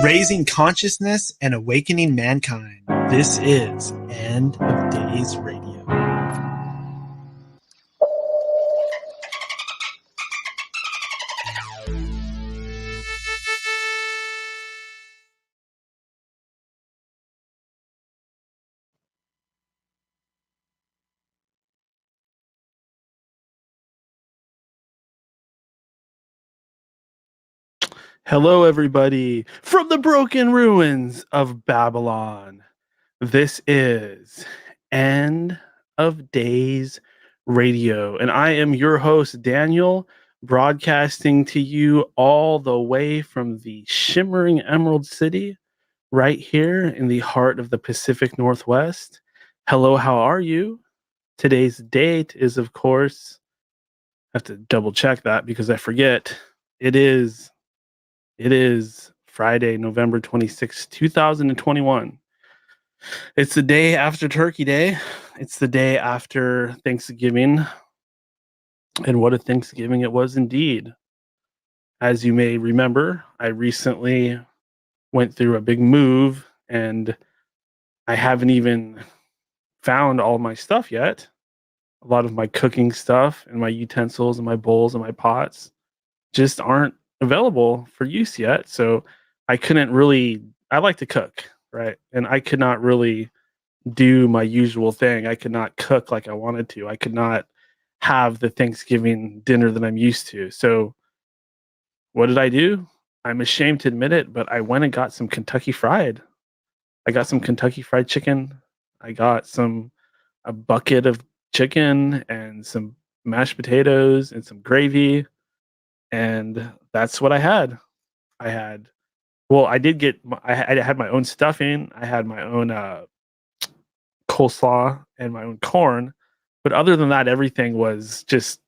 Raising consciousness and awakening mankind. This is End of Days Radio. Hello, everybody, from the broken ruins of Babylon. This is End of Days Radio, and I am your host, Daniel, broadcasting to you all the way from the shimmering Emerald City, right here in the heart of the Pacific Northwest. Hello, how are you? Today's date is, of course, I have to double check that because I forget. It is Friday, November 26th, 2021. It's the day after Turkey Day. It's the day after Thanksgiving. And what a Thanksgiving it was indeed. As you may remember, I recently went through a big move and I haven't even found all my stuff yet. A lot of my cooking stuff and my utensils and my bowls and my pots just aren't available for use yet. So I like to cook, right? And I could not really do my usual thing. I could not cook like I wanted to. I could not have the Thanksgiving dinner that I'm used to. So what did I do? I'm ashamed to admit it, but I went and got some Kentucky Fried. I got some Kentucky Fried Chicken. I got a bucket of chicken and some mashed potatoes and some gravy. And that's what I had. I had I had my own stuffing. I had my own coleslaw and my own corn. But other than that, everything was just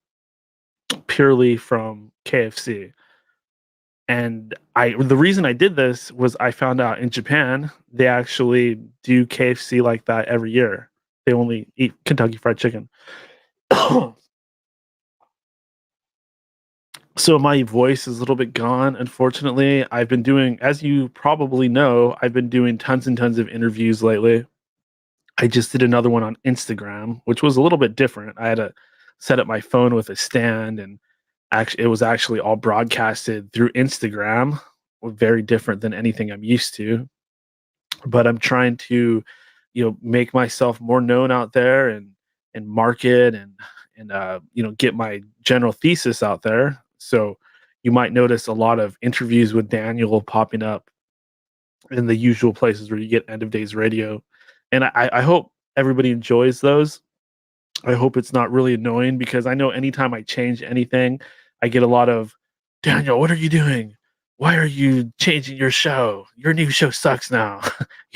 purely from KFC. And the reason I did this was I found out in Japan, they actually do KFC like that every year. They only eat Kentucky Fried Chicken. So my voice is a little bit gone, unfortunately. I've been doing, as you probably know, I've been doing tons and tons of interviews lately. I just did another one on Instagram, which was a little bit different. I had to set up my phone with a stand, and it was actually all broadcasted through Instagram, very different than anything I'm used to. But I'm trying to, make myself more known out there and market and get my general thesis out there. So you might notice a lot of interviews with Daniel popping up in the usual places where you get End of Days Radio. And I hope everybody enjoys those. I hope it's not really annoying because I know anytime I change anything, I get a lot of, Daniel, what are you doing? Why are you changing your show? Your new show sucks now.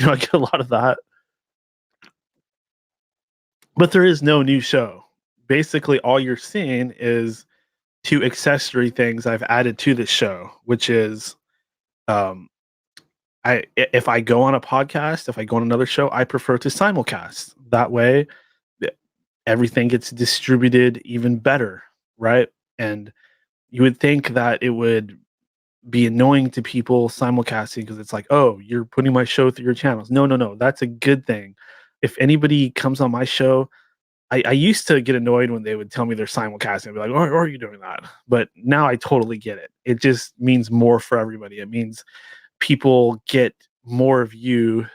I get a lot of that. But there is no new show. Basically, all you're seeing is two accessory things I've added to this show, which is if I go on a podcast, if I go on another show, I prefer to simulcast. That way everything gets distributed even better, right? And you would think that it would be annoying to people simulcasting because it's like, oh, you're putting my show through your channels. No. That's a good thing. If anybody comes on my show, I used to get annoyed when they would tell me they're simulcasting. I'd be like, are you doing that? But now I totally get it. It just means more for everybody. It means people get more of you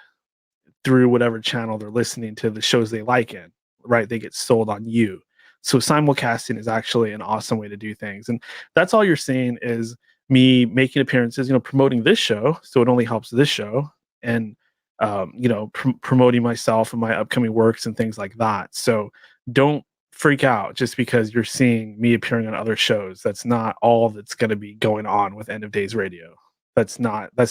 through whatever channel they're listening to the shows they like in, right? They get sold on you. So simulcasting is actually an awesome way to do things. And that's all you're seeing is me making appearances, promoting this show. So it only helps this show and, promoting myself and my upcoming works and things like that. So don't freak out just because you're seeing me appearing on other shows. That's not all that's going to be going on with End of Days Radio. That's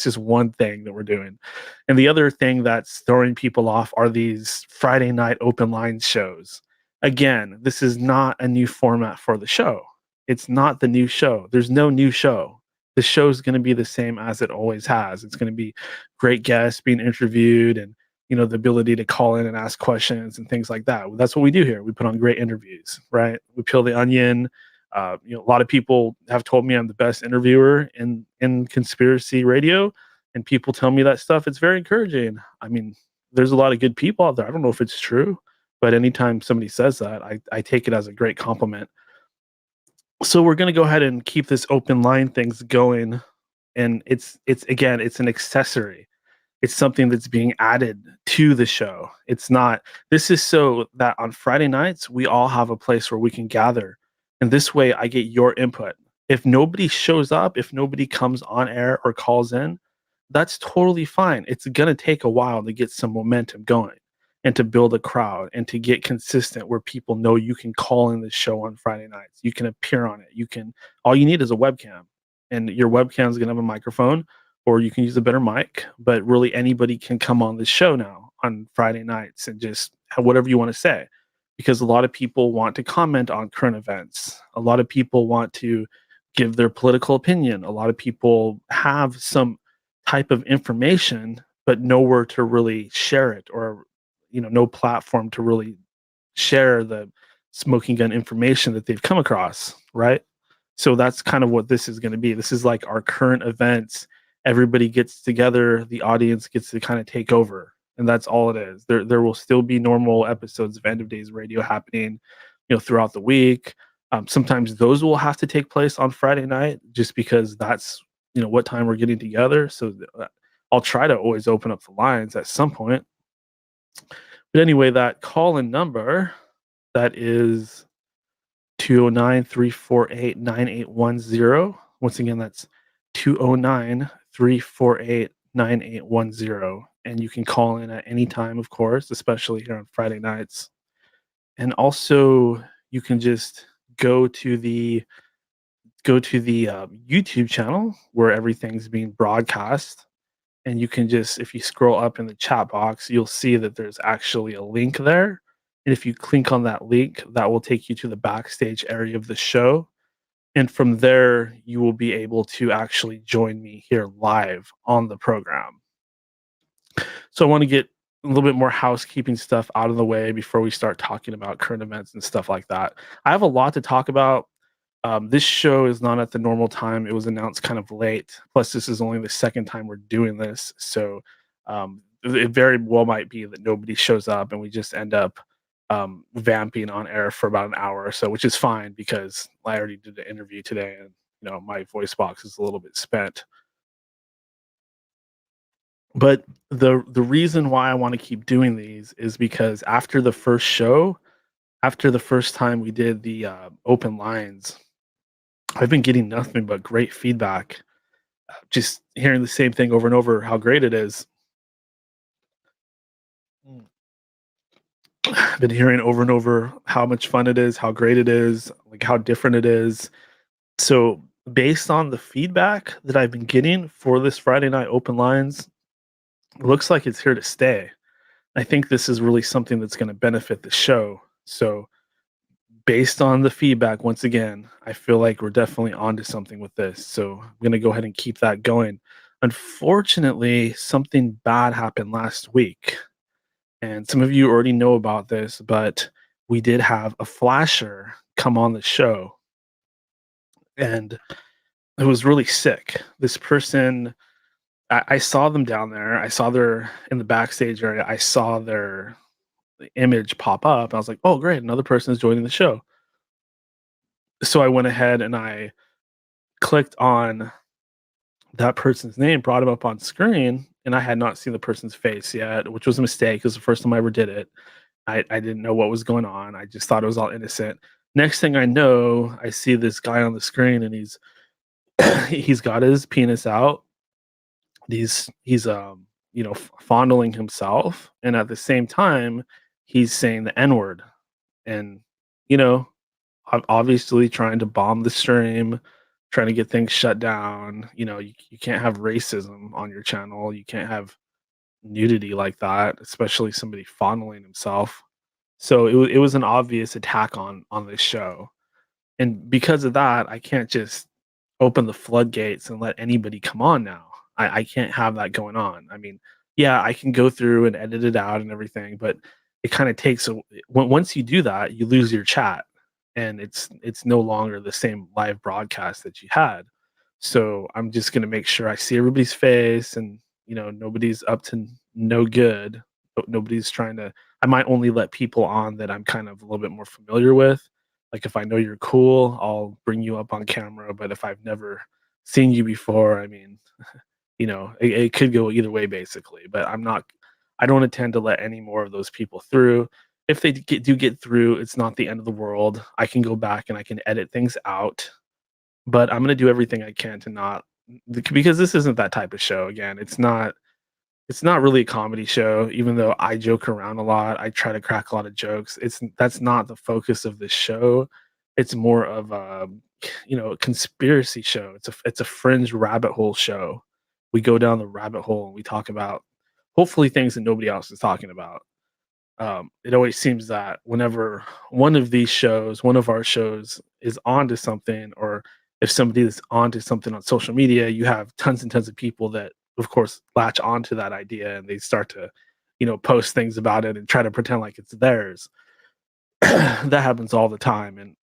just one thing that we're doing. And the other thing that's throwing people off are these Friday night open line shows. Again, this is not a new format for the show. It's not the new show. There's no new show. The show's going to be the same as it always has. It's going to be great guests being interviewed and the ability to call in and ask questions and things like that. That's what we do here. We put on great interviews, right? We peel the onion. A lot of people have told me I'm the best interviewer in conspiracy radio, and people tell me that stuff. It's very encouraging. I mean, there's a lot of good people out there. I don't know if it's true, but anytime somebody says that, I take it as a great compliment. So we're going to go ahead and keep this open line things going, and it's again, it's an accessory. It's something that's being added to the show. It's not, this is so that on Friday nights, we all have a place where we can gather. And this way I get your input. If nobody shows up, if nobody comes on air or calls in, that's totally fine. It's going to take a while to get some momentum going and to build a crowd and to get consistent where people know you can call in the show on Friday nights. You can appear on it. All you need is a webcam, and your webcam is going to have a microphone, or you can use a better mic, but really anybody can come on the show now on Friday nights and just have whatever you want to say, because a lot of people want to comment on current events. A lot of people want to give their political opinion. A lot of people have some type of information, but nowhere to really share it, or, no platform to really share the smoking gun information that they've come across, right? So that's kind of what this is going to be. This is like our current events. Everybody gets together, the audience gets to kind of take over, and that's all it is. There will still be normal episodes of End of Days Radio happening, throughout the week. Sometimes those will have to take place on Friday night, just because that's what time we're getting together. So I'll try to always open up the lines at some point. But anyway, that call-in number, that is 209-348-9810. Once again, that's 209-348-9810. And you can call in at any time, of course, especially here on Friday nights. And also, you can just go to the YouTube channel where everything's being broadcast. And you can just, if you scroll up in the chat box, you'll see that there's actually a link there. And if you click on that link, that will take you to the backstage area of the show. And from there, you will be able to actually join me here live on the program. So I want to get a little bit more housekeeping stuff out of the way before we start talking about current events and stuff like that. I have a lot to talk about. This show is not at the normal time. It was announced kind of late. Plus, this is only the second time we're doing this. So it very well might be that nobody shows up and we just end up vamping on air for about an hour or so, which is fine because I already did the interview today and my voice box is a little bit spent. But the reason why I want to keep doing these is because after the first show, after the first time we did the open lines, I've been getting nothing but great feedback. Just hearing the same thing over and over, how great it is. I've been hearing over and over how much fun it is, how great it is, like how different it is. So based on the feedback that I've been getting for this Friday night open lines, it looks like it's here to stay. I think this is really something that's going to benefit the show. So based on the feedback, once again, I feel like we're definitely onto something with this. So I'm going to go ahead and keep that going. Unfortunately, something bad happened last week. And some of you already know about this, but we did have a flasher come on the show. And it was really sick. This person, I saw them down there. I saw their, in the backstage area, I saw their image pop up. I was like, oh, great. Another person is joining the show. So I went ahead and I clicked on that person's name, brought him up on screen, and I had not seen the person's face yet, which was a mistake. It was the first time I ever did it. I didn't know what was going on. I just thought it was all innocent. Next thing I know, I see this guy on the screen, and he's got his penis out. He's fondling himself, and at the same time, he's saying the N word, and you know, obviously trying to bomb the stream, trying to get things shut down. You can't have racism on your channel. You can't have nudity like that, especially somebody fondling himself. So it was an obvious attack on this show, and because of that, I can't just open the floodgates and let anybody come on now. I can't have that going on. I mean, yeah, I can go through and edit it out and everything, but it kind of takes once you do that, you lose your chat, and it's no longer the same live broadcast that you had. So I'm just gonna make sure I see everybody's face, and nobody's up to no good. Nobody's trying to. I might only let people on that I'm kind of a little bit more familiar with. Like, if I know you're cool, I'll bring you up on camera, but if I've never seen you before, I mean, it could go either way basically, but I don't intend to let any more of those people through. If they do get through, it's not the end of the world. I can go back and I can edit things out, but I'm gonna do everything I can to not, because this isn't that type of show. Again, it's not really a comedy show, even though I joke around a lot. I try to crack a lot of jokes. That's not the focus of this show. It's more of a conspiracy show. It's a fringe rabbit hole show. We go down the rabbit hole and we talk about hopefully things that nobody else is talking about. It always seems that whenever one of our shows is onto something, or if somebody is onto something on social media, you have tons and tons of people that, of course, latch onto that idea, and they start to, post things about it and try to pretend like it's theirs. That happens all the time, and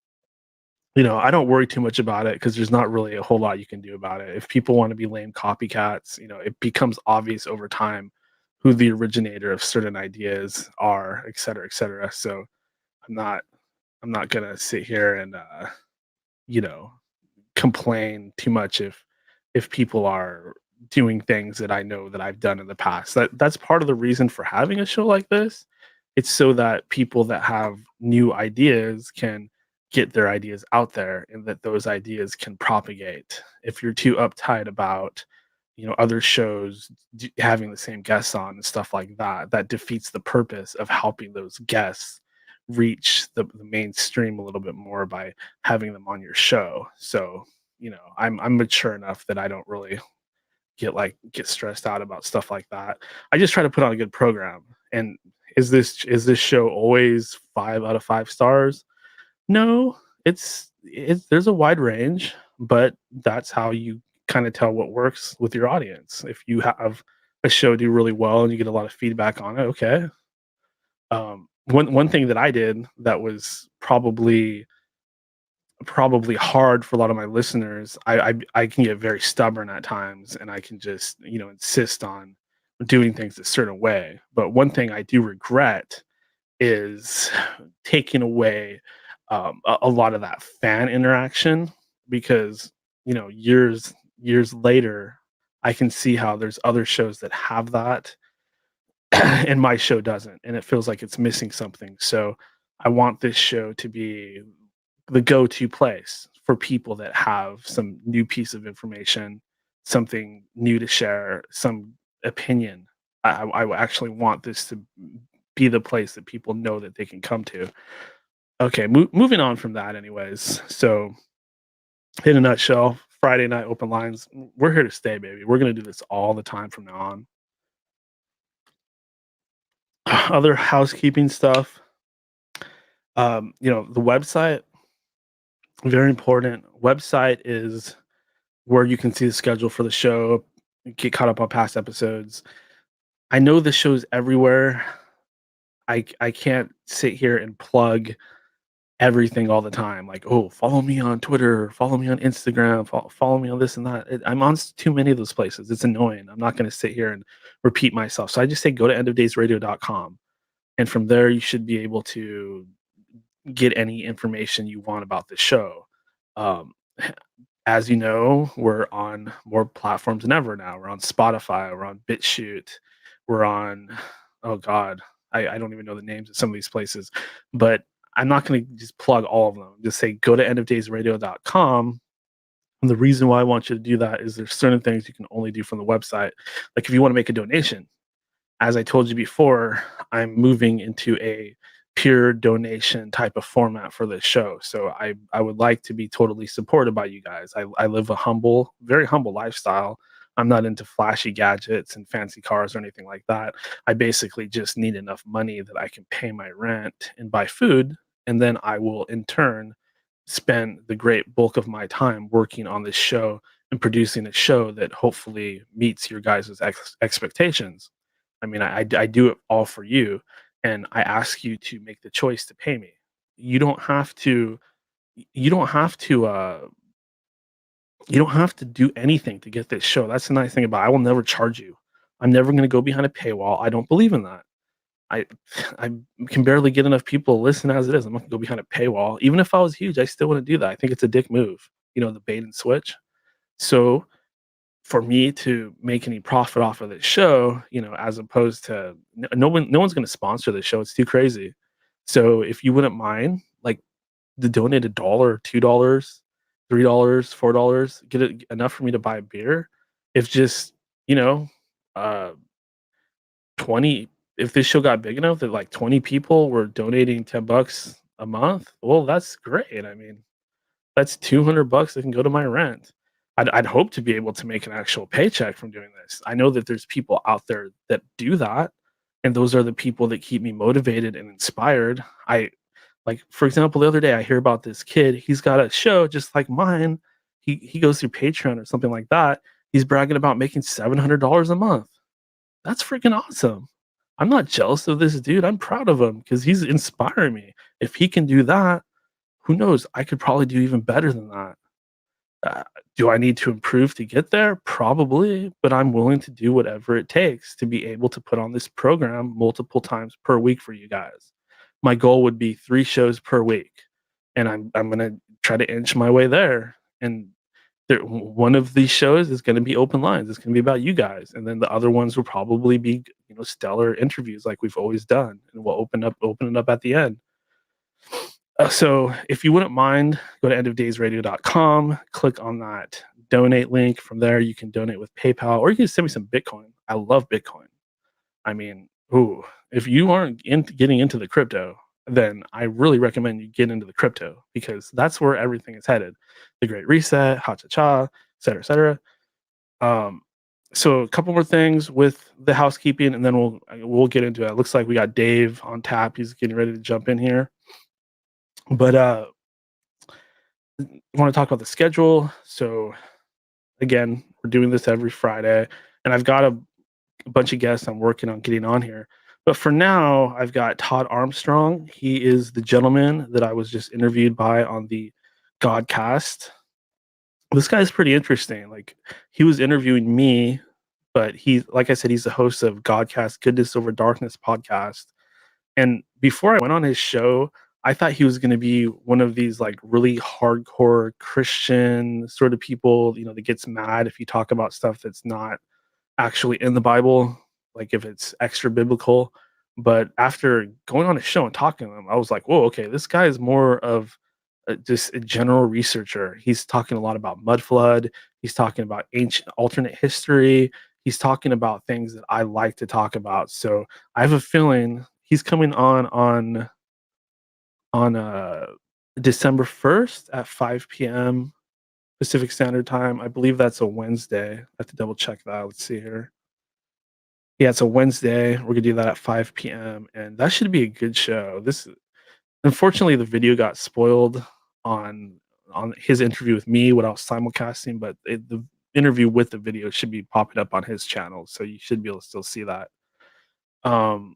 I don't worry too much about it because there's not really a whole lot you can do about it. If people want to be lame copycats, it becomes obvious over time who the originator of certain ideas are, et cetera, et cetera. So I'm not I'm not gonna sit here and you know, complain too much if people are doing things that I know that I've done in the past. That's part of the reason for having a show like this. It's so that people that have new ideas can get their ideas out there, and that those ideas can propagate. If you're too uptight about, other shows having the same guests on and stuff like that, that defeats the purpose of helping those guests reach the mainstream a little bit more by having them on your show. So, I'm mature enough that I don't really get stressed out about stuff like that. I just try to put on a good program. And is this show always 5 out of 5 stars? No, it's there's a wide range, but that's how you kind of tell what works with your audience. If you have a show do really well and you get a lot of feedback on it, okay. One thing that I did that was probably hard for a lot of my listeners. I can get very stubborn at times, and I can just insist on doing things a certain way. But one thing I do regret is taking away a lot of that fan interaction, because years later I can see how there's other shows that have that and my show doesn't, and it feels like it's missing something. So I want this show to be the go-to place for people that have some new piece of information, something new to share, some opinion. I actually want this to be the place that people know that they can come to. Okay, moving on from that, anyways. So, in a nutshell, Friday night open lines. We're here to stay, baby. We're gonna do this all the time from now on. Other housekeeping stuff. The website, very important. Website is where you can see the schedule for the show, get caught up on past episodes. I know the show's everywhere. I can't sit here and plug everything all the time. Like, oh, follow me on Twitter, follow me on Instagram, follow me on this and that. I'm on too many of those places. It's annoying. I'm not going to sit here and repeat myself. So I just say go to endofdaysradio.com. And from there, you should be able to get any information you want about the show. Um, As you know, we're on more platforms than ever now. We're on Spotify, we're on BitChute, we're on, oh God, I don't even know the names of some of these places, but I'm not going to just plug all of them. Just say go to endofdaysradio.com. And the reason why I want you to do that is there's certain things you can only do from the website. Like if you want to make a donation, as I told you before, I'm moving into a pure donation type of format for this show. So I would like to be totally supported by you guys. I live a humble, very humble lifestyle. I'm not into flashy gadgets and fancy cars or anything like that. I basically just need enough money that I can pay my rent and buy food. And then I will in turn spend the great bulk of my time working on this show and producing a show that hopefully meets your guys' expectations. I mean, I do it all for you, and I ask you to make the choice to pay me. You don't have to. You don't have to. You don't have to do anything to get this show. That's the nice thing about it. I will never charge you. I'm never going to go behind a paywall. I don't believe in that. I I can barely get enough people to listen as it is. I'm not gonna go behind a paywall. Even if I was huge, I still wouldn't do that. I think it's a dick move. The bait and switch. So for me to make any profit off of this show, as opposed to no one's going to sponsor this show. It's too crazy. So if you wouldn't mind, like, to donate $1, $2, $3, $4, get it enough for me to buy a beer. If just you know, uh, 20, if this show got big enough that like 20 people were donating $10 a month, well, that's great. I mean, that's $200 that can go to my rent. I'd hope to be able to make an actual paycheck from doing this. I know that there's people out there that do that, and those are the people that keep me motivated and inspired. Like, for example, the other day I hear about this kid. He's got a show just like mine. He goes through Patreon or something like that. He's bragging about making $700 a month. That's freaking awesome. I'm not jealous of this dude. I'm proud of him because he's inspiring me. If he can do that, who knows? I could probably do even better than that. Uh, do I need to improve to get there? Probably, but I'm willing to do whatever it takes to be able to put on this program multiple times per week for you guys. My goal would be 3 shows per week, and I'm gonna try to inch my way there. And one of these shows is going to be open lines. It's going to be about you guys, and then the other ones will probably be stellar interviews like we've always done, and we'll open it up at the end. So if you wouldn't mind, go to endofdaysradio.com, click on that donate link. From there, you can donate with PayPal, or you can send me some Bitcoin. I love Bitcoin. I mean, ooh, if you aren't getting into the crypto, then I really recommend you get into the crypto because that's where everything is headed. The Great Reset, Ha Cha Cha, et cetera, et cetera. Um, so a couple more things with the housekeeping, and then we'll get into it. It looks like we got Dave on tap. He's getting ready to jump in here. But I want to talk about the schedule. So again, we're doing this every Friday, and I've got a bunch of guests I'm working on getting on here. But for now, I've got Todd Armstrong. He is the gentleman that I was just interviewed by on the Godcast. This guy's pretty interesting. Like, he was interviewing me, but like I said, he's the host of Godcast Goodness Over Darkness podcast. And before I went on his show, I thought he was going to be one of these like really hardcore Christian sort of people, that gets mad if you talk about stuff that's not actually in the Bible, like if it's extra biblical. But after going on a show and talking to him, I was like, whoa, okay, this guy is more of just a general researcher. He's talking a lot about mud flood. He's talking about ancient alternate history. He's talking about things that I like to talk about. So I have a feeling he's coming on December 1st at 5 p.m. Pacific Standard Time. I believe that's a Wednesday. I have to double check that. Let's see here. Yeah, it's a Wednesday. We're gonna do that at 5 p.m. and that should be a good show. Unfortunately, the video got spoiled on his interview with me when I was simulcasting, but the interview with the video should be popping up on his channel, so you should be able to still see that. Um,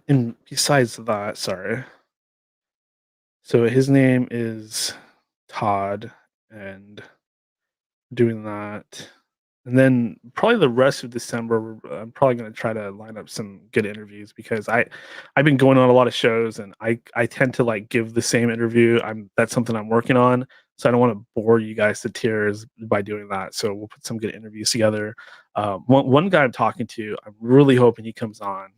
and besides that, sorry. So his name is Todd, and doing that. And then probably the rest of December, I'm probably going to try to line up some good interviews because I've been going on a lot of shows and I tend to like give the same interview. That's something I'm working on. So I don't want to bore you guys to tears by doing that. So we'll put some good interviews together. One guy I'm talking to, I'm really hoping he comes on.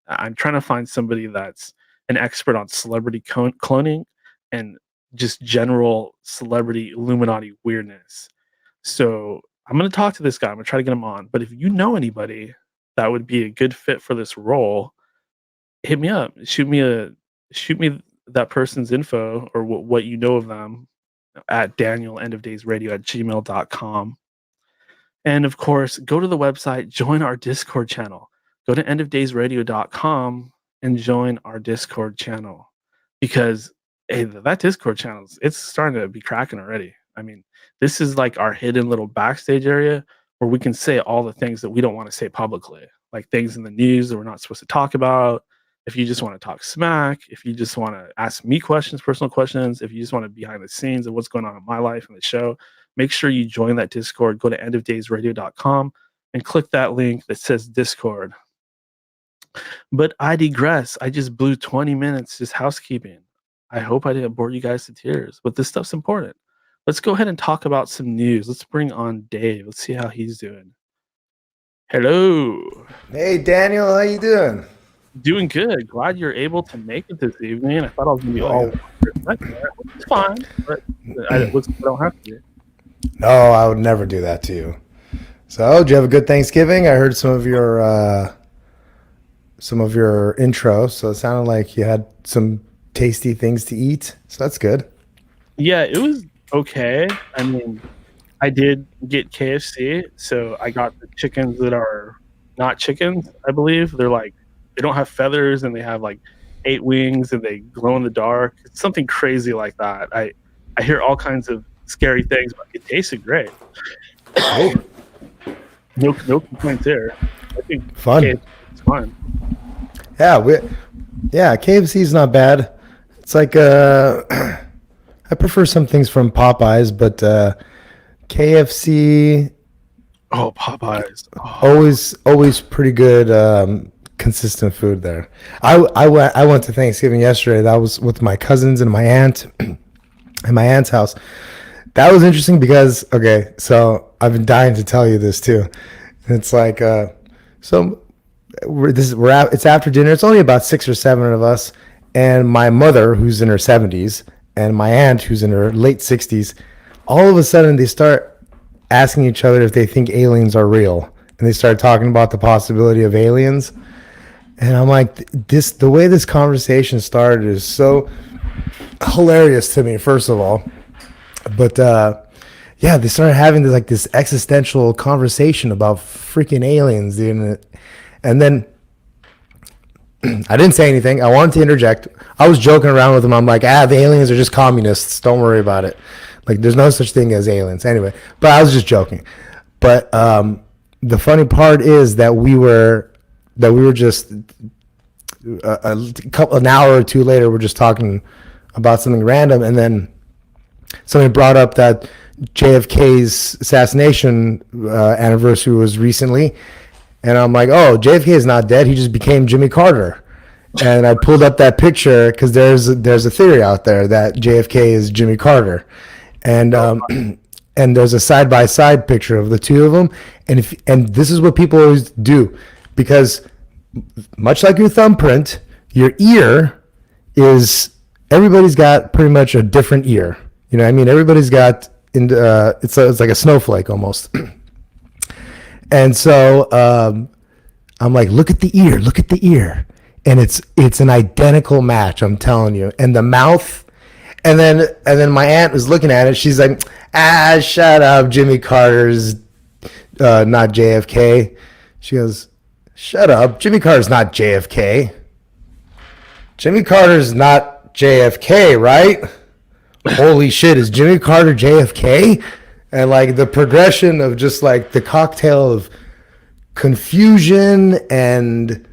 I'm trying to find somebody that's an expert on celebrity cloning and just general celebrity Illuminati weirdness. So I'm going to talk to this guy. I'm going to try to get him on. But if you know anybody that would be a good fit for this role, hit me up. Shoot me that person's info or what you know of them at danielendofdaysradio@gmail.com. And of course, go to the website, join our Discord channel. Go to endofdaysradio.com and join our Discord channel, because hey, that Discord channel, it's starting to be cracking already. I mean, this is like our hidden little backstage area where we can say all the things that we don't want to say publicly, like things in the news that we're not supposed to talk about. If you just want to talk smack, if you just want to ask me questions, personal questions, if you just want to behind the scenes of what's going on in my life and the show, make sure you join that Discord. Go to endofdaysradio.com and click that link that says Discord. But I digress. I just blew 20 minutes just housekeeping. I hope I didn't bore you guys to tears, but this stuff's important. Let's go ahead and talk about some news. Let's bring on Dave. Let's see how he's doing. Hello. Hey, Daniel. How you doing? Doing good. Glad you're able to make it this evening. I thought I was going to be all it's fine, but I don't have to. No, I would never do that to you. So, did you have a good Thanksgiving? I heard some of your intro, so it sounded like you had some tasty things to eat. So that's good. Yeah, it was okay. I mean, I did get KFC, so I got the chickens that are not chickens, I believe. They're like, they don't have feathers and they have like 8 wings and they glow in the dark. It's something crazy like that. I hear all kinds of scary things, but it tasted great. No complaints there. I think fun. It's fun. Yeah, KFC is not bad. It's like I prefer some things from Popeyes, but KFC. Oh, Popeyes. Oh. Always pretty good. Consistent food there. I went to Thanksgiving yesterday. That was with my cousins and my aunt at my aunt's house. That was interesting because so I've been dying to tell you this too. It's like it's after dinner. It's only about 6 or 7 of us, and my mother, who's in her 70s, and my aunt, who's in her late 60s. All of a sudden, they start asking each other if they think aliens are real, and they start talking about the possibility of aliens. And I'm like, the way this conversation started is so hilarious to me, first of all. But they started having this existential conversation about freaking aliens, dude. And then I didn't say anything. I wanted to interject. I was joking around with them. I'm like, the aliens are just communists. Don't worry about it. Like, there's no such thing as aliens. Anyway, but I was just joking. But the funny part is that we were just an hour or two later, we're just talking about something random, and then somebody brought up that JFK's assassination anniversary was recently, and I'm like, oh, JFK is not dead. He just became Jimmy Carter. And I pulled up that picture because there's a theory out there that JFK is Jimmy Carter, and and there's a side-by-side picture of the two of them, and this is what people always do, because much like your thumbprint, your ear is, everybody's got pretty much a different ear. You know what I mean? Everybody's got, it's like a snowflake almost. And so I'm like, look at the ear. And it's an identical match, I'm telling you. And the mouth, and then my aunt was looking at it. She's like, shut up, Jimmy Carter's not JFK. She goes, shut up, Jimmy Carter's not JFK. Jimmy Carter's not JFK, right? Holy shit, is Jimmy Carter JFK? And like the progression of just like the cocktail of confusion and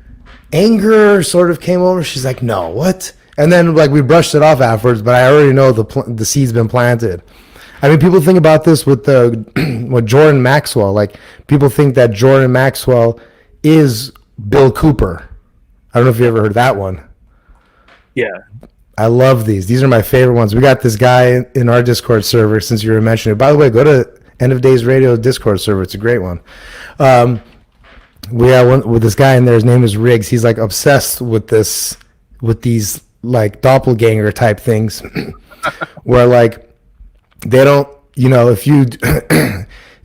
anger sort of came over. She's like, no, what? And then like we brushed it off afterwards, but I already know the seed's been planted. I mean, people think about this with with Jordan Maxwell. Like, people think that Jordan Maxwell is Bill Cooper. I don't know if you ever heard that one. Yeah. I love these. These are my favorite ones. We got this guy in our Discord server, since you were mentioning it. By the way, go to End of Days Radio Discord server. It's a great one. We have one with this guy in there. His name is Riggs. He's like obsessed with these like doppelganger type things, where like they don't, if you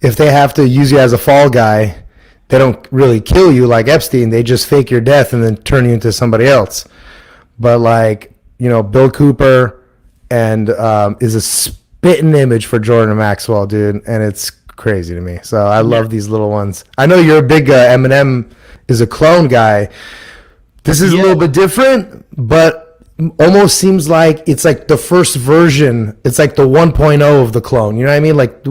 if they have to use you as a fall guy, they don't really kill you like Epstein. They just fake your death and then turn you into somebody else. But like, Bill Cooper and is a spitting image for Jordan Maxwell, dude, and it's crazy to me. So I love these little ones. I know you're a big Eminem is a clone guy. This is a little bit different, but almost seems like it's like the first version. It's like the 1.0 of the clone. You know what I mean? Like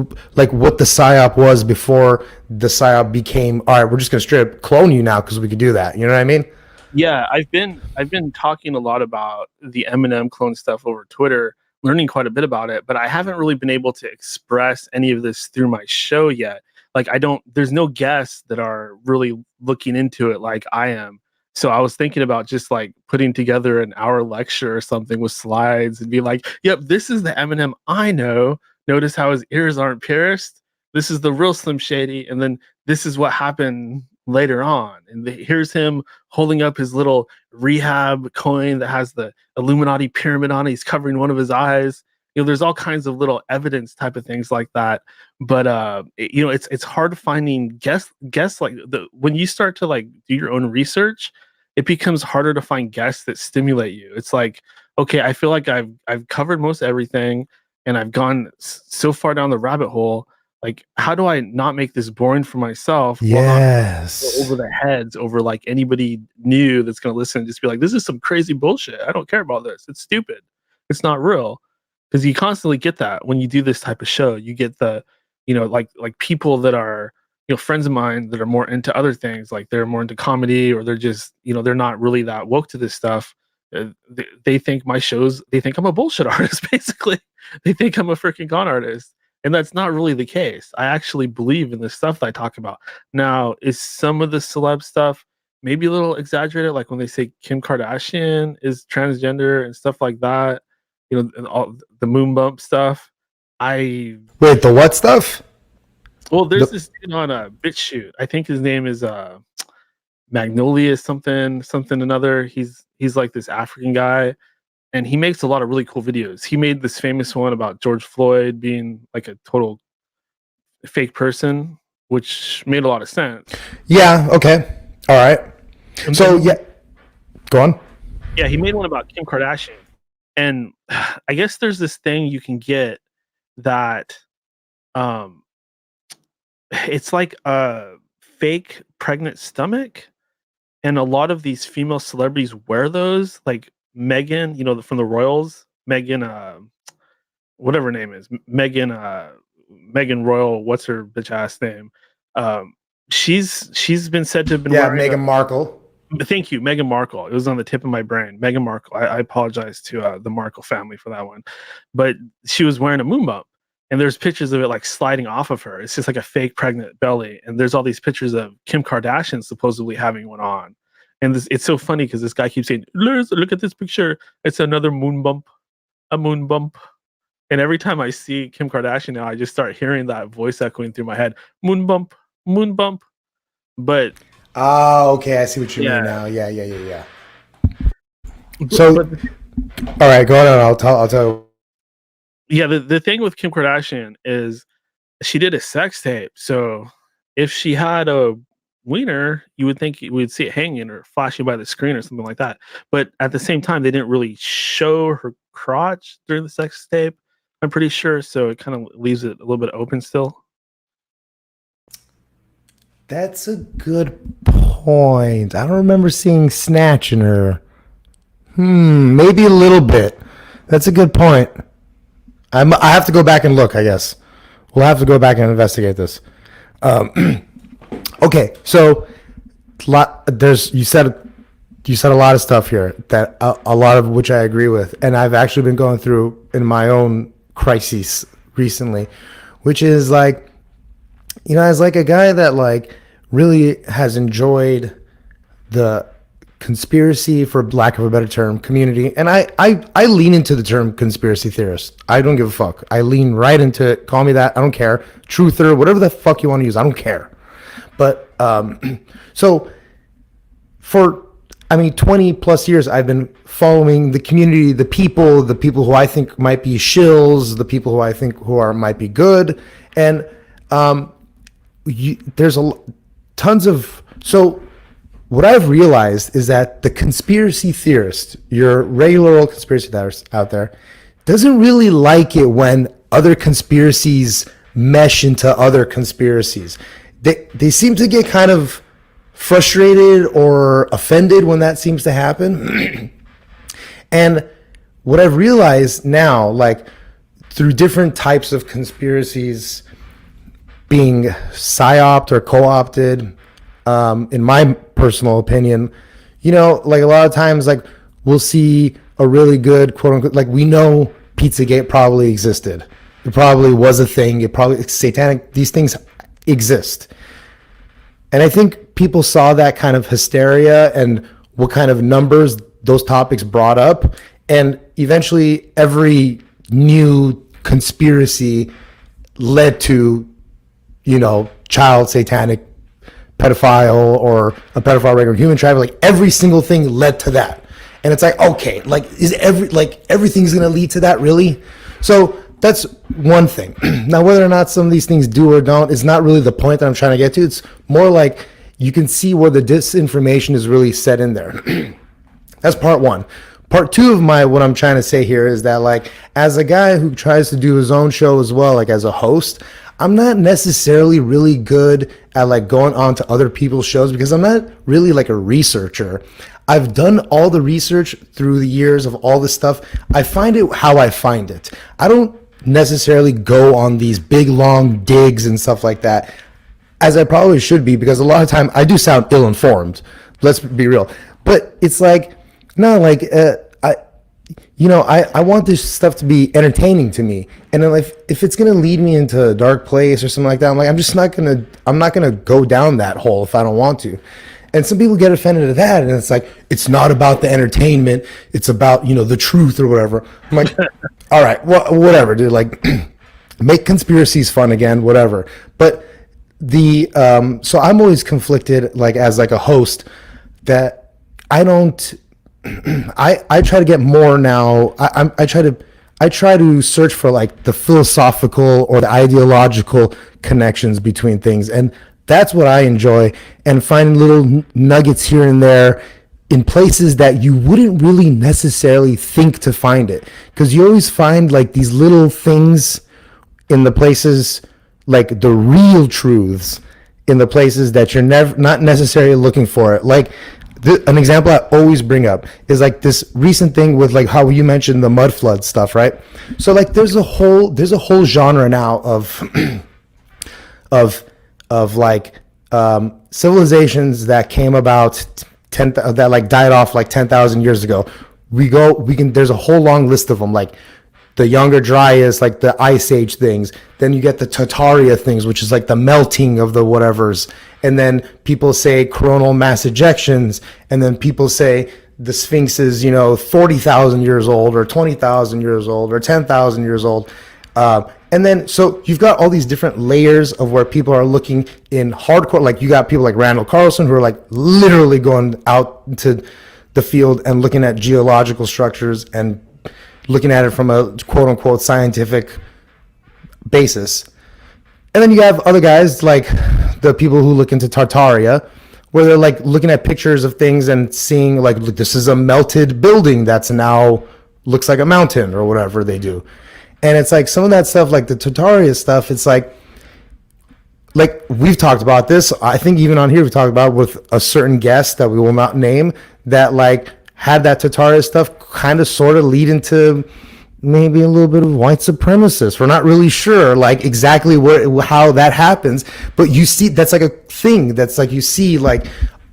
what the PSYOP was before the PSYOP became, all right, we're just gonna straight up clone you now because we could do that. You know what I mean? Yeah, I've been talking a lot about the Eminem clone stuff over Twitter, learning quite a bit about it, but I haven't really been able to express any of this through my show yet. Like there's no guests that are really looking into it like I am. So I was thinking about just like putting together an hour lecture or something with slides and be like, yep, this is the Eminem I know. Notice how his ears aren't pierced. This is the real Slim Shady. And then this is what happened later on. And here's him holding up his little rehab coin that has the Illuminati pyramid on it. He's covering one of his eyes. There's all kinds of little evidence type of things like that. But it's hard finding guests like when you start to like do your own research, it becomes harder to find guests that stimulate you. It's like, okay, I feel like I've covered most everything and I've gone so far down the rabbit hole. Like, how do I not make this boring for myself? Yes. Over their heads, over like anybody new that's going to listen and just be like, this is some crazy bullshit. I don't care about this. It's stupid. It's not real. Because you constantly get that when you do this type of show. You get the, like people that are, friends of mine that are more into other things, like they're more into comedy, or they're just, they're not really that woke to this stuff. They think my shows, they think I'm a bullshit artist, basically. They think I'm a freaking con artist. And that's not really the case. I actually believe in the stuff that I talk about. Now, is some of the celeb stuff maybe a little exaggerated? Like when they say Kim Kardashian is transgender and stuff like that, and all the moon bump stuff. Wait, the what stuff? Well, there's this dude on a BitChute. I think his name is Magnolia something another. He's like this African guy, and he makes a lot of really cool videos. He made this famous one about George Floyd being like a total fake person, which made a lot of sense. Yeah. Okay. All right. And so yeah, go on. Yeah, he made one about Kim Kardashian. And I guess there's this thing you can get that it's like a fake pregnant stomach. And a lot of these female celebrities wear those, like Megan, from the Royals, Megan, whatever her name is, Megan Royal, what's her bitch ass name? She's been said to have been wearing Meghan Markle. Thank you, Meghan Markle. It was on the tip of my brain. Meghan Markle. I apologize to the Markle family for that one, but she was wearing a moon bump, and there's pictures of it like sliding off of her. It's just like a fake pregnant belly, and there's all these pictures of Kim Kardashian supposedly having one on, and it's so funny because this guy keeps saying, "Look at this picture. It's another moon bump, a moon bump." And every time I see Kim Kardashian now, I just start hearing that voice echoing through my head, moon bump, moon bump. But oh, okay, I see what you mean now. Yeah. So, all right, go on. I'll tell. Yeah, the thing with Kim Kardashian is she did a sex tape. So if she had a wiener, you would think we'd see it hanging or flashing by the screen or something like that. But at the same time, they didn't really show her crotch during the sex tape, I'm pretty sure. So it kind of leaves it a little bit open still. That's a good point. I don't remember seeing snatch in her. Maybe a little bit. That's a good point. I have to go back and look, I guess. We'll have to go back and investigate this. Okay, so you said a lot of stuff here that a lot of which I agree with, and I've actually been going through in my own crises recently, which is like, as like a guy that like really has enjoyed the conspiracy, for lack of a better term, community. And I lean into the term conspiracy theorist. I don't give a fuck. I lean right into it. Call me that. I don't care. Truther, whatever the fuck you want to use. I don't care. But so for, 20 plus years, I've been following the community, the people who I think might be shills, the people who I think might be good. And there's tons of, so what I've realized is that the conspiracy theorist, your regular old conspiracy theorist out there, doesn't really like it when other conspiracies mesh into other conspiracies. They seem to get kind of frustrated or offended when that seems to happen. And what I've realized now, like through different types of conspiracies being psyoped or co-opted, in my personal opinion, like a lot of times, like we'll see a really good quote unquote, like we know Pizzagate probably existed. It probably was a thing. It's satanic. These things exist. And I think people saw that kind of hysteria and what kind of numbers those topics brought up. And eventually every new conspiracy led to, child satanic pedophile or a pedophile regular human trafficker. Like every single thing led to that. And it's like, okay, like everything's going to lead to that, really? So that's one thing. Now, whether or not some of these things do or don't is not really the point that I'm trying to get to. It's more like you can see where the disinformation is really set in there. That's part one. Part two of what I'm trying to say here is that, like, as a guy who tries to do his own show as well, like as a host, I'm not necessarily really good at like going on to other people's shows because I'm not really like a researcher. I've done all the research through the years of all this stuff. I find it how I find it. I don't necessarily go on these big long digs and stuff like that, as I probably should be, because a lot of time I do sound ill-informed. Let's be real. But it's like, no, like I want this stuff to be entertaining to me. And then if it's gonna lead me into a dark place or something like that, I'm like, I'm not gonna go down that hole if I don't want to. And some people get offended at that, and it's like, it's not about the entertainment, it's about, the truth or whatever. I'm like, all right, well, whatever, dude. Like, make conspiracies fun again, whatever. But so I'm always conflicted, like as like a host, that I don't. I try to get more now. I try to search for like the philosophical or the ideological connections between things, and that's what I enjoy, and find little nuggets here and there in places that you wouldn't really necessarily think to find it, because you always find like these little things in the places, like the real truths in the places that you're not necessarily looking for it. Like an example I always bring up is like this recent thing with like how you mentioned the mud flood stuff, right? So like there's a whole genre now of like civilizations that came about that like died off like 10,000 years ago. There's a whole long list of them, like the Younger Dryas, like the Ice Age things. Then you get the Tartaria things, which is like the melting of the whatevers. And then people say coronal mass ejections. And then people say the Sphinx is, 40,000 years old or 20,000 years old or 10,000 years old. And then, so you've got all these different layers of where people are looking in hardcore. Like you got people like Randall Carlson who are like literally going out into the field and looking at geological structures and looking at it from a quote unquote scientific basis. And then you have other guys like the people who look into Tartaria, where they're like looking at pictures of things and seeing like, look, this is a melted building that's now looks like a mountain or whatever they do. And it's like some of that stuff, like the Tartaria stuff, it's like we've talked about this. I think even on here we've talked about with a certain guest that we will not name, that like had that Tartaria stuff kind of sort of lead into maybe a little bit of white supremacist. We're not really sure like exactly how that happens, but you see that's like a thing that's like you see like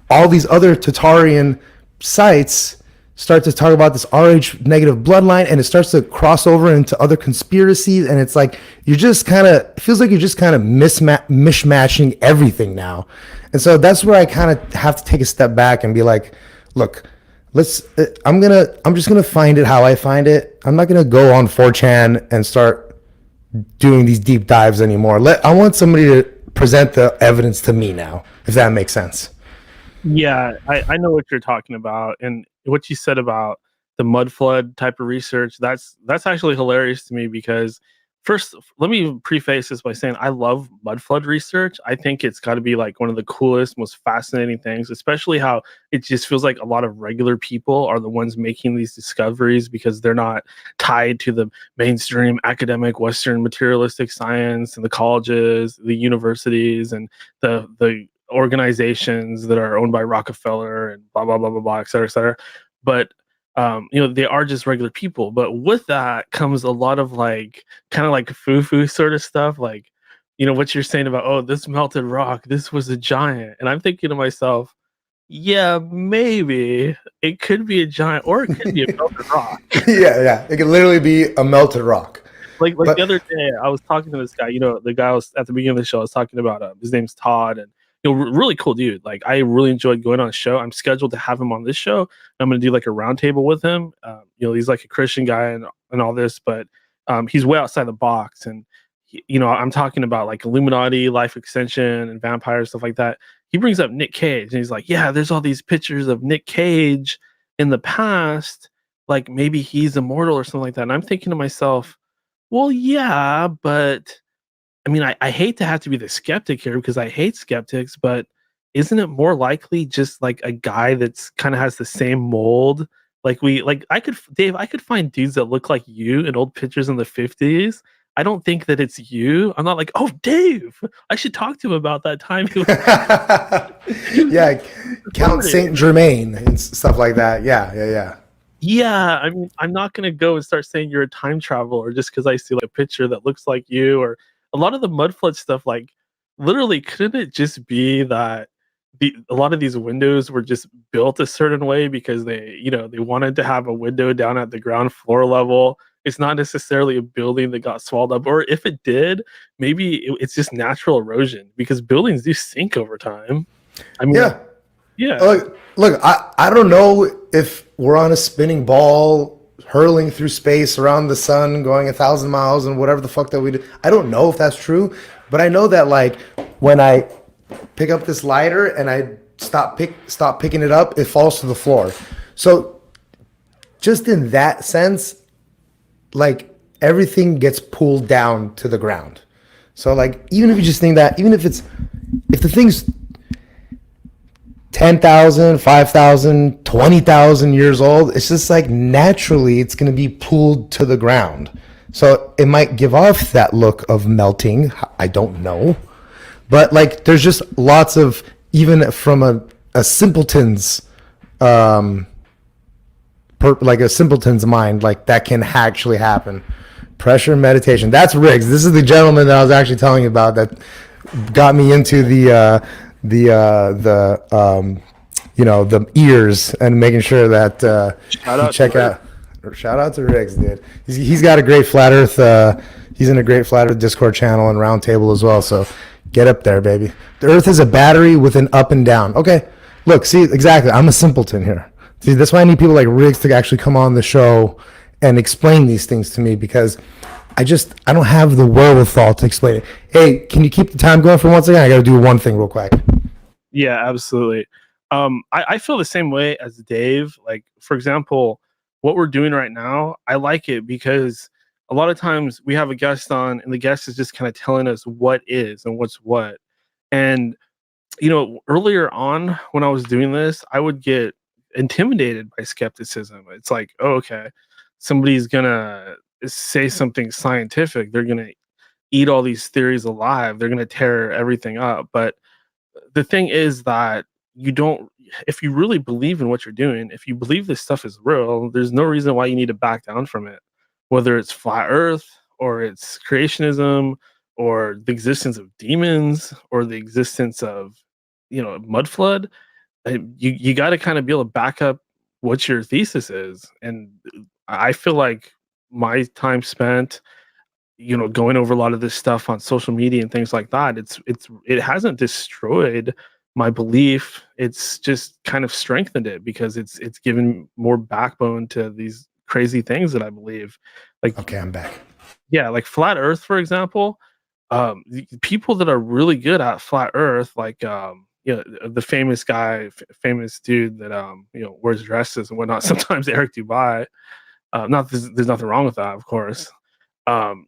all these other Tartarian sites start to talk about this Rh negative bloodline, and it starts to cross over into other conspiracies, and it's like it feels like you're just kind of mishmatching everything now. And so that's where I kind of have to take a step back and be like, look, let's. I'm just gonna find it how I find it. I'm not gonna go on 4chan and start doing these deep dives anymore. I want somebody to present the evidence to me now, if that makes sense. Yeah, I know what you're talking about, and what you said about the mud flood type of research. That's actually hilarious to me because first, let me preface this by saying I love mud flood research. I think it's got to be like one of the coolest, most fascinating things, especially how it just feels like a lot of regular people are the ones making these discoveries because they're not tied to the mainstream academic Western materialistic science and the colleges, the universities, and the organizations that are owned by Rockefeller and blah blah blah blah blah, et cetera, et cetera. But they are just regular people. But with that comes a lot of like kind of like foo-foo sort of stuff, like what you're saying about, oh, this melted rock, this was a giant, and I'm thinking to myself, yeah, maybe it could be a giant, or it could be a melted rock. Yeah, it could literally be a melted rock. Like But the other day, I was talking to this guy. The guy I was at the beginning of the show. I was talking about his name's Todd, and really cool dude. Like I really enjoyed going on a show. I'm scheduled to have him on this show. I'm going to do like a roundtable with him. He's like a Christian guy and all this, but he's way outside the box. And I'm talking about like Illuminati, life extension, and vampires, stuff like that. He brings up Nick Cage, and he's like, "Yeah, there's all these pictures of Nick Cage in the past. Like maybe he's immortal or something like that." And I'm thinking to myself, well, yeah, but I mean, I hate to have to be the skeptic here because I hate skeptics, but isn't it more likely just like a guy that's kind of has the same mold? Dave, I could find dudes that look like you in old pictures in the 50s. I don't think that it's you. I'm not like, oh, Dave, I should talk to him about that time. yeah, Count Saint Germain and stuff like that. Yeah. Yeah, I mean, I'm not gonna go and start saying you're a time traveler just because I see like a picture that looks like you, or a lot of the mud flood stuff. Like, literally, couldn't it just be that a lot of these windows were just built a certain way because they wanted to have a window down at the ground floor level? It's not necessarily a building that got swallowed up, or if it did, maybe it's just natural erosion because buildings do sink over time. I mean, Yeah. yeah. Look, I don't know if we're on a spinning ball hurling through space around the sun, going 1,000 miles and whatever the fuck that we do. I don't know if that's true, but I know that like when I pick up this lighter and I stop picking it up, it falls to the floor. So just in that sense, like everything gets pulled down to the ground. So like even if you just think that, even if the thing's 10,000, 5,000, 20,000 years old, it's just like naturally it's going to be pulled to the ground. So it might give off that look of melting. I don't know. But like there's just lots of, even from a simpleton's like a simpleton's mind, like that can actually happen. Pressure meditation. That's Riggs. This is the gentleman that I was actually telling you about that got me into the ears and making sure that shout out to Riggs, dude. He's got a great flat earth he's in a great flat earth Discord channel and roundtable as well, so get up there, baby. The earth is a battery with an up and down. Okay, look, see, exactly, I'm a simpleton here. See, that's why I need people like Riggs to actually come on the show and explain these things to me, because I don't have the wherewithal to explain it. Hey, can you keep the time going for 1 second? I got to do one thing real quick. Yeah, absolutely. I feel the same way as Dave. Like, for example, what we're doing right now, I like it because a lot of times we have a guest on and the guest is just kind of telling us what is and what's what. And, earlier on when I was doing this, I would get intimidated by skepticism. It's like, oh, okay, somebody's going to say something scientific. They're going to eat all these theories alive. They're going to tear everything up. But the thing is that if you really believe in what you're doing, if you believe this stuff is real, there's no reason why you need to back down from it, whether it's flat earth or it's creationism or the existence of demons or the existence of mud flood. You got to kind of be able to back up what your thesis is. And I feel like my time spent going over a lot of this stuff on social media and things like that, it hasn't destroyed my belief, it's just kind of strengthened it because it's given more backbone to these crazy things that I believe. Like, Okay, I'm back. yeah, like flat Earth, for example. The people that are really good at flat Earth, like the famous guy, famous dude that wears dresses and whatnot. Sometimes Eric Dubai. Not there's nothing wrong with that, of course.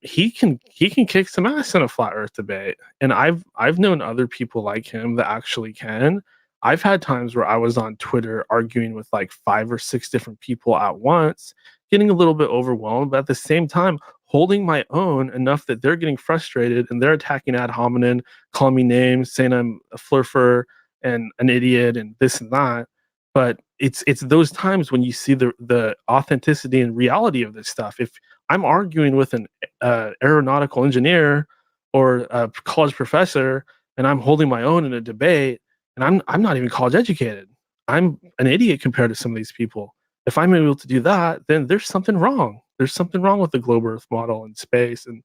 He can kick some ass in a flat Earth debate, and I've known other people like him that actually can. I've had times where I was on Twitter arguing with like 5 or 6 different people at once, getting a little bit overwhelmed, but at the same time holding my own enough that they're getting frustrated and they're attacking ad hominem, calling me names, saying I'm a flurfer and an idiot and this and that. But it's those times when you see the authenticity and reality of this stuff. If I'm arguing with an aeronautical engineer or a college professor, and I'm holding my own in a debate, and I'm not even college educated. I'm an idiot compared to some of these people. If I'm able to do that, then there's something wrong. There's something wrong with the globe Earth model and space and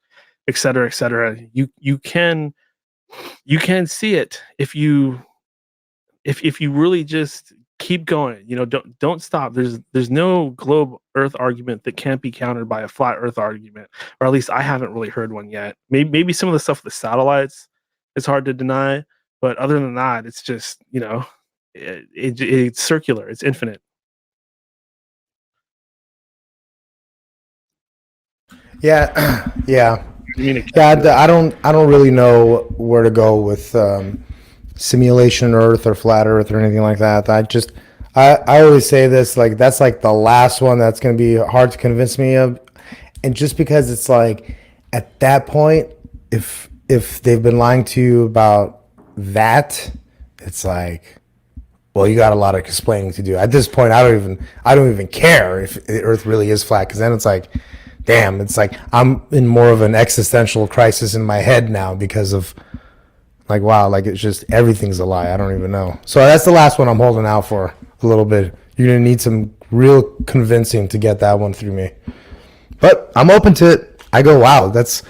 et cetera, et cetera. You can see it if you really just keep going. Don't stop. There's no globe Earth argument that can't be countered by a flat Earth argument, or at least I haven't really heard one yet. Maybe some of the stuff with the satellites is hard to deny, but other than that, it's just it's circular. It's infinite. Yeah, yeah, Communicate. yeah. I don't really know where to go with simulation Earth or flat Earth or anything like that. I always say this, like that's like the last one that's going to be hard to convince me of, and just because it's like at that point, if they've been lying to you about that, it's like, well, you got a lot of explaining to do. At this point, I don't even care if the Earth really is flat, because then it's like, damn, it's like I'm in more of an existential crisis in my head now because of like, wow, like it's just everything's a lie. I don't even know. So that's the last one I'm holding out for a little bit. You're gonna need some real convincing to get that one through me. But I'm open to it. I go, wow, that's.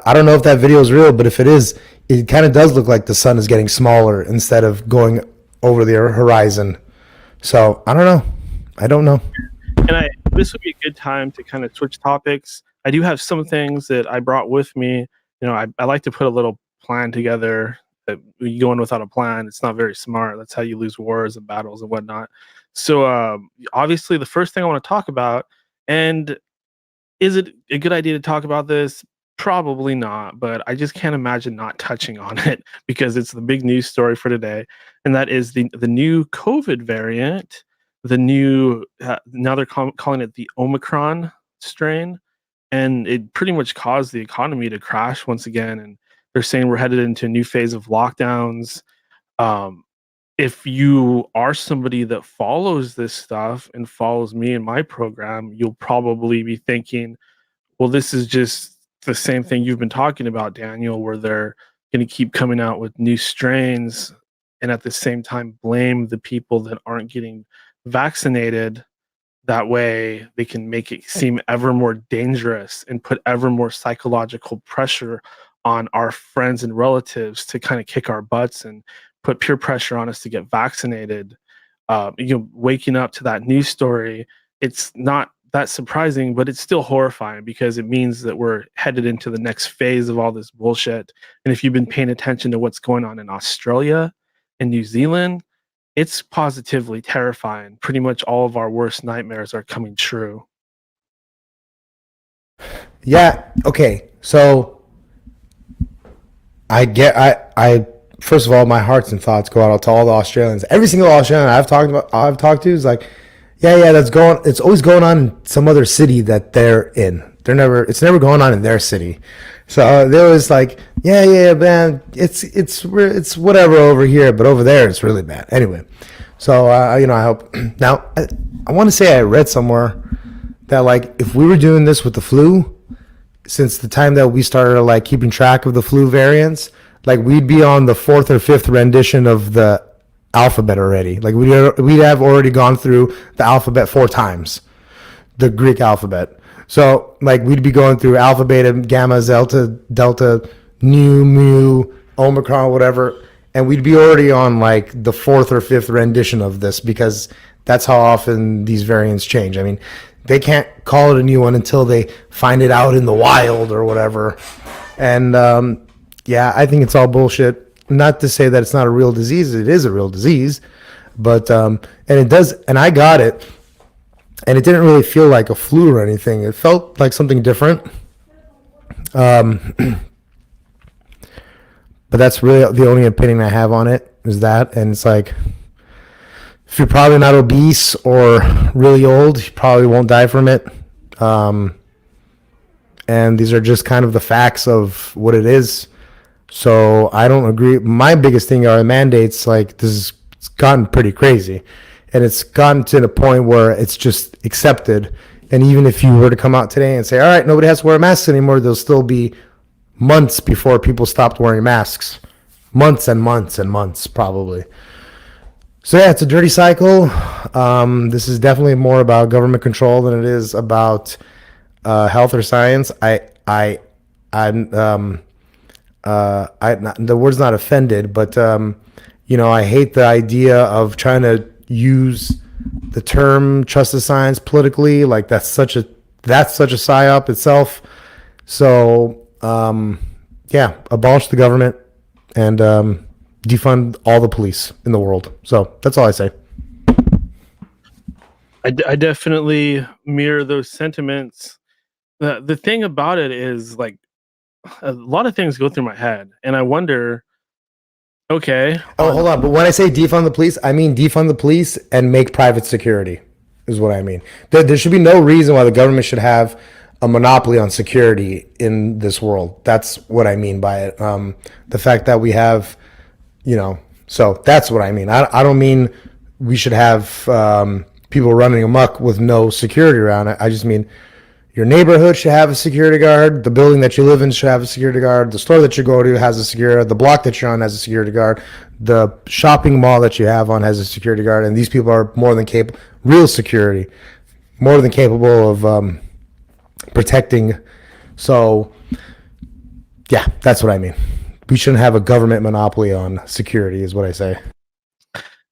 I don't know if that video is real, but if it is, it kind of does look like the sun is getting smaller instead of going over the horizon. So I don't know. I don't know. And this would be a good time to kind of switch topics. I do have some things that I brought with me. I like to put a little plan together. That you go in without a plan, it's not very smart. That's how you lose wars and battles and whatnot. So obviously, the first thing I want to talk about, and is it a good idea to talk about this? Probably not, but I just can't imagine not touching on it because it's the big news story for today, and that is the new COVID variant. The new now they're calling it the Omicron strain, and it pretty much caused the economy to crash once again. And they're saying we're headed into a new phase of lockdowns. Um, if you are somebody that follows this stuff and follows me in my program, you'll probably be thinking, well, this is just the same thing you've been talking about, Daniel, where they're going to keep coming out with new strains and at the same time blame the people that aren't getting vaccinated. That way they can make it seem ever more dangerous and put ever more psychological pressure on our friends and relatives to kind of kick our butts and put peer pressure on us to get vaccinated. Waking up to that news story, it's not that surprising, but it's still horrifying because it means that we're headed into the next phase of all this bullshit. And if you've been paying attention to what's going on in Australia and New Zealand, it's positively terrifying. Pretty much all of our worst nightmares are coming true. Yeah. Okay. So I first of all, my hearts and thoughts go out to all the Australians. Every single Australian I've talked to is like, yeah, it's always going on in some other city that they're in. It's never going on in their city. So there was like, yeah, man, it's whatever over here, but over there it's really bad. Anyway, so I hope now I want to say I read somewhere that like if we were doing this with the flu, since the time that we started like keeping track of the flu variants, like we'd be on the 4th or 5th rendition of the alphabet already. Like we'd have already gone through the alphabet 4 times, the Greek alphabet. So like we'd be going through alpha, beta, gamma, zeta, delta, nu, mu, omicron, whatever, and we'd be already on like the fourth or fifth rendition of this, because that's how often these variants change. I mean, they can't call it a new one until they find it out in the wild or whatever. And yeah, I think it's all bullshit. Not to say that it's not a real disease. It is a real disease, but and it does. And I got it, and it didn't really feel like a flu or anything. It felt like something different. But that's really the only opinion I have on it, is that. And it's like, if you're probably not obese or really old, you probably won't die from it. And these are just kind of the facts of what it is. So I don't agree. My biggest thing are mandates. Like, this has gotten pretty crazy, and it's gotten to the point where it's just accepted. And even if you were to come out today and say, all right, nobody has to wear masks anymore, there'll still be months before people stopped wearing masks. Months and months and months, probably. So yeah, it's a dirty cycle. This is definitely more about government control than it is about health or science. The word's not offended, but I hate the idea of trying to use the term trusted science politically. Like, that's such a psyop itself. So yeah, abolish the government and defund all the police in the world. So that's all I say. I definitely mirror those sentiments. The thing about it is, like, a lot of things go through my head, and I wonder, okay. Hold on. But when I say defund the police, I mean defund the police and make private security, is what I mean. There should be no reason why the government should have a monopoly on security in this world. That's what I mean by it. The fact that we have, so that's what I mean. I don't mean we should have people running amok with no security around it. I just mean your neighborhood should have a security guard. The building that you live in should have a security guard. The store that you go to has a security guard. The block that you're on has a security guard. The shopping mall that you have on has a security guard. And these people are more than capable, real security, more than capable of protecting. So yeah, that's what I mean. We shouldn't have a government monopoly on security, is what I say.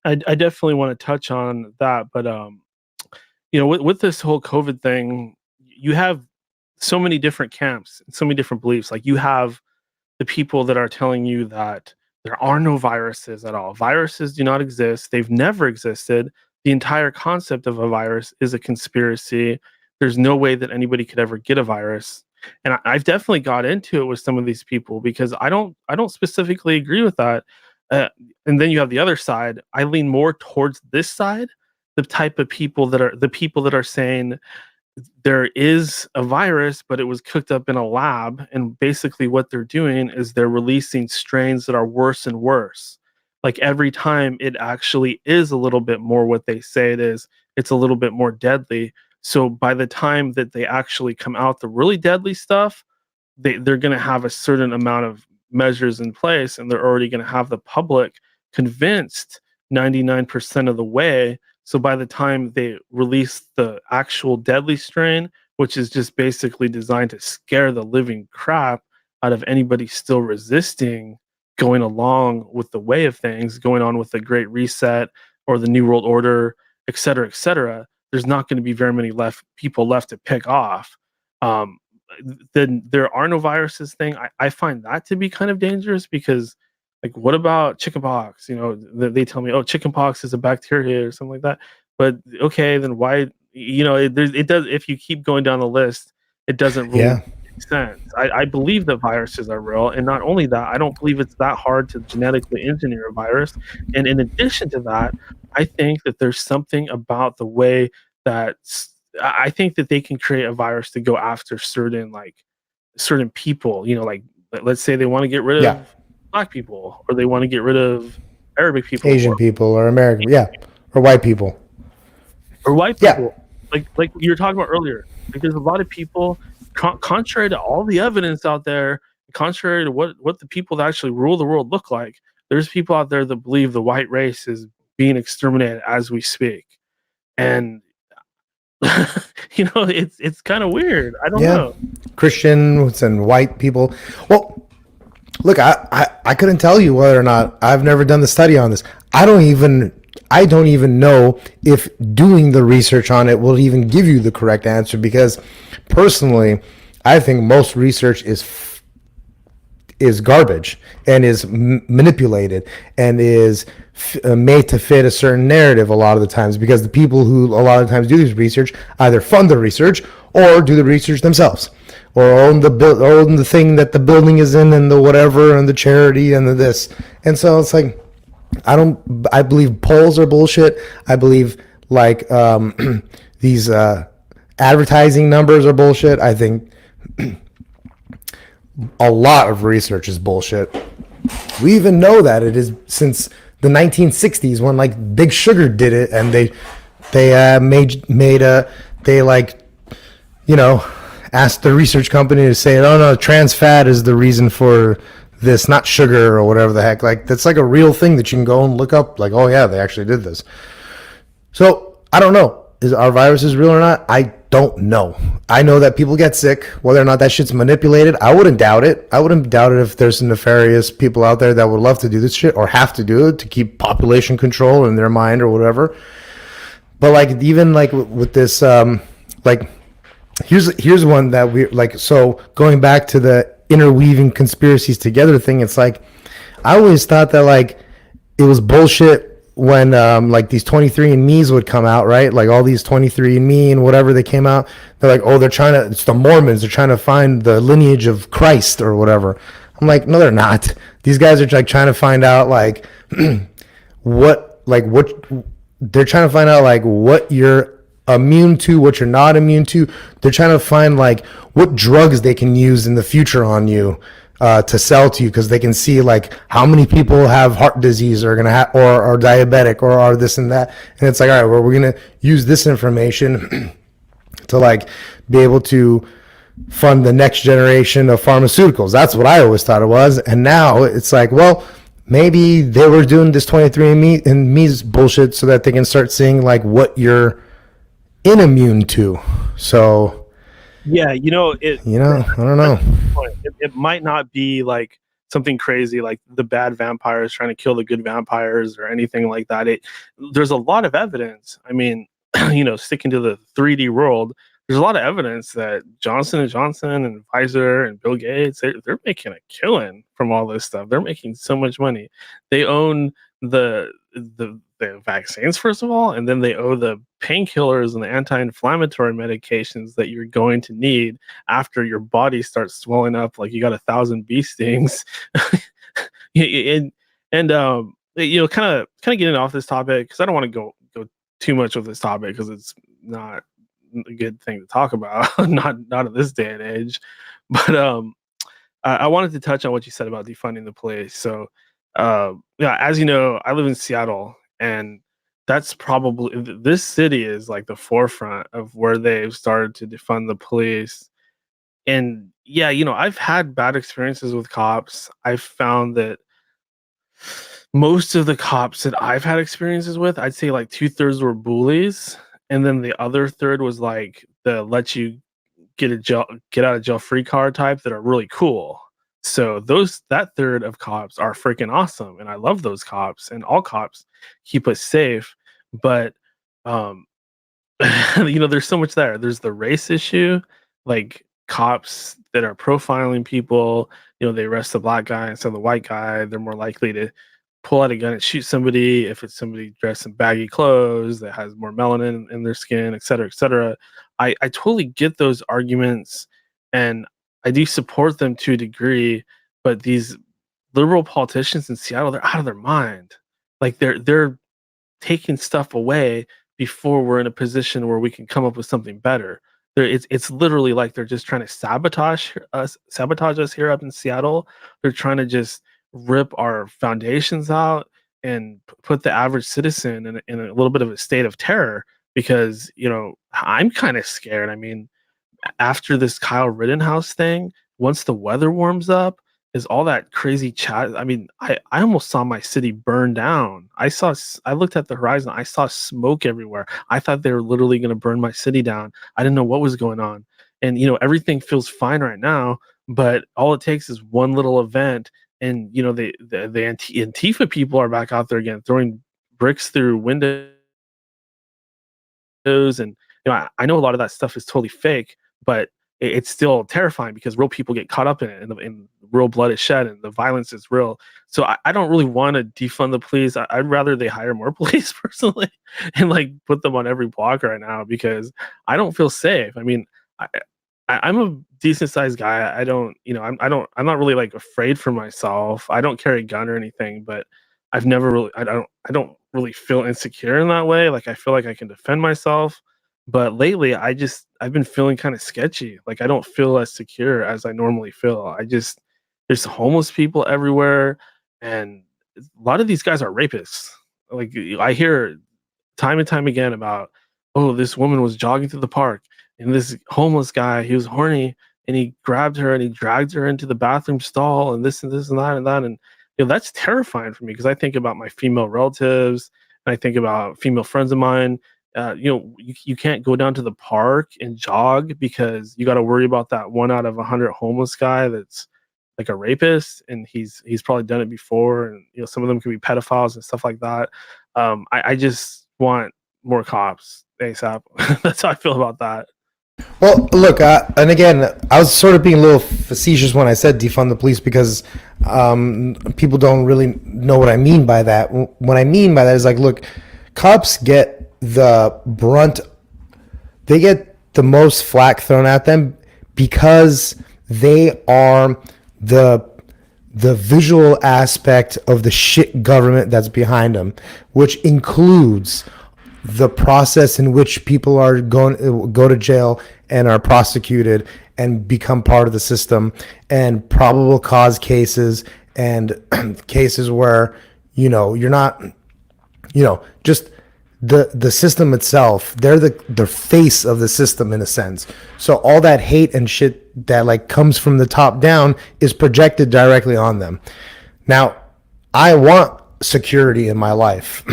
I definitely want to touch on that, but with this whole COVID thing, you have so many different camps, so many different beliefs. Like, you have the people that are telling you that there are no viruses at all. Viruses do not exist. They've never existed. The entire concept of a virus is a conspiracy. There's no way that anybody could ever get a virus. And I've definitely got into it with some of these people because I don't specifically agree with that. And then you have the other side. I lean more towards this side, the type of people that are saying there is a virus, but it was cooked up in a lab. And basically what they're doing is they're releasing strains that are worse and worse. Like, every time it actually is a little bit more what they say it is, it's a little bit more deadly. So by the time that they actually come out the really deadly stuff, they're going to have a certain amount of measures in place, and they're already going to have the public convinced 99% of the way. So by the time they release the actual deadly strain, which is just basically designed to scare the living crap out of anybody still resisting going along with the way of things, going on with the Great Reset or the New World Order, et cetera, there's not going to be very many people left to pick off. Then there are no viruses thing. I find that to be kind of dangerous because, like, what about chickenpox? They tell me, oh, chickenpox is a bacteria or something like that. But okay, then why? It does. If you keep going down the list, it doesn't really make sense. I believe that viruses are real, and not only that, I don't believe it's that hard to genetically engineer a virus. And in addition to that, I think that there's something about the way that I think that they can create a virus to go after certain people. Like, let's say they want to get rid of Black people, or they want to get rid of Arabic people, Asian people, or American, or white people, like you were talking about earlier. Like, there's a lot of people, contrary to all the evidence out there, contrary to what the people that actually rule the world look like, there's people out there that believe the white race is being exterminated as we speak. And it's kind of weird. I don't know. Christians and white people. Well, Look, I couldn't tell you whether or not. I've never done the study on this. I don't even know if doing the research on it will even give you the correct answer, because personally, I think most research is garbage and is manipulated and is made to fit a certain narrative a lot of the times, because the people who a lot of times do this research either fund the research or do the research themselves, or own the thing that the building is in, and the whatever, and the charity, and the this. And so it's like, I believe polls are bullshit. I believe like these advertising numbers are bullshit. I think a lot of research is bullshit. We even know that it is since the 1960s, when like Big Sugar did it, and they asked the research company to say, oh no, trans fat is the reason for this, not sugar or whatever the heck. Like, that's like a real thing that you can go and look up. Like, oh yeah, they actually did this. So I don't know. Is our viruses real or not? I don't know. I know that people get sick. Whether or not that shit's manipulated, I wouldn't doubt it. I wouldn't doubt it if there's some nefarious people out there that would love to do this shit, or have to do it to keep population control in their mind or whatever. But like, even like with this, like, here's one that we like. So going back to the interweaving conspiracies together thing, it's like, I always thought that like it was bullshit when like these 23andMe's would come out, right? Like all these 23andMe and whatever they came out, they're like, oh, it's the Mormons, they're trying to find the lineage of Christ or whatever. I'm like, no, they're not. These guys are like trying to find out like what they're trying to find out like what you're immune to, what you're not immune to. They're trying to find like what drugs they can use in the future on you, to sell to you, because they can see like how many people have heart disease, or gonna have, or are diabetic, or are this and that. And it's like, all right, well, we're gonna use this information to like be able to fund the next generation of pharmaceuticals. That's what I always thought it was. And now it's like, well, maybe they were doing this 23andMe and me's bullshit so that they can start seeing like what you're immune to. So Yeah, I don't know. it might not be like something crazy like the bad vampires trying to kill the good vampires or anything like that. There's a lot of evidence. I mean, sticking to the 3D world, there's a lot of evidence that Johnson & Johnson and Pfizer and Bill Gates, they're making a killing from all this stuff. They're making so much money. They own the vaccines, first of all, and then they owe the painkillers and the anti-inflammatory medications that you're going to need after your body starts swelling up like you got 1,000 bee stings. and kind of getting off this topic, because I don't want to go too much with this topic, because it's not a good thing to talk about, not in this day and age. But I wanted to touch on what you said about defunding the police. So as you know, I live in Seattle, and that's probably, this city is like the forefront of where they've started to defund the police. And yeah, I've had bad experiences with cops. I've found that most of the cops that I've had experiences with, I'd say like 2/3 were bullies, and then the other third was like the let you get out of jail free card type that are really cool. So that third of cops are freaking awesome, and I love those cops, and all cops keep us safe. But um, there's so much there. There's the race issue, like cops that are profiling people. They arrest the black guy instead of the white guy. They're more likely to pull out a gun and shoot somebody if it's somebody dressed in baggy clothes that has more melanin in their skin, et cetera, et cetera. I totally get those arguments, and I do support them to a degree, but these liberal politicians in Seattle, they're out of their mind. Like they're taking stuff away before we're in a position where we can come up with something better. It's literally like they're just trying to sabotage us here up in Seattle. They're trying to just rip our foundations out and put the average citizen in a little bit of a state of terror, because I'm kind of scared. I mean, after this Kyle Rittenhouse thing, once the weather warms up, is all that crazy chat. I mean, I almost saw my city burn down. I looked at the horizon. I saw smoke everywhere. I thought they were literally going to burn my city down. I didn't know what was going on. And, everything feels fine right now, but all it takes is one little event, and the Antifa people are back out there again, throwing bricks through windows. And I know a lot of that stuff is totally fake, but it's still terrifying because real people get caught up in it, and real blood is shed, and the violence is real. So I don't really want to defund the police. I'd rather they hire more police personally, and like put them on every block right now, because I don't feel safe. I mean, I'm a decent sized guy. I don't, I'm not really like afraid for myself. I don't carry a gun or anything, but I've never really, I don't really feel insecure in that way. Like I feel like I can defend myself, but lately I've been feeling kind of sketchy. Like I don't feel as secure as I normally feel. There's homeless people everywhere, and a lot of these guys are rapists. Like I hear time and time again about, oh, this woman was jogging through the park, and this homeless guy, he was horny, and he grabbed her and he dragged her into the bathroom stall, and this and this and that and that. And that's terrifying for me, because I think about my female relatives, and I think about female friends of mine. You can't go down to the park and jog because you got to worry about that 1 out of 100 homeless guy that's like a rapist, and he's probably done it before, and some of them could be pedophiles and stuff like that. I just want more cops ASAP. That's how I feel about that. Well, look, and again, I was sort of being a little facetious when I said defund the police, because people don't really know what I mean by that. What I mean by that is like, look, cops get the brunt, they get the most flack thrown at them because they are the visual aspect of the shit government that's behind them, which includes the process in which people are go to jail and are prosecuted and become part of the system, and probable cause cases, and cases where you're not, just the system itself. They're the face of the system in a sense. So all that hate and shit that like comes from the top down is projected directly on them. Now, I want security in my life.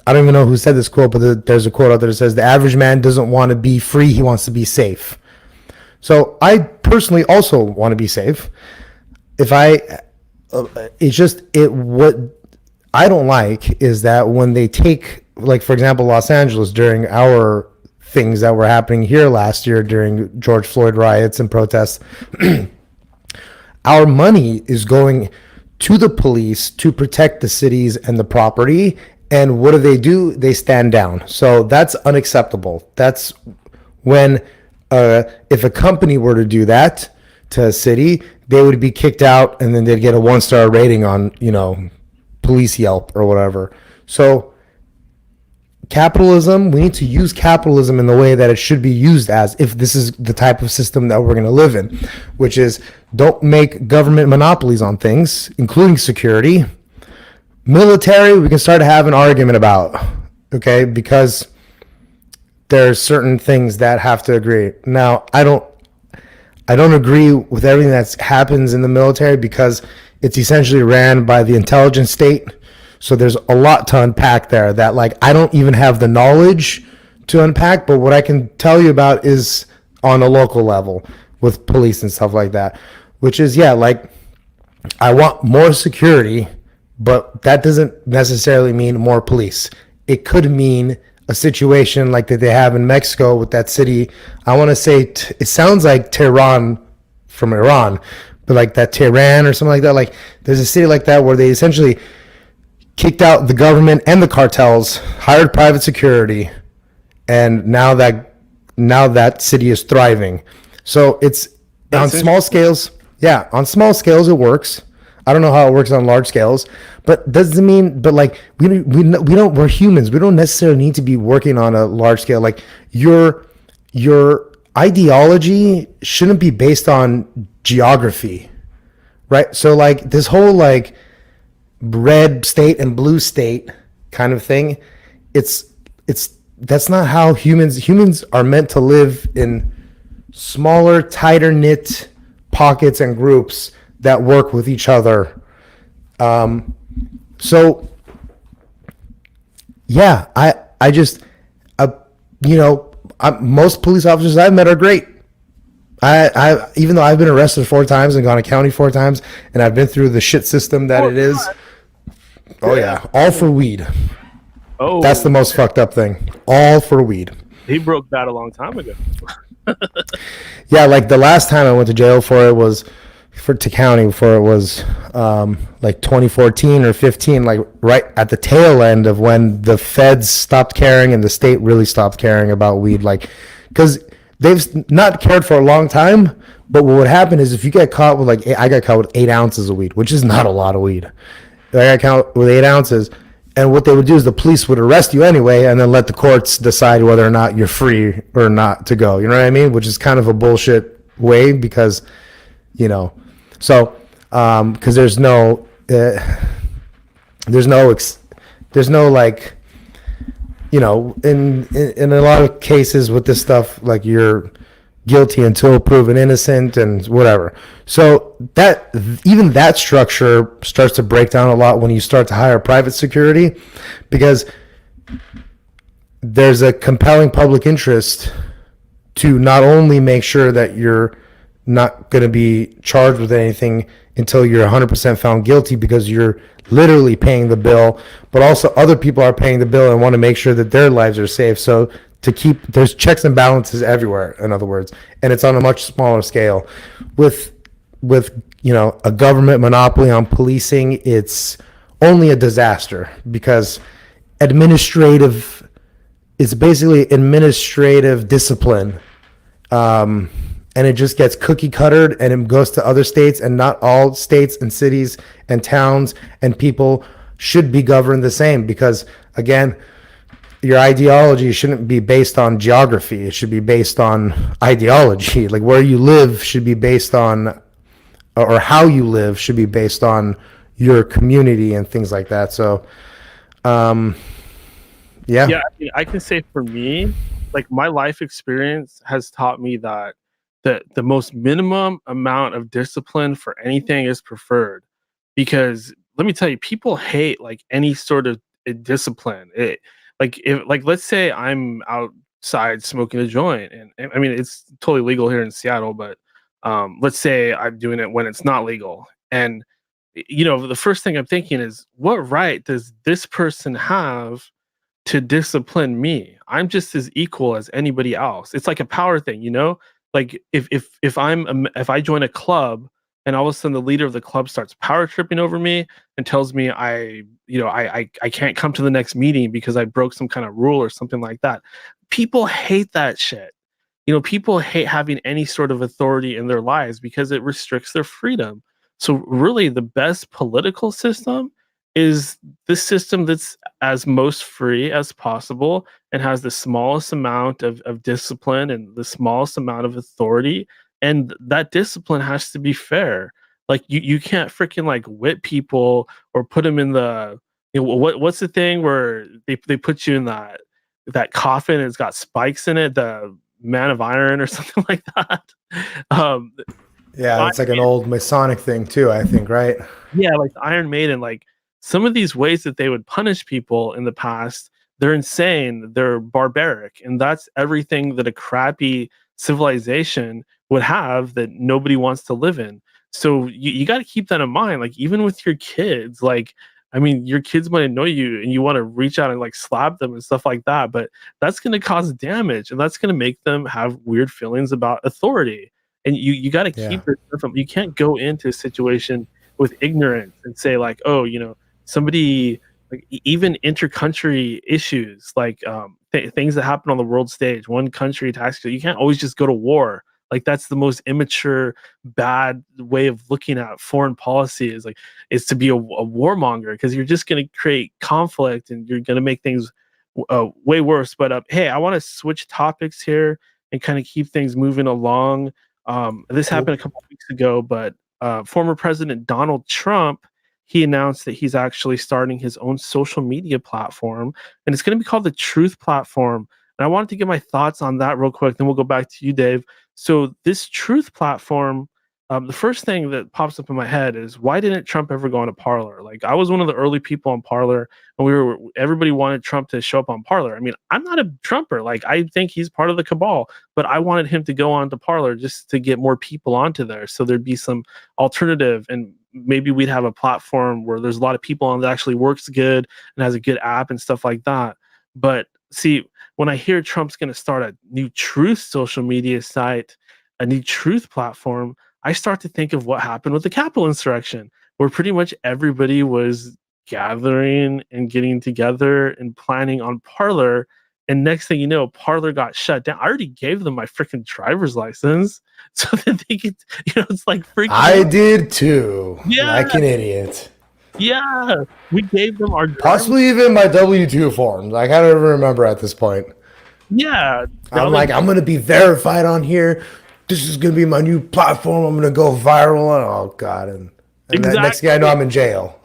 I don't even know who said this quote, but there's a quote out there that says, the average man doesn't want to be free, he wants to be safe. So I personally also want to be safe. What I don't like is that when they take, like, for example, Los Angeles, during our things that were happening here last year during George Floyd riots and protests, our money is going to the police to protect the cities and the property. And what do? They stand down. So that's unacceptable. That's when, if a company were to do that to a city, they would be kicked out, and then they'd get a 1-star rating on, Police Yelp or whatever. So capitalism, we need to use capitalism in the way that it should be used as, if this is the type of system that we're going to live in, which is, don't make government monopolies on things, including security. Military, we can start to have an argument about, okay, because there's certain things that have to agree. Now, I don't agree with everything that happens in the military, because it's essentially ran by the intelligence state. So there's a lot to unpack there that, like, I don't even have the knowledge to unpack, but what I can tell you about is on a local level with police and stuff like that, which is, like, I want more security, but that doesn't necessarily mean more police. It could mean a situation like that they have in Mexico with that city. I want to say it sounds like Tehran from Iran, but like that Tehran or something like that. Like, there's a city like that where they essentially kicked out the government and the cartels, hired private security, and now that city is thriving. So it's on small scales. Yeah, on small scales it works. I don't know how it works on large scales, but doesn't mean. But like we don't. We're humans. We don't necessarily need to be working on a large scale. Like your ideology shouldn't be based on geography, right? So like this whole like red state and blue state kind of thing, it's that's not how humans are meant to live, in smaller, tighter knit pockets and groups that work with each other. So yeah, I just most police officers I've met are great. I even though I've been arrested 4 times and gone to county 4 times, and I've been through the shit system that it is. Oh yeah, all for weed. Oh, That's the most fucked up thing. All for weed. he broke that a long time ago. Yeah, like the last time I went to jail for it was to county before it was like 2014 or 15, like right at the tail end of when the feds stopped caring and the state really stopped caring about weed. Like, because they've not cared for a long time, but what would happen is if you get caught with I got caught with 8 ounces of weed, which is not a lot of weed. I got caught with 8 ounces. And what they would do is the police would arrest you anyway and then let the courts decide whether or not you're free or not to go. You know what I mean? Which is kind of a bullshit way because, so, because there's no like, in a lot of cases with this stuff, like you're guilty until proven innocent and whatever. So that even that structure starts to break down a lot when you start to hire private security, because there's a compelling public interest to not only make sure that you're not going to be charged with anything until you're 100% found guilty because you're literally paying the bill, but also other people are paying the bill and want to make sure that their lives are safe. So there's checks and balances everywhere, in other words, and it's on a much smaller scale. With a government monopoly on policing, it's only a disaster because it's basically administrative discipline, and it just gets cookie cuttered and it goes to other states, and not all states and cities and towns and people should be governed the same, because again, your ideology shouldn't be based on geography. It should be based on ideology. Like where you live should be based on, or how you live should be based on your community and things like that. So, yeah. Yeah, I can say for me, like my life experience has taught me that the most minimum amount of discipline for anything is preferred, because let me tell you, people hate like any sort of discipline. If let's say I'm outside smoking a joint, and I mean it's totally legal here in Seattle, but let's say I'm doing it when it's not legal, and the first thing I'm thinking is, what right does this person have to discipline me? I'm just as equal as anybody else. It's like a power thing, Like if I join a club and all of a sudden the leader of the club starts power tripping over me and tells me I can't come to the next meeting because I broke some kind of rule or something like that. People hate that shit. People hate having any sort of authority in their lives because it restricts their freedom. So really the best political system is the system that's as most free as possible and has the smallest amount of discipline and the smallest amount of authority. And that discipline has to be fair. Like you can't freaking like whip people or put them in the, what's the thing where they put you in that coffin and it's got spikes in it, the Man of Iron or something like that. Yeah, it's like an old Masonic thing too, I think, right? Yeah, like Iron Maiden, like some of these ways that they would punish people in the past, they're insane, they're barbaric, and that's everything that a crappy civilization would have that nobody wants to live in. So you got to keep that in mind, like even with your kids. Like, I mean, your kids might annoy you and you want to reach out and like slap them and stuff like that, but that's going to cause damage and that's going to make them have weird feelings about authority. And you got to keep it different. You can't go into a situation with ignorance and say like, oh, somebody, like even intercountry issues, like things that happen on the world stage, one country attacks you. You can't always just go to war. Like that's the most immature, bad way of looking at foreign policy, is to be a warmonger, because you're just going to create conflict and you're going to make things way worse. But hey, I want to switch topics here and kind of keep things moving along. This happened a couple of weeks ago, but former President Donald Trump, he announced that he's actually starting his own social media platform, and it's going to be called the Truth Platform. And I wanted to get my thoughts on that real quick, then we'll go back to you, Dave. So this Truth Platform, The first thing that pops up in my head is, why didn't Trump ever go on a Parler? Like, I was one of the early people on Parler, and everybody wanted Trump to show up on Parler. I mean, I'm not a Trumper. Like, I think he's part of the cabal, but I wanted him to go on to Parler just to get more people onto there, so there'd be some alternative, and maybe we'd have a platform where there's a lot of people on that actually works good and has a good app and stuff like that. But see, when I hear Trump's going to start a new truth social media site, a new truth platform, I start to think of what happened with the Capitol insurrection, where pretty much everybody was gathering and getting together and planning on Parler. And next thing you know, Parler got shut down. I already gave them my freaking driver's license so that they could, it's like freaking. I did too. Yeah. Like an idiot. Yeah. We gave them our possibly even my W-2 forms. I can't even remember at this point. Yeah. I'm like, I'm going to be verified on here. This is going to be my new platform. I'm going to go viral. Oh, God. And exactly. Next thing I know, I'm in jail.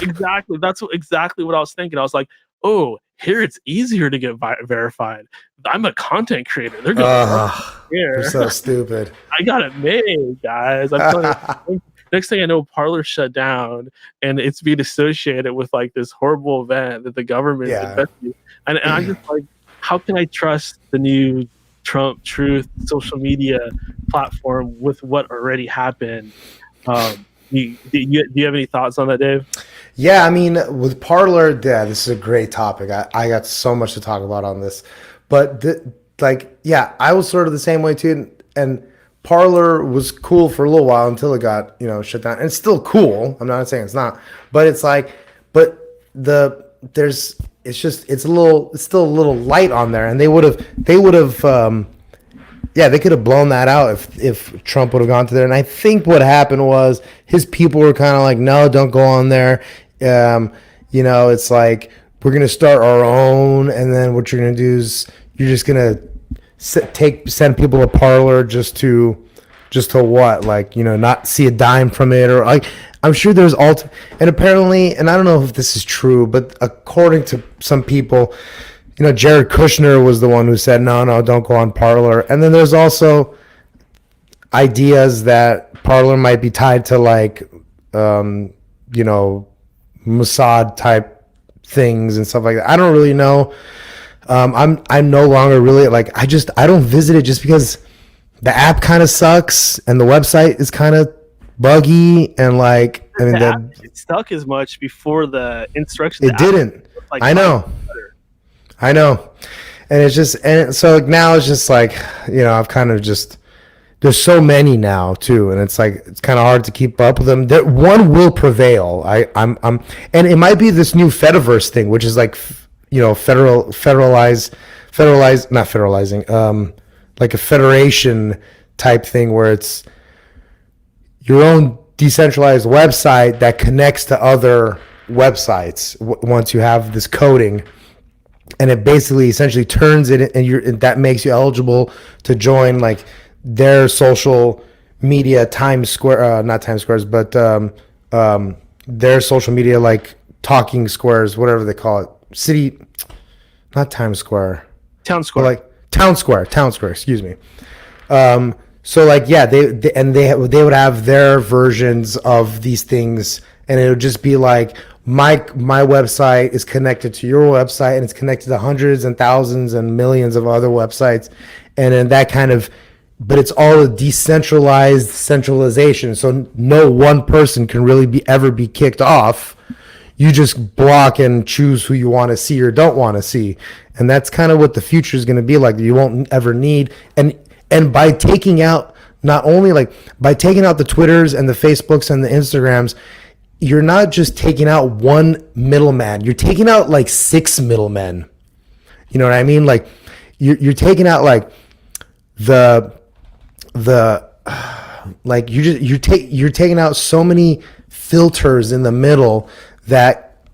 Exactly. That's exactly what I was thinking. I was like, oh, here it's easier to get verified. I'm a content creator. They're going to here. You're so stupid. I got it made, guys. I'm telling you. Next thing I know, Parler shut down, and it's being associated with like this horrible event that the government investigated. And I'm just like, how can I trust the new Trump Truth social media platform with what already happened? Do you have any thoughts on that, Dave? Yeah, I mean, with Parler, this is a great topic. I got so much to talk about on this, but I was sort of the same way too. And Parler was cool for a little while until it got shut down. And it's still cool. I'm not saying it's not, but it's like, it's still a little light on there, and they could have blown that out if Trump would have gone to there. And I think what happened was his people were kind of like, no, don't go on there. It's like, we're going to start our own. And then what you're going to do is you're just going to send people to Parler just to what? Like, not see a dime from it, or like, I'm sure there's and apparently, and I don't know if this is true, but according to some people, Jared Kushner was the one who said, no, don't go on Parler. And then there's also ideas that Parler might be tied to like, Mossad type things and stuff like that. I don't really know. I'm no longer really like, I don't visit it just because the app kind of sucks and the website is kind of buggy, and like, I mean, it stuck as much before the instruction. It didn't. Like, I know. And it's just, and so now it's just like, I've kind of just, there's so many now too, and it's like, it's kind of hard to keep up with them. One will prevail. I'm, and it might be this new Fediverse thing, which is like, federalized, not federalizing, like a federation type thing where it's your own decentralized website that connects to other websites once you have this coding. And it basically essentially turns it, and that makes you eligible to join like their social media Times Square, not Times Squares, but their social media like talking squares, whatever they call it, city, not Times Square, Town Square, like Town Square, excuse me. So like, yeah, they would have their versions of these things, and it would just be like, my website is connected to your website, and it's connected to hundreds and thousands and millions of other websites. And then that kind of, but it's all a decentralized centralization. So no one person can really ever be kicked off. You just block and choose who you want to see or don't want to see. And that's kind of what the future is going to be like. You won't ever need, and by taking out, not only like by taking out the Twitters and the Facebooks and the Instagrams, you're not just taking out one middleman. You're taking out like 6 middlemen. You know what I mean? Like you're taking out like like you're taking out so many filters in the middle that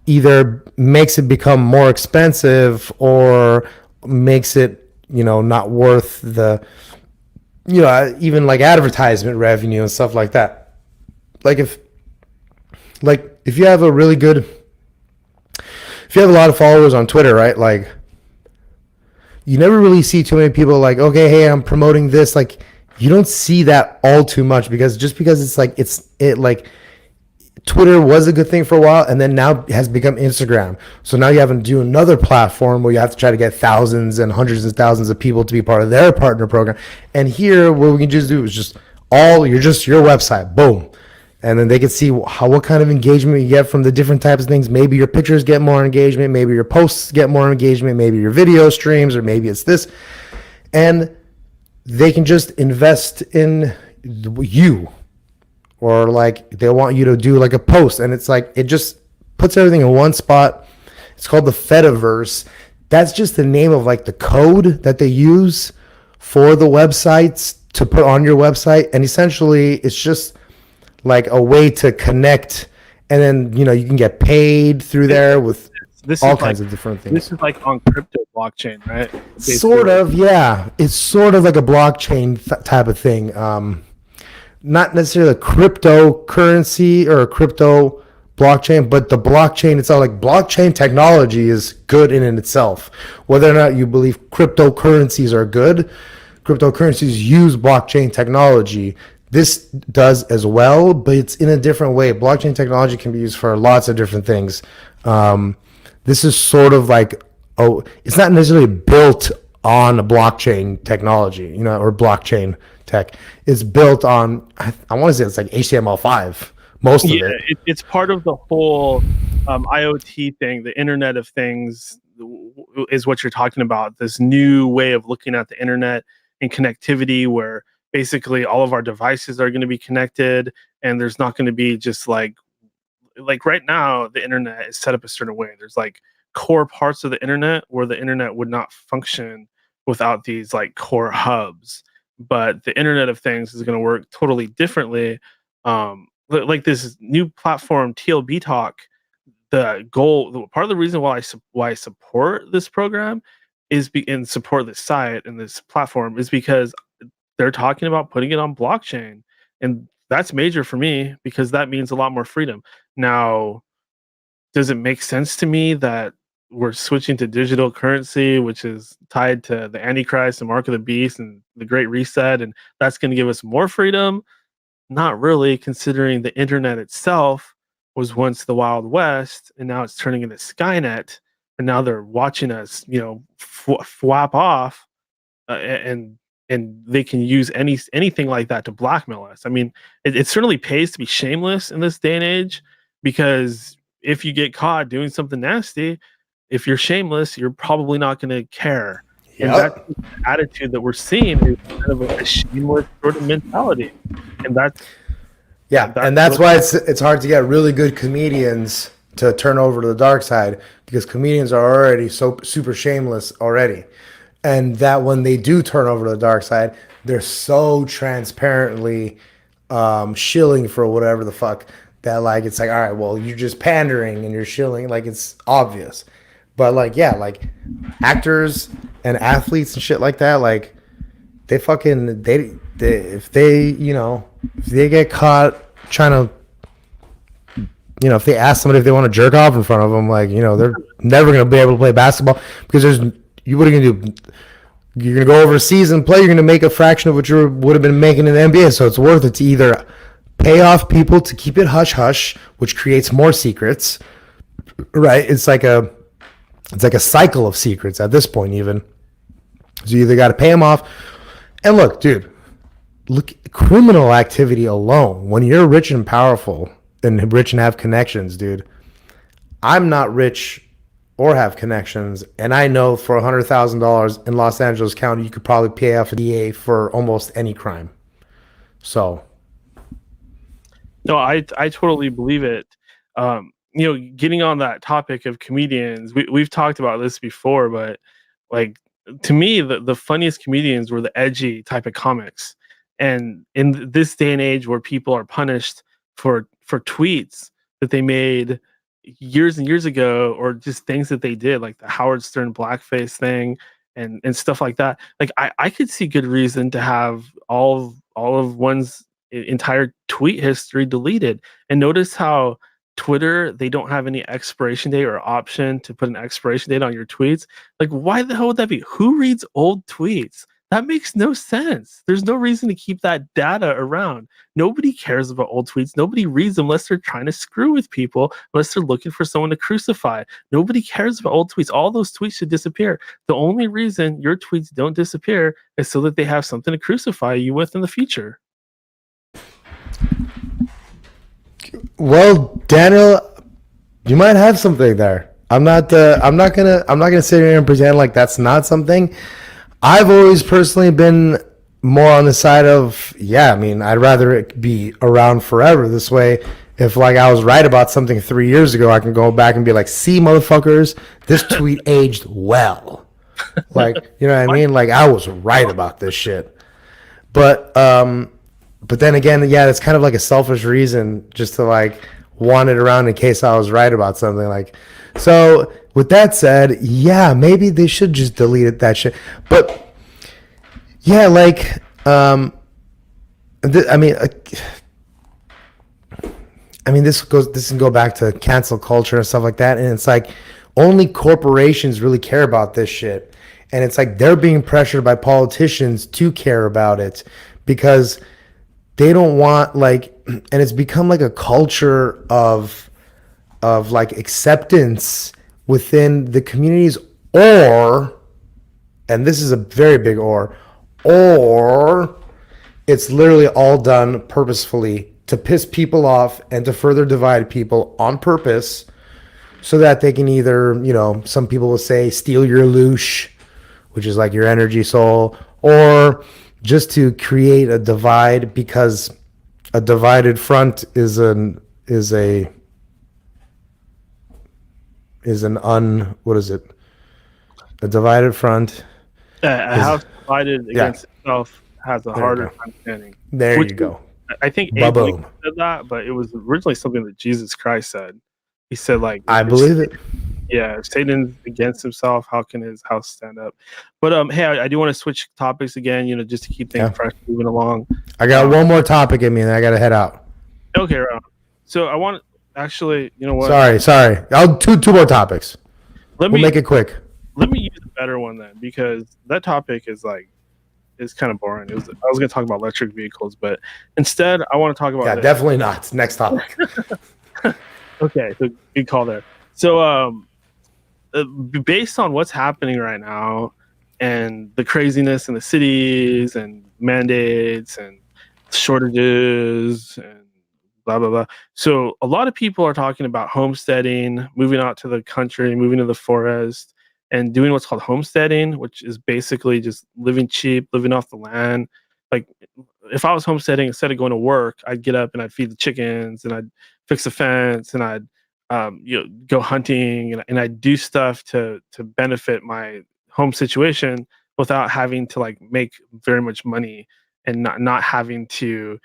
either makes it become more expensive or makes it not worth the even like advertisement revenue and stuff like that. Like if you have a lot of followers on Twitter, right? Like you never really see too many people like, okay, hey, I'm promoting this. Like you don't see that all too much because it's like like Twitter was a good thing for a while, and then now has become Instagram. So now you have to do another platform where you have to try to get thousands and hundreds of thousands of people to be part of their partner program. And here, what we can just do is just your website, boom, and then they can see what kind of engagement you get from the different types of things. Maybe your pictures get more engagement, maybe your posts get more engagement, maybe your video streams, or maybe it's this, and they can just invest in you. Or like they want you to do like a post, and it's like it just puts everything in one spot. It's called the Fediverse. That's just the name of like the code that they use for the websites to put on your website. And essentially it's just like a way to connect, and then you can get paid through there with all kinds of different things. This is like on crypto blockchain, right? Basically. Sort of, yeah. It's sort of like a blockchain type of thing. Not necessarily a cryptocurrency or a crypto blockchain, but the blockchain itself, like blockchain technology is good in itself. Whether or not you believe cryptocurrencies are good, cryptocurrencies use blockchain technology. This does as well, but it's in a different way. Blockchain technology can be used for lots of different things. This is sort of like, it's not necessarily built on a blockchain technology, or blockchain tech. It's built on, I want to say it's like HTML5, most of it. It's part of the whole IoT thing, the Internet of Things is what you're talking about. This new way of looking at the internet and connectivity, where basically all of our devices are going to be connected, and there's not going to be just like right now the internet is set up a certain way. There's like core parts of the internet where the internet would not function without these like core hubs. But the Internet of Things is going to work totally differently. Like this new platform, TLB Talk, part of the reason why I support this program and support this site and this platform is because they're talking about putting it on blockchain. And that's major for me because that means a lot more freedom. Now, does it make sense to me that we're switching to digital currency, which is tied to the Antichrist, the mark of the beast, and the Great Reset, and that's going to give us more freedom? Not really, considering the internet itself was once the Wild West, and now it's turning into Skynet, and now they're watching us, flap off, and they can use anything like that to blackmail us. I mean, it certainly pays to be shameless in this day and age, because if you get caught doing something nasty, if you're shameless, you're probably not going to care. Yep. And that's the attitude that we're seeing is kind of a shameless sort of mentality. And that's why it's hard to get really good comedians to turn over to the dark side, because comedians are already so super shameless already. And that when they do turn over to the dark side, they're so transparently shilling for whatever the fuck that like it's like, all right, well, you're just pandering and you're shilling, like it's obvious. But like, yeah, like actors and athletes and shit like that, like if they get caught trying to, if they ask somebody if they want to jerk off in front of them, like, they're never going to be able to play basketball because what are you going to do? You're going to go overseas and play. You're going to make a fraction of what you would have been making in the NBA. So it's worth it to either pay off people to keep it hush hush, which creates more secrets, right? It's like a cycle of secrets at this point, even. So you either got to pay them off. And look, dude, criminal activity alone, when you're rich and powerful and rich and have connections, dude, I'm not rich or have connections, and I know for $100,000 in Los Angeles County, you could probably pay off a DA for almost any crime. So, no, I totally believe it. Getting on that topic of comedians, we've talked about this before, but like to me, the funniest comedians were the edgy type of comics. And in this day and age where people are punished for tweets that they made years and years ago, or just things that they did, like the Howard Stern blackface thing and stuff like that, like I could see good reason to have all of one's entire tweet history deleted. And notice how Twitter, they don't have any expiration date or option to put an expiration date on your tweets. Like, why the hell would that be? Who reads old tweets? That makes no sense. There's no reason to keep that data around. Nobody cares about old tweets. Nobody reads them unless they're trying to screw with people, unless they're looking for someone to crucify. Nobody cares about old tweets. All those tweets should disappear. The only reason your tweets don't disappear is so that they have something to crucify you with in the future. Well, Daniel, you might have something there. I'm not gonna sit here and pretend like that's not something. I've always personally been more on the side of, yeah, I mean, I'd rather it be around forever. This way, if like I was right about something 3 years ago, I can go back and be like, see, motherfuckers, this tweet aged well. Like, you know what I mean? Like, I was right about this shit. But then again, yeah, it's kind of like a selfish reason just to like want it around in case I was right about something. Like, so with that said, yeah, maybe they should just delete that shit. But yeah, like, I mean, this can go back to cancel culture and stuff like that. And it's like only corporations really care about this shit. And it's like they're being pressured by politicians to care about it because they don't want like, and it's become like a culture of like acceptance within the communities, or, and this is a very big or it's literally all done purposefully to piss people off and to further divide people on purpose so that they can either, you know, some people will say steal your loosh, which is like your energy soul, or just to create a divide, because a divided front is an what is it? A divided front. A house divided against itself has a harder time standing. There you go. I think Abe Lincoln said that, but it was originally something that Jesus Christ said. He said, like, I believe it. Yeah, if Satan's against himself, how can his house stand up? But hey, I do want to switch topics again, you know, just to keep things fresh, moving along. I got one more topic in me, and then I got to head out. Okay, right on. So I want actually, you know what? Sorry. I'll two more topics. We'll make it quick. Let me use a better one then, because that topic is kind of boring. I was going to talk about electric vehicles, but instead I want to talk about this. Definitely not. Next topic. Okay, so good call there. So based on what's happening right now and the craziness in the cities and mandates and shortages and blah blah blah, so a lot of people are talking about homesteading, moving out to the country, moving to the forest, and doing what's called homesteading, which is basically just living cheap, living off the land. Like, if I was homesteading, instead of going to work, I'd get up and I'd feed the chickens and I'd fix the fence and I'd go hunting and I'd do stuff to benefit my home situation without having to like make very much money and not having to,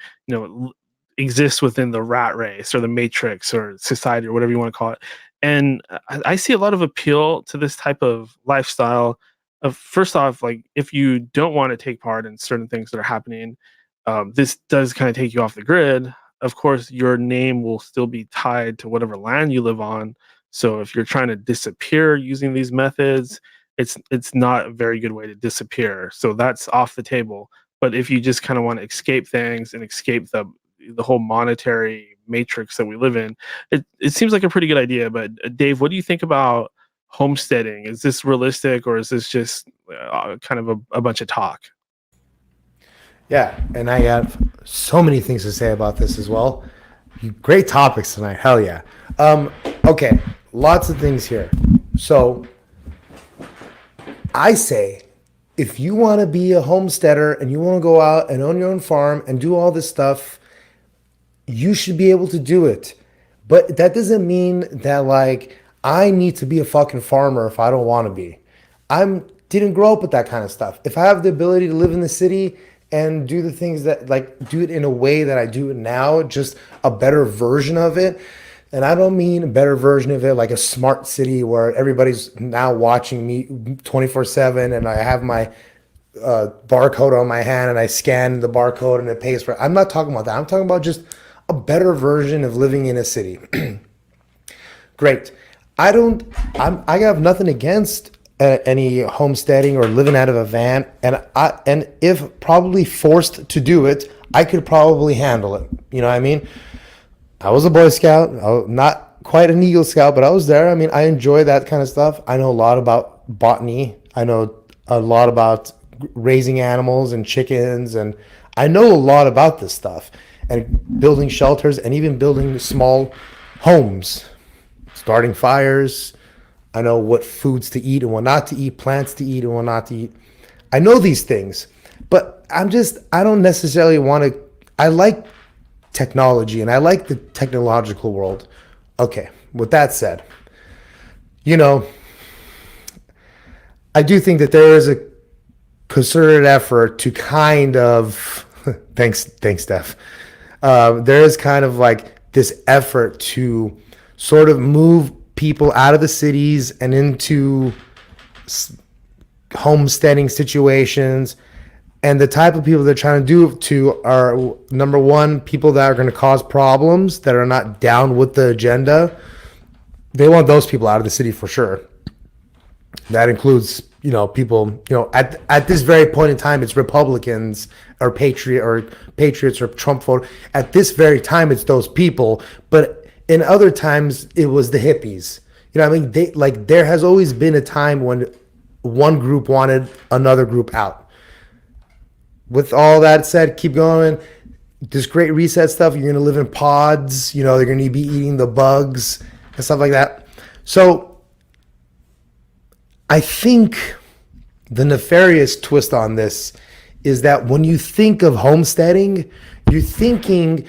exist within the rat race or the matrix or society or whatever you want to call it. And I see a lot of appeal to this type of lifestyle. First off, like, if you don't want to take part in certain things that are happening, this does kind of take you off the grid. Of course, your name will still be tied to whatever land you live on. So if you're trying to disappear using these methods, it's not a very good way to disappear. So that's off the table. But if you just kind of want to escape things and escape the whole monetary matrix that we live in, it seems like a pretty good idea. But Dave, what do you think about homesteading? Is this realistic, or is this just kind of a bunch of talk? Yeah, and I have so many things to say about this as well. Great topics tonight. Hell yeah. Okay, lots of things here. So I say, if you want to be a homesteader and you want to go out and own your own farm and do all this stuff, you should be able to do it. But that doesn't mean that, like, I need to be a fucking farmer if I don't want to be. I didn't grow up with that kind of stuff. If I have the ability to live in the city and do the things that, like, do it in a way that I do it now, just a better version of it. And I don't mean a better version of it like a smart city where everybody's now watching me 24/7 and I have my barcode on my hand and I scan the barcode and it pays for it. I'm not talking about that. I'm talking about just a better version of living in a city. Great. I have nothing against any homesteading or living out of a van, and if probably forced to do it, I could probably handle it. You know what I mean? I was a Boy Scout. I was not quite an Eagle Scout, but I was there. I mean, I enjoy that kind of stuff. I know a lot about botany. I know a lot about raising animals and chickens, and I know a lot about this stuff and building shelters and even building small homes, starting fires. I know what foods to eat and what not to eat, plants to eat and what not to eat. I know these things, but I don't necessarily want to. I like technology and I like the technological world. Okay, with that said, you know, I do think that there is a concerted effort to kind of, thanks, Steph. There is kind of like this effort to sort of move people out of the cities and into homesteading situations. And the type of people they're trying to do to are, number one, people that are going to cause problems, that are not down with the agenda. They want those people out of the city for sure. That includes, people, at this very point in time, it's Republicans or Patriots or Trump vote. At this very time, it's those people. But in other times, it was the hippies. I mean, there has always been a time when one group wanted another group out. With all that said, keep going. This Great Reset stuff, you're going to live in pods. They're going to be eating the bugs and stuff like that. So I think the nefarious twist on this is that when you think of homesteading, you're thinking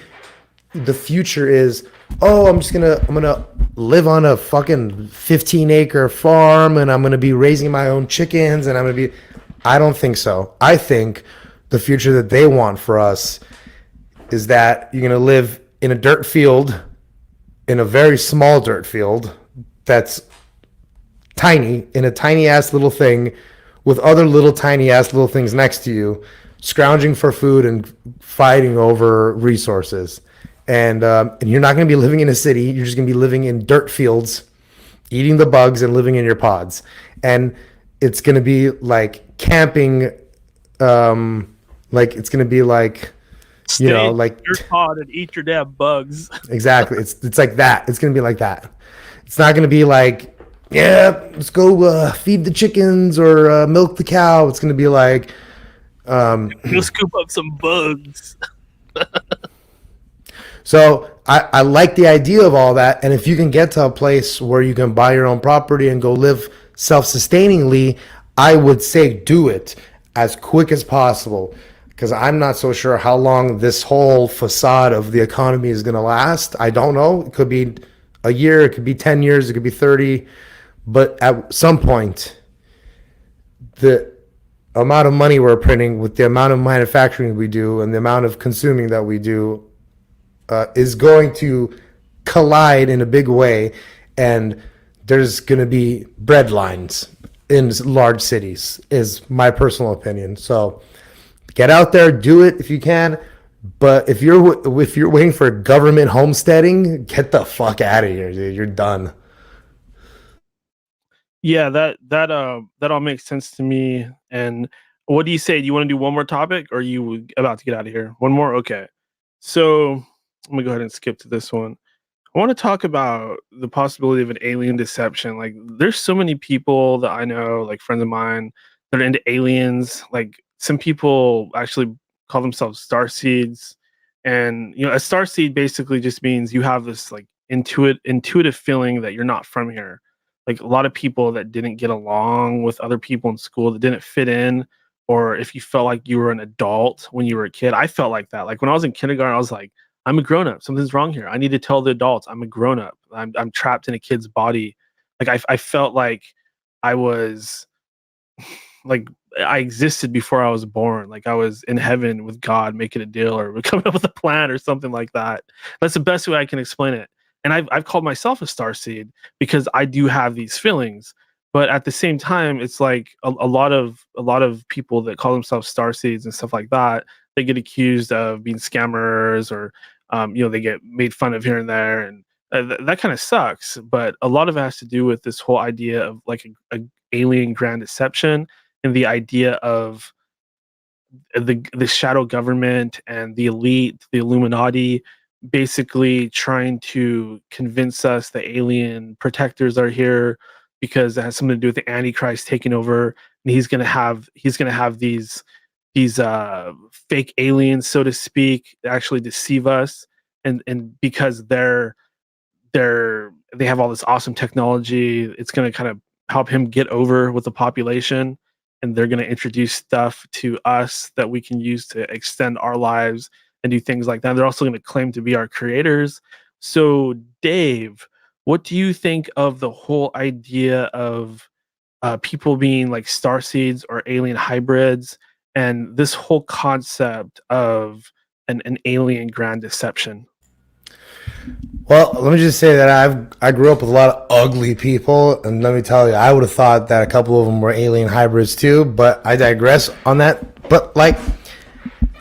the future is, I'm gonna live on a fucking 15-acre farm and I'm gonna be raising my own chickens and I don't think so. I think the future that they want for us is that you're gonna live in a dirt field, in a very small dirt field that's tiny, in a tiny ass little thing with other little tiny ass little things next to you, scrounging for food and fighting over resources. And you're not going to be living in a city. You're just going to be living in dirt fields, eating the bugs and living in your pods. And it's going to be like camping. It's going to be like, Stay like your pod and eat your damn bugs. Exactly. It's like that. It's going to be like that. It's not going to be like, let's go feed the chickens or milk the cow. It's going to be like, you'll scoop up some bugs. So I like the idea of all that. And if you can get to a place where you can buy your own property and go live self-sustainingly, I would say do it as quick as possible. Because I'm not so sure how long this whole facade of the economy is going to last. I don't know. It could be a year. It could be 10 years. It could be 30. But at some point, the amount of money we're printing with the amount of manufacturing we do and the amount of consuming that we do is going to collide in a big way, and there's going to be bread lines in large cities, is my personal opinion. So get out there, do it if you can. But if you're waiting for government homesteading, get the fuck out of here, dude. You're done. Yeah, that all makes sense to me. And what do you say? Do you want to do one more topic, or are you about to get out of here? One more? Okay. So I'm gonna go ahead and skip to this one. I want to talk about the possibility of an alien deception. Like, there's so many people that I know, like friends of mine, that are into aliens. Like, some people actually call themselves starseeds, and a starseed basically just means you have this like intuitive feeling that you're not from here. Like, a lot of people that didn't get along with other people in school, that didn't fit in, or if you felt like you were an adult when you were a kid. I felt like that. Like, when I was in kindergarten, I was like, I'm a grown up. Something's wrong here. I need to tell the adults I'm a grown up. I'm trapped in a kid's body. Like, I felt like I was like I existed before I was born. Like, I was in heaven with God making a deal or coming up with a plan or something like that. That's the best way I can explain it. And I've called myself a starseed because I do have these feelings. But at the same time, it's like a lot of people that call themselves starseeds and stuff like that, they get accused of being scammers, or they get made fun of here and there, and that kind of sucks. But a lot of it has to do with this whole idea of like alien grand deception and the idea of the shadow government and the elite, the Illuminati, basically trying to convince us the alien protectors are here because it has something to do with the Antichrist taking over, and he's gonna have these fake aliens, so to speak, actually deceive us, and because they have all this awesome technology, it's going to kind of help him get over with the population, and they're going to introduce stuff to us that we can use to extend our lives and do things like that. They're also going to claim to be our creators. So Dave, what do you think of the whole idea of people being like star seeds or alien hybrids, and this whole concept of an alien grand deception? Well, let me just say that I grew up with a lot of ugly people, and let me tell you, I would have thought that a couple of them were alien hybrids too. But I digress on that. But like,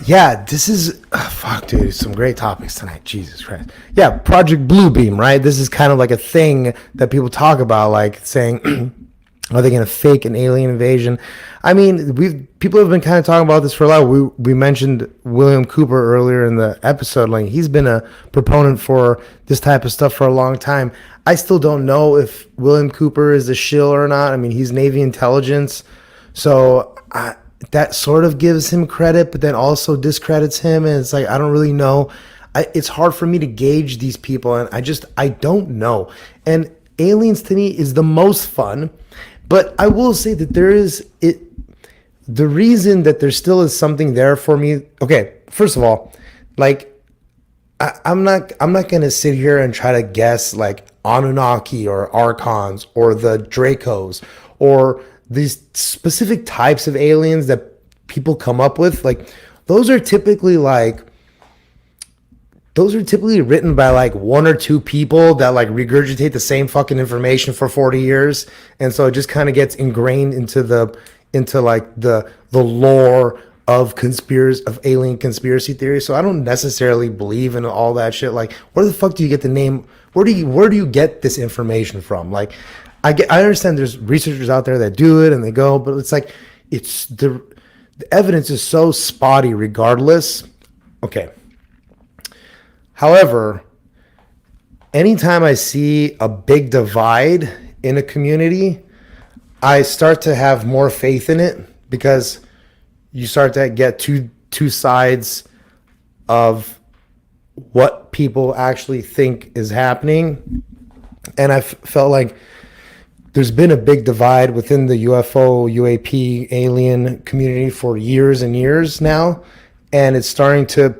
yeah, this is fuck, dude. Some great topics tonight. Jesus Christ. Yeah, Project Bluebeam, right? This is kind of like a thing that people talk about, like saying. Are they going to fake an alien invasion? I mean, people have been kind of talking about this for a while. We mentioned William Cooper earlier in the episode. Like, he's been a proponent for this type of stuff for a long time. I still don't know if William Cooper is a shill or not. I mean, he's Navy intelligence, so that sort of gives him credit, but then also discredits him. And it's like, I don't really know. It's hard for me to gauge these people, and I don't know. And aliens to me is the most fun. But I will say that the reason that there still is something there for me. Okay, first of all, like I'm not gonna sit here and try to guess like Anunnaki or Archons or the Dracos or these specific types of aliens that people come up with. Like those are typically written by like one or two people that like regurgitate the same fucking information for 40 years. And so it just kind of gets ingrained into the lore of alien conspiracy theory. So I don't necessarily believe in all that shit. Like, where the fuck do you get the name? Where do you get this information from? Like, I understand there's researchers out there that do it and they go, but it's like, the evidence is so spotty regardless. Okay. However, anytime I see a big divide in a community, I start to have more faith in it because you start to get two sides of what people actually think is happening. And I felt like there's been a big divide within the UFO, UAP, alien community for years and years now. And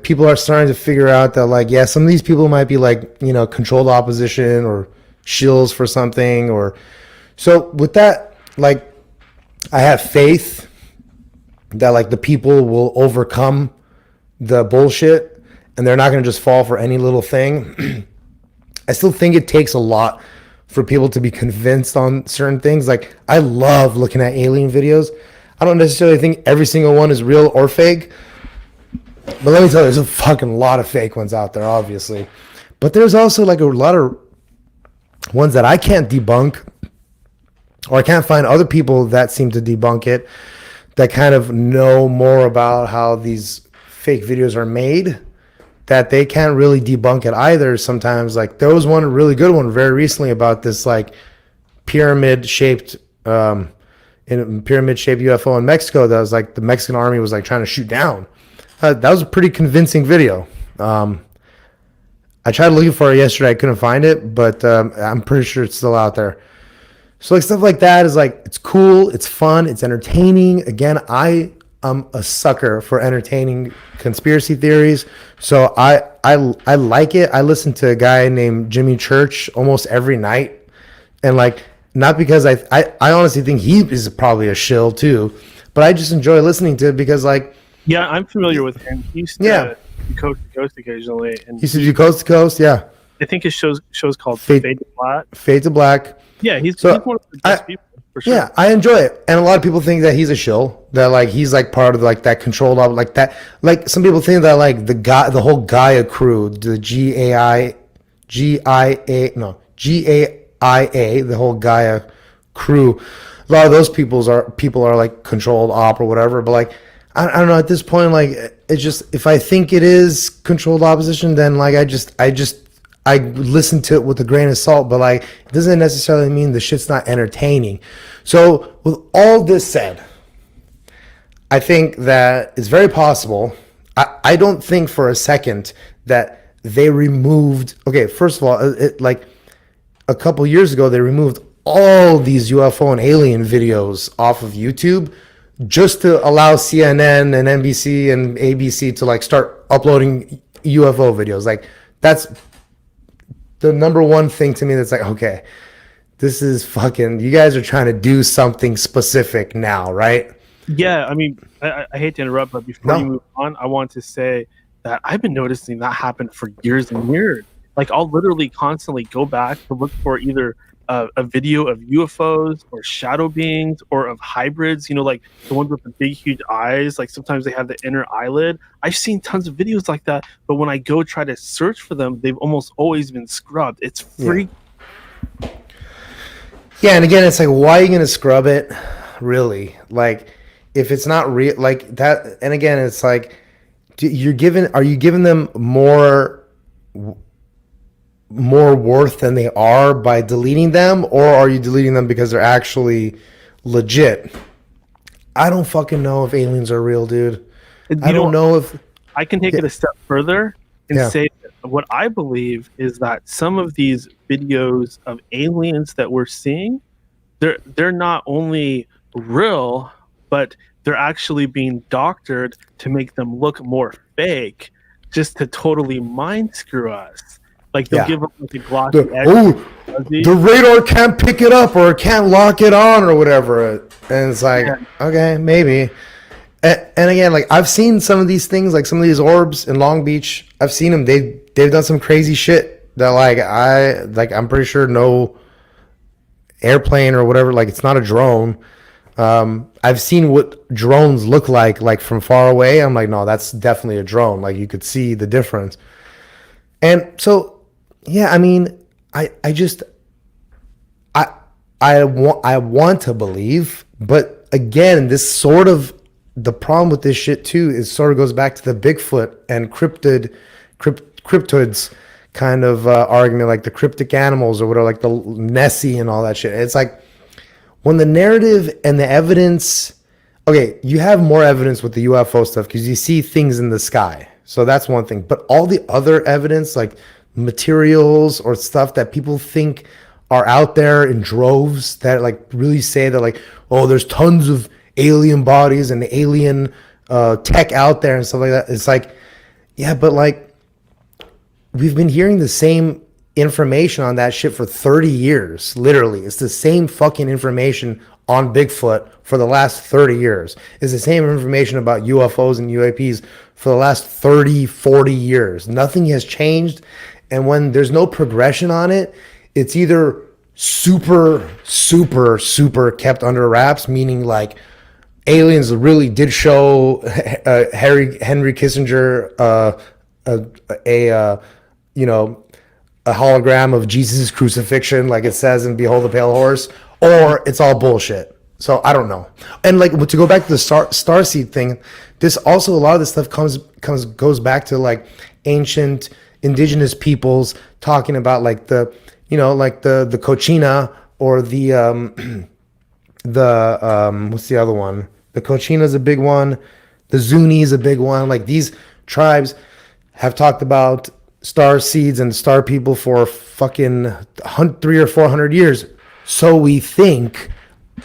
people are starting to figure out that like, yeah, some of these people might be like, controlled opposition or shills for something. Or so with that, like, I have faith that like the people will overcome the bullshit and they're not going to just fall for any little thing. I still think it takes a lot for people to be convinced on certain things. Like, I love looking at alien videos. I don't necessarily think every single one is real or fake. But let me tell you, there's a fucking lot of fake ones out there, obviously. But there's also like a lot of ones that I can't debunk, or I can't find other people that seem to debunk it, that kind of know more about how these fake videos are made, that they can't really debunk it either sometimes. Like, there was one really good one very recently about this like pyramid-shaped UFO in Mexico that was like the Mexican army was like trying to shoot down. That was a pretty convincing video. I tried looking for it yesterday. I couldn't find it, but I'm pretty sure it's still out there. So like stuff like that is like, it's cool, it's fun, it's entertaining. Again, I am a sucker for entertaining conspiracy theories. So I like it. I listen to a guy named Jimmy Church almost every night. And like, not because I honestly think he is probably a shill too, but I just enjoy listening to it because like, yeah, I'm familiar with him. He used to do Coast to Coast occasionally. And he used to do Coast to Coast, yeah. I think his show's called Fade to Black. Fade to Black. Yeah, he's one of the best people, for sure. Yeah, I enjoy it. And a lot of people think that he's a shill, that like he's like part of like that controlled like that. Like some people think that like the whole Gaia crew, the GAIA, the whole Gaia crew, a lot of those people are like controlled op or whatever. But like, I don't know, at this point, like, it's just, if I think it is controlled opposition, then like I listen to it with a grain of salt. But like, it doesn't necessarily mean the shit's not entertaining. So with all this said, I think that it's very possible. I don't think for a second that they removed. Okay, first of all, like a couple years ago, they removed all these UFO and alien videos off of YouTube just to allow CNN and NBC and ABC to like start uploading UFO videos. Like, that's the number one thing to me that's like, okay, this is fucking, you guys are trying to do something specific now, right? Yeah, I mean, I hate to interrupt, but before you move on, I want to say that I've been noticing that happen for years and years. Like, I'll literally constantly go back to look for either a video of UFOs or shadow beings or of hybrids, you know, like the ones with the big, huge eyes. Like, sometimes they have the inner eyelid. I've seen tons of videos like that, but when I go try to search for them, they've almost always been scrubbed. It's free. Yeah, and again, it's like, why are you going to scrub it? Really? Like, if it's not real, like that, and again, it's like, are you giving them more worth than they are by deleting them, or are you deleting them because they're actually legit? I don't fucking know if aliens are real, dude. I don't know if I can take it a step further and say that what I believe is that some of these videos of aliens that we're seeing, they're not only real, but they're actually being doctored to make them look more fake, just to totally mind screw us. Like, they'll give them like a glossy edge. The radar can't pick it up or can't lock it on or whatever. And it's like, okay, maybe. And again, like, I've seen some of these things, like some of these orbs in Long Beach. I've seen them. They've done some crazy shit that I'm pretty sure no airplane or whatever, like, it's not a drone. I've seen what drones look like from far away. I'm like, no, that's definitely a drone. Like, you could see the difference. And so, yeah, I mean, I want to believe, but again, this sort of, the problem with this shit too is sort of goes back to the Bigfoot and cryptids kind of argument, like the cryptic animals or whatever, like the Nessie and all that shit. It's like, when the narrative and the evidence, okay, you have more evidence with the UFO stuff because you see things in the sky. So that's one thing. But all the other evidence, like materials or stuff that people think are out there in droves that like really say that like, oh, there's tons of alien bodies and alien tech out there and stuff like that. It's like, yeah, but like, we've been hearing the same information on that shit for 30 years. Literally, it's the same fucking information on Bigfoot for the last 30 years. It's the same information about UFOs and UAPs for the last 30, 40 years. Nothing has changed. And when there's no progression on it, it's either super, super, super kept under wraps, meaning like aliens really did show Henry Kissinger a hologram of Jesus' crucifixion, like it says in Behold the Pale Horse, or it's all bullshit. So I don't know. And like, to go back to the starseed thing, this also, a lot of this stuff goes back to like ancient indigenous peoples talking about like the, like the cochina or the what's the other one? The cochina is a big one. The Zuni is a big one. Like, these tribes have talked about star seeds and star people for fucking 300 or 400 years. So we think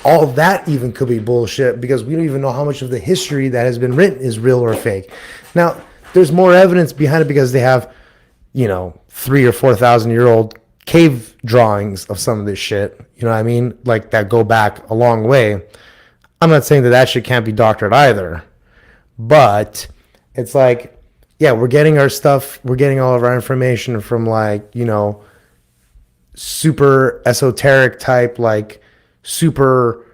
all that even could be bullshit because we don't even know how much of the history that has been written is real or fake. Now, there's more evidence behind it because they have, 3,000 or 4,000 year old cave drawings of some of this shit. You know what I mean? Like, that go back a long way. I'm not saying that shit can't be doctored either, but it's like, yeah, we're getting our stuff, we're getting all of our information from like, super esoteric type, like super,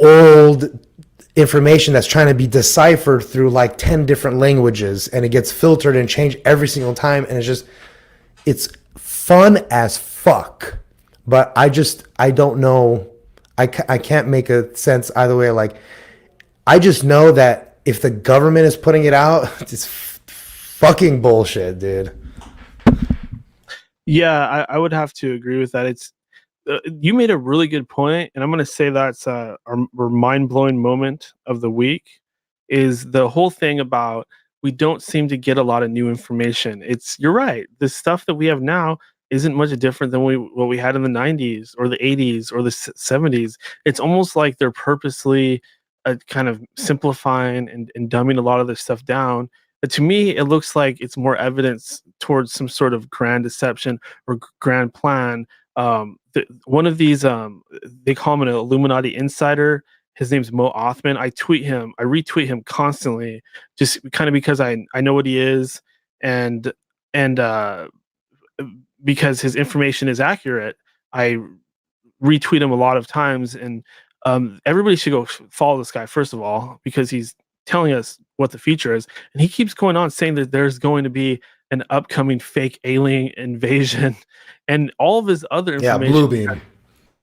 old information that's trying to be deciphered through like 10 different languages, and it gets filtered and changed every single time. And it's fun as fuck, but I don't know. I can't make a sense either way. Like, I just know that if the government is putting it out, it's fucking bullshit, dude. Yeah, I would have to agree with that. It's you made a really good point, and I'm going to say that's our mind blowing moment of the week is the whole thing about we don't seem to get a lot of new information. It's you're right. The stuff that we have now isn't much different than what we had in the 90s or the 80s or the 70s. It's almost like they're purposely kind of simplifying and dumbing a lot of this stuff down. But to me, it looks like it's more evidence towards some sort of grand deception or grand plan. One of these they call him an Illuminati insider. His name's Mo Othman. I retweet him constantly, just kind of because I know what he is, and and because his information is accurate. I retweet him a lot of times, and everybody should go follow this guy first of all because he's telling us what the future is, and he keeps going on saying that there's going to be an upcoming fake alien invasion, and all of his other Yeah, information. blue beam.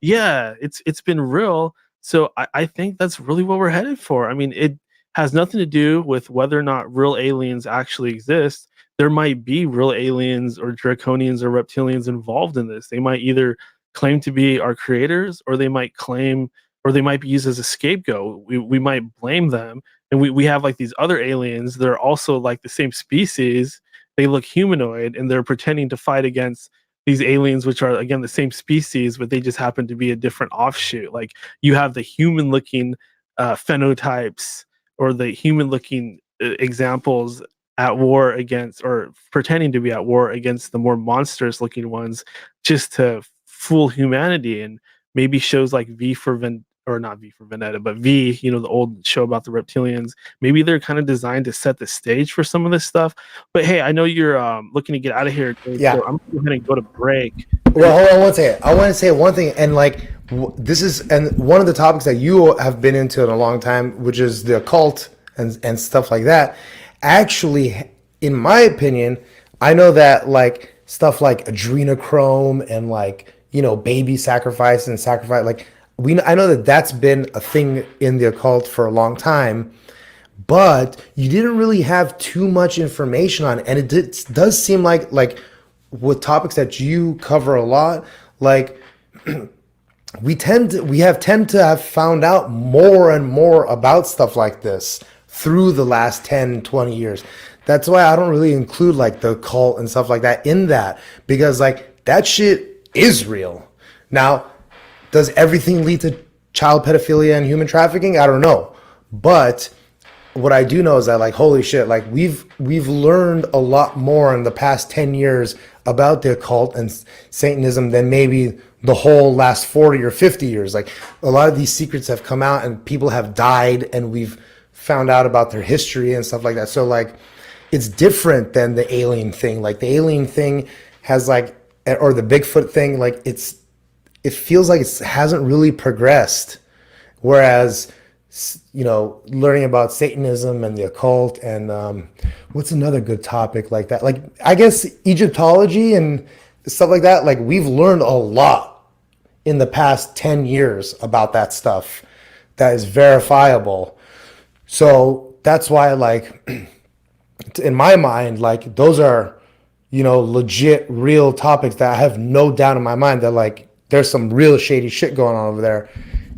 Yeah, it's been real. So I think that's really what we're headed for. I mean, it has nothing to do with whether or not real aliens actually exist. There might be real aliens or draconians or reptilians involved in this. They might either claim to be our creators, or they might claim, or they might be used as a scapegoat. We might blame them, and we have like these other aliens. They're also like the same species. They look humanoid, and they're pretending to fight against these aliens, which are again the same species, but they just happen to be a different offshoot. Like you have the human looking phenotypes or the human looking examples at war against, or pretending to be at war against, the more monstrous looking ones, just to fool humanity. And maybe shows like V for or not V for Vendetta, but V, the old show about the reptilians. Maybe they're kind of designed to set the stage for some of this stuff. But hey, I know you're looking to get out of here, Dave, Yeah. so I'm going to go ahead and go to break. Well, hold on one second. I want to say one thing, and like this is and one of the topics that you have been into in a long time, which is the occult and stuff like that. Actually, in my opinion, I know that like stuff like adrenochrome and like baby sacrifice and sacrifice, like I know that that's been a thing in the occult for a long time, but you didn't really have too much information on it, and does seem like with topics that you cover a lot, like we tend to have found out more and more about stuff like this through the last 10-20 years. That's why I don't really include like the cult and stuff like that in that, because like that shit is real. Now, does everything lead to child pedophilia and human trafficking? I don't know, but what I do know is that like holy shit, like we've learned a lot more in the past 10 years about the occult and Satanism than maybe the whole last 40 or 50 years. Like a lot of these secrets have come out and people have died, and we've found out about their history and stuff like that. So like it's different than the alien thing. Like the alien thing has like, or the Bigfoot thing, like it feels like it hasn't really progressed. Whereas, learning about Satanism and the occult and what's another good topic like that? Like, I guess Egyptology and stuff like that. Like, we've learned a lot in the past 10 years about that stuff that is verifiable. So that's why, like, in my mind, like, those are, legit, real topics that I have no doubt in my mind that, like, there's some real shady shit going on over there.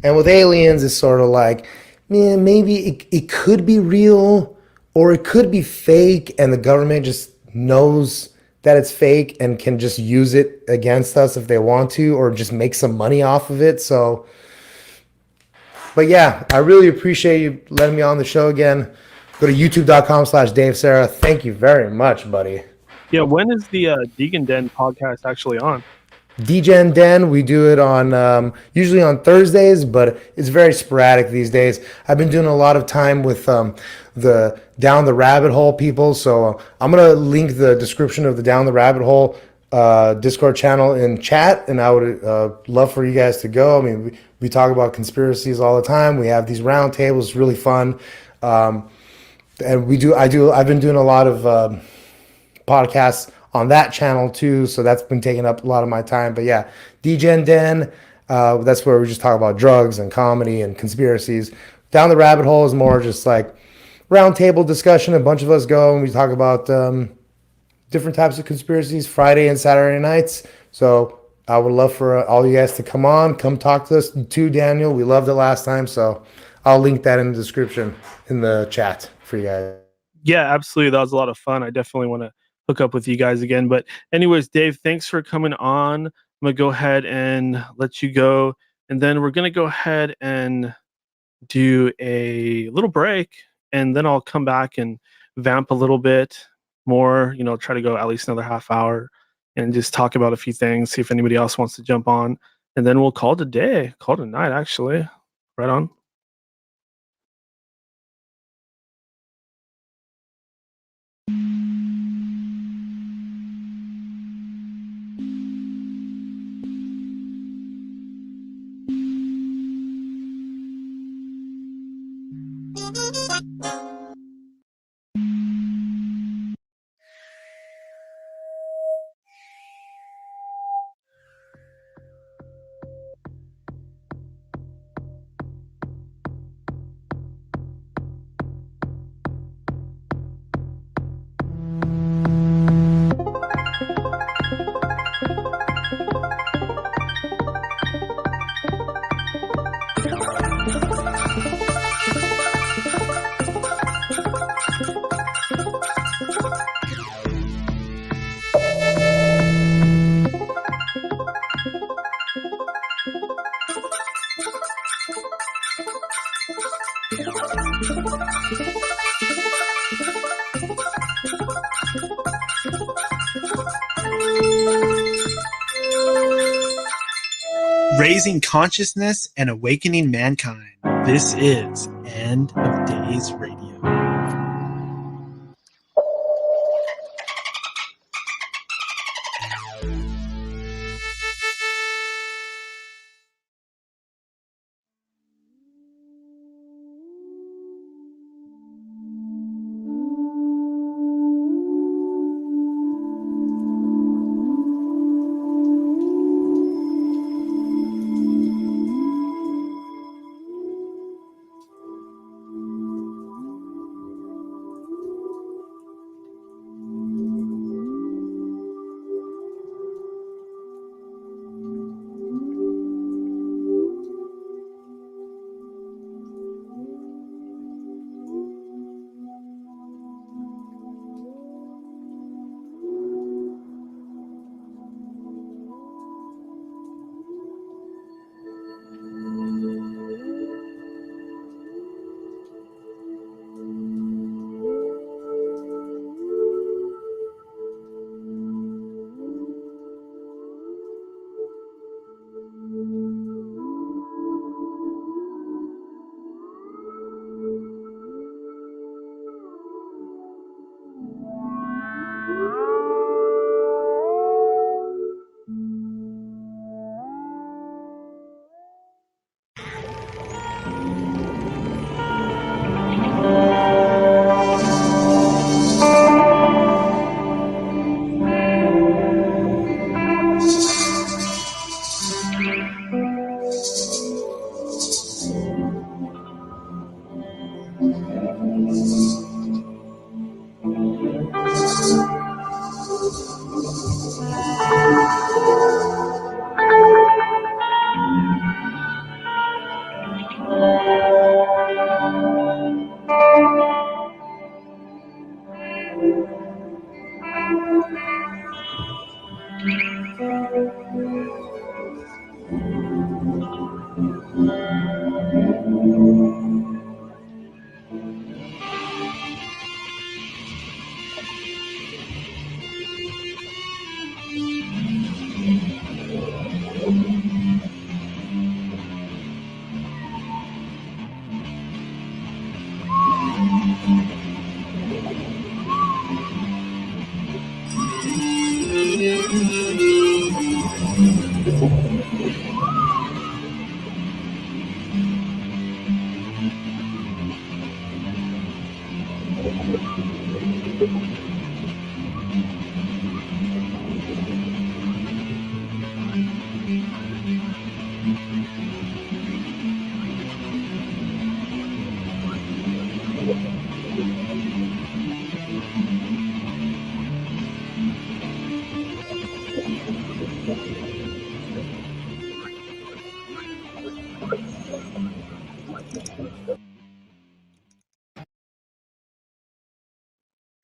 And with aliens, it's sort of like, man, maybe it could be real or it could be fake, and the government just knows that it's fake and can just use it against us if they want to, or just make some money off of it. So, but yeah, I really appreciate you letting me on the show again. Go to youtube.com/Dave Serra. Thank you very much, buddy. Yeah, when is the Deegan Den podcast actually on? DGen Den, we do it on usually on Thursdays, but it's very sporadic these days. I've been doing a lot of time with the Down the Rabbit Hole people, so I'm gonna link the description of the Down the Rabbit Hole Discord channel in chat, and I would love for you guys to go. I mean, we talk about conspiracies all the time. We have these round tables, really fun, and I've been doing a lot of podcasts on that channel too. So that's been taking up a lot of my time. But yeah, DGen Den, that's where we just talk about drugs and comedy and conspiracies. Down the Rabbit Hole is more just like roundtable discussion. A bunch of us go and we talk about different types of conspiracies Friday and Saturday nights. So I would love for all you guys to come talk to us too, Daniel. We loved it last time. So I'll link that in the description in the chat for you guys. Yeah, absolutely. That was a lot of fun. I definitely want to hook up with you guys again. But anyways, Dave, thanks for coming on. I'm going to go ahead and let you go. And then we're going to go ahead and do a little break. And then I'll come back and vamp a little bit more, try to go at least another half hour and just talk about a few things, see if anybody else wants to jump on. And then we'll call it a day, call it a night, actually. Right on. Raising consciousness and awakening mankind. This is End of Days Radio.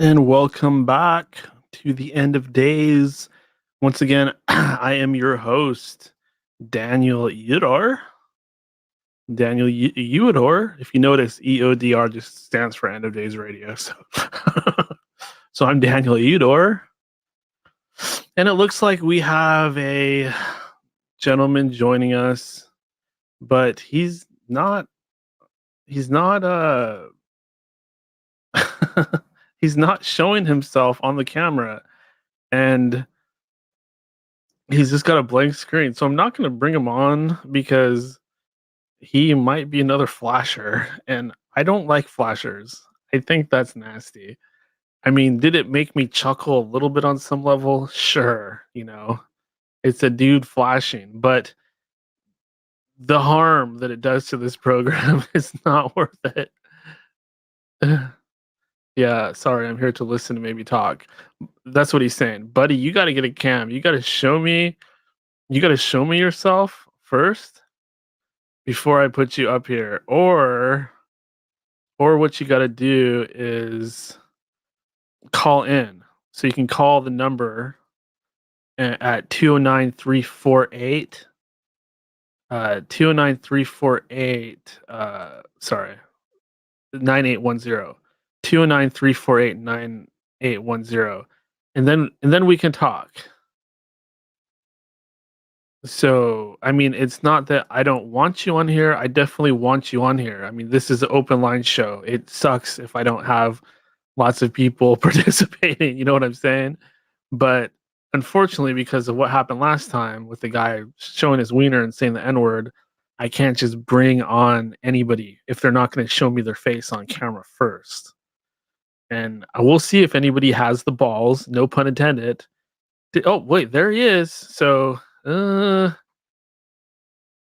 And welcome back to the end of days. Once again, I am your host, Daniel Eudor. Daniel Eudor. If you notice, EODR just stands for End of Days Radio. So, so I'm Daniel Eudor. And it looks like we have a gentleman joining us, but he's not he's not showing himself on the camera, and he's just got a blank screen. So I'm not going to bring him on because he might be another flasher, and I don't like flashers. I think that's nasty. I mean, did it make me chuckle a little bit on some level? Sure, it's a dude flashing, but the harm that it does to this program is not worth it. Yeah, sorry, I'm here to listen to maybe talk. That's what he's saying. Buddy, you got to get a cam. You got to show me yourself first before I put you up here. Or what you got to do is call in. So you can call the number at 209-348 209-348 sorry, 9810. 209-348-9810. And then we can talk. So, I mean, it's not that I don't want you on here. I definitely want you on here. I mean, this is an open line show. It sucks if I don't have lots of people participating. You know what I'm saying? But unfortunately, because of what happened last time with the guy showing his wiener and saying the N-word, I can't just bring on anybody if they're not going to show me their face on camera first. And I will see if anybody has the balls, no pun intended. Oh, wait, there he is. So,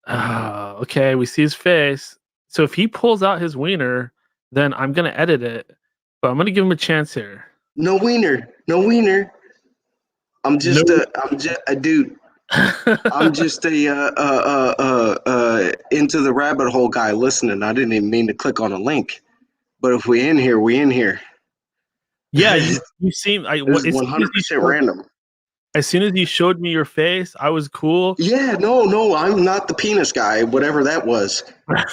okay, we see his face. So if he pulls out his wiener, then I'm going to edit it. But I'm going to give him a chance here. No wiener. I'm just a dude. I'm just a into the rabbit hole guy listening. I didn't even mean to click on a link, but if we in here, we in here. Yeah, you seem. This is 100% random. As soon as you showed me your face, I was cool. Yeah, no, I'm not the penis guy. Whatever that was. Well,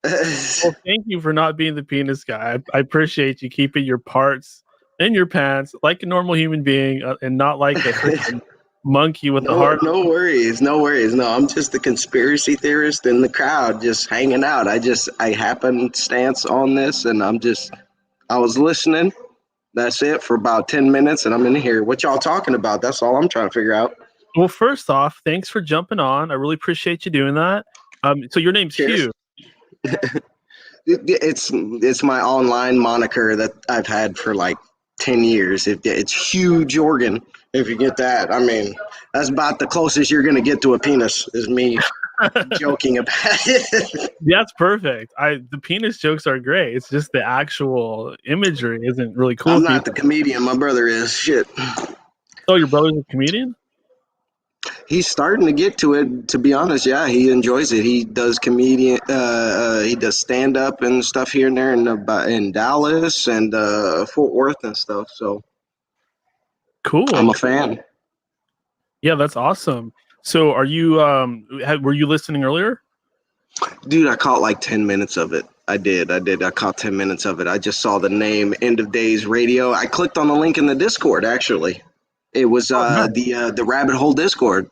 thank you for not being the penis guy. I appreciate you keeping your parts in your pants like a normal human being, and not like a freaking monkey with a heart. No worries. No, I'm just the conspiracy theorist in the crowd, just hanging out. I happenstance on this, and I was listening. That's it for about 10 minutes, and I'm in here. What y'all talking about? That's all I'm trying to figure out. Well, first off, thanks for jumping on. I really appreciate you doing that. So your name's Hugh. It's my online moniker that I've had for like 10 years. It's Hugh Jorgen, if you get that. I mean, that's about the closest you're going to get to a penis, is me joking about it. That's perfect. The penis jokes are great. It's just the actual imagery isn't really cool. I'm not the comedian. My brother is. Shit. Oh, your brother's a comedian? He's starting to get to it, to be honest. Yeah, he enjoys it. He does he does stand up and stuff here and there in Dallas and Fort Worth and stuff. So cool. I'm a fan. Yeah, that's awesome. So are you were you listening earlier? Dude, I caught like 10 minutes of it. I did. I caught 10 minutes of it. I just saw the name End of Days Radio. I clicked on the link in the Discord, actually. It was the Rabbit Hole Discord.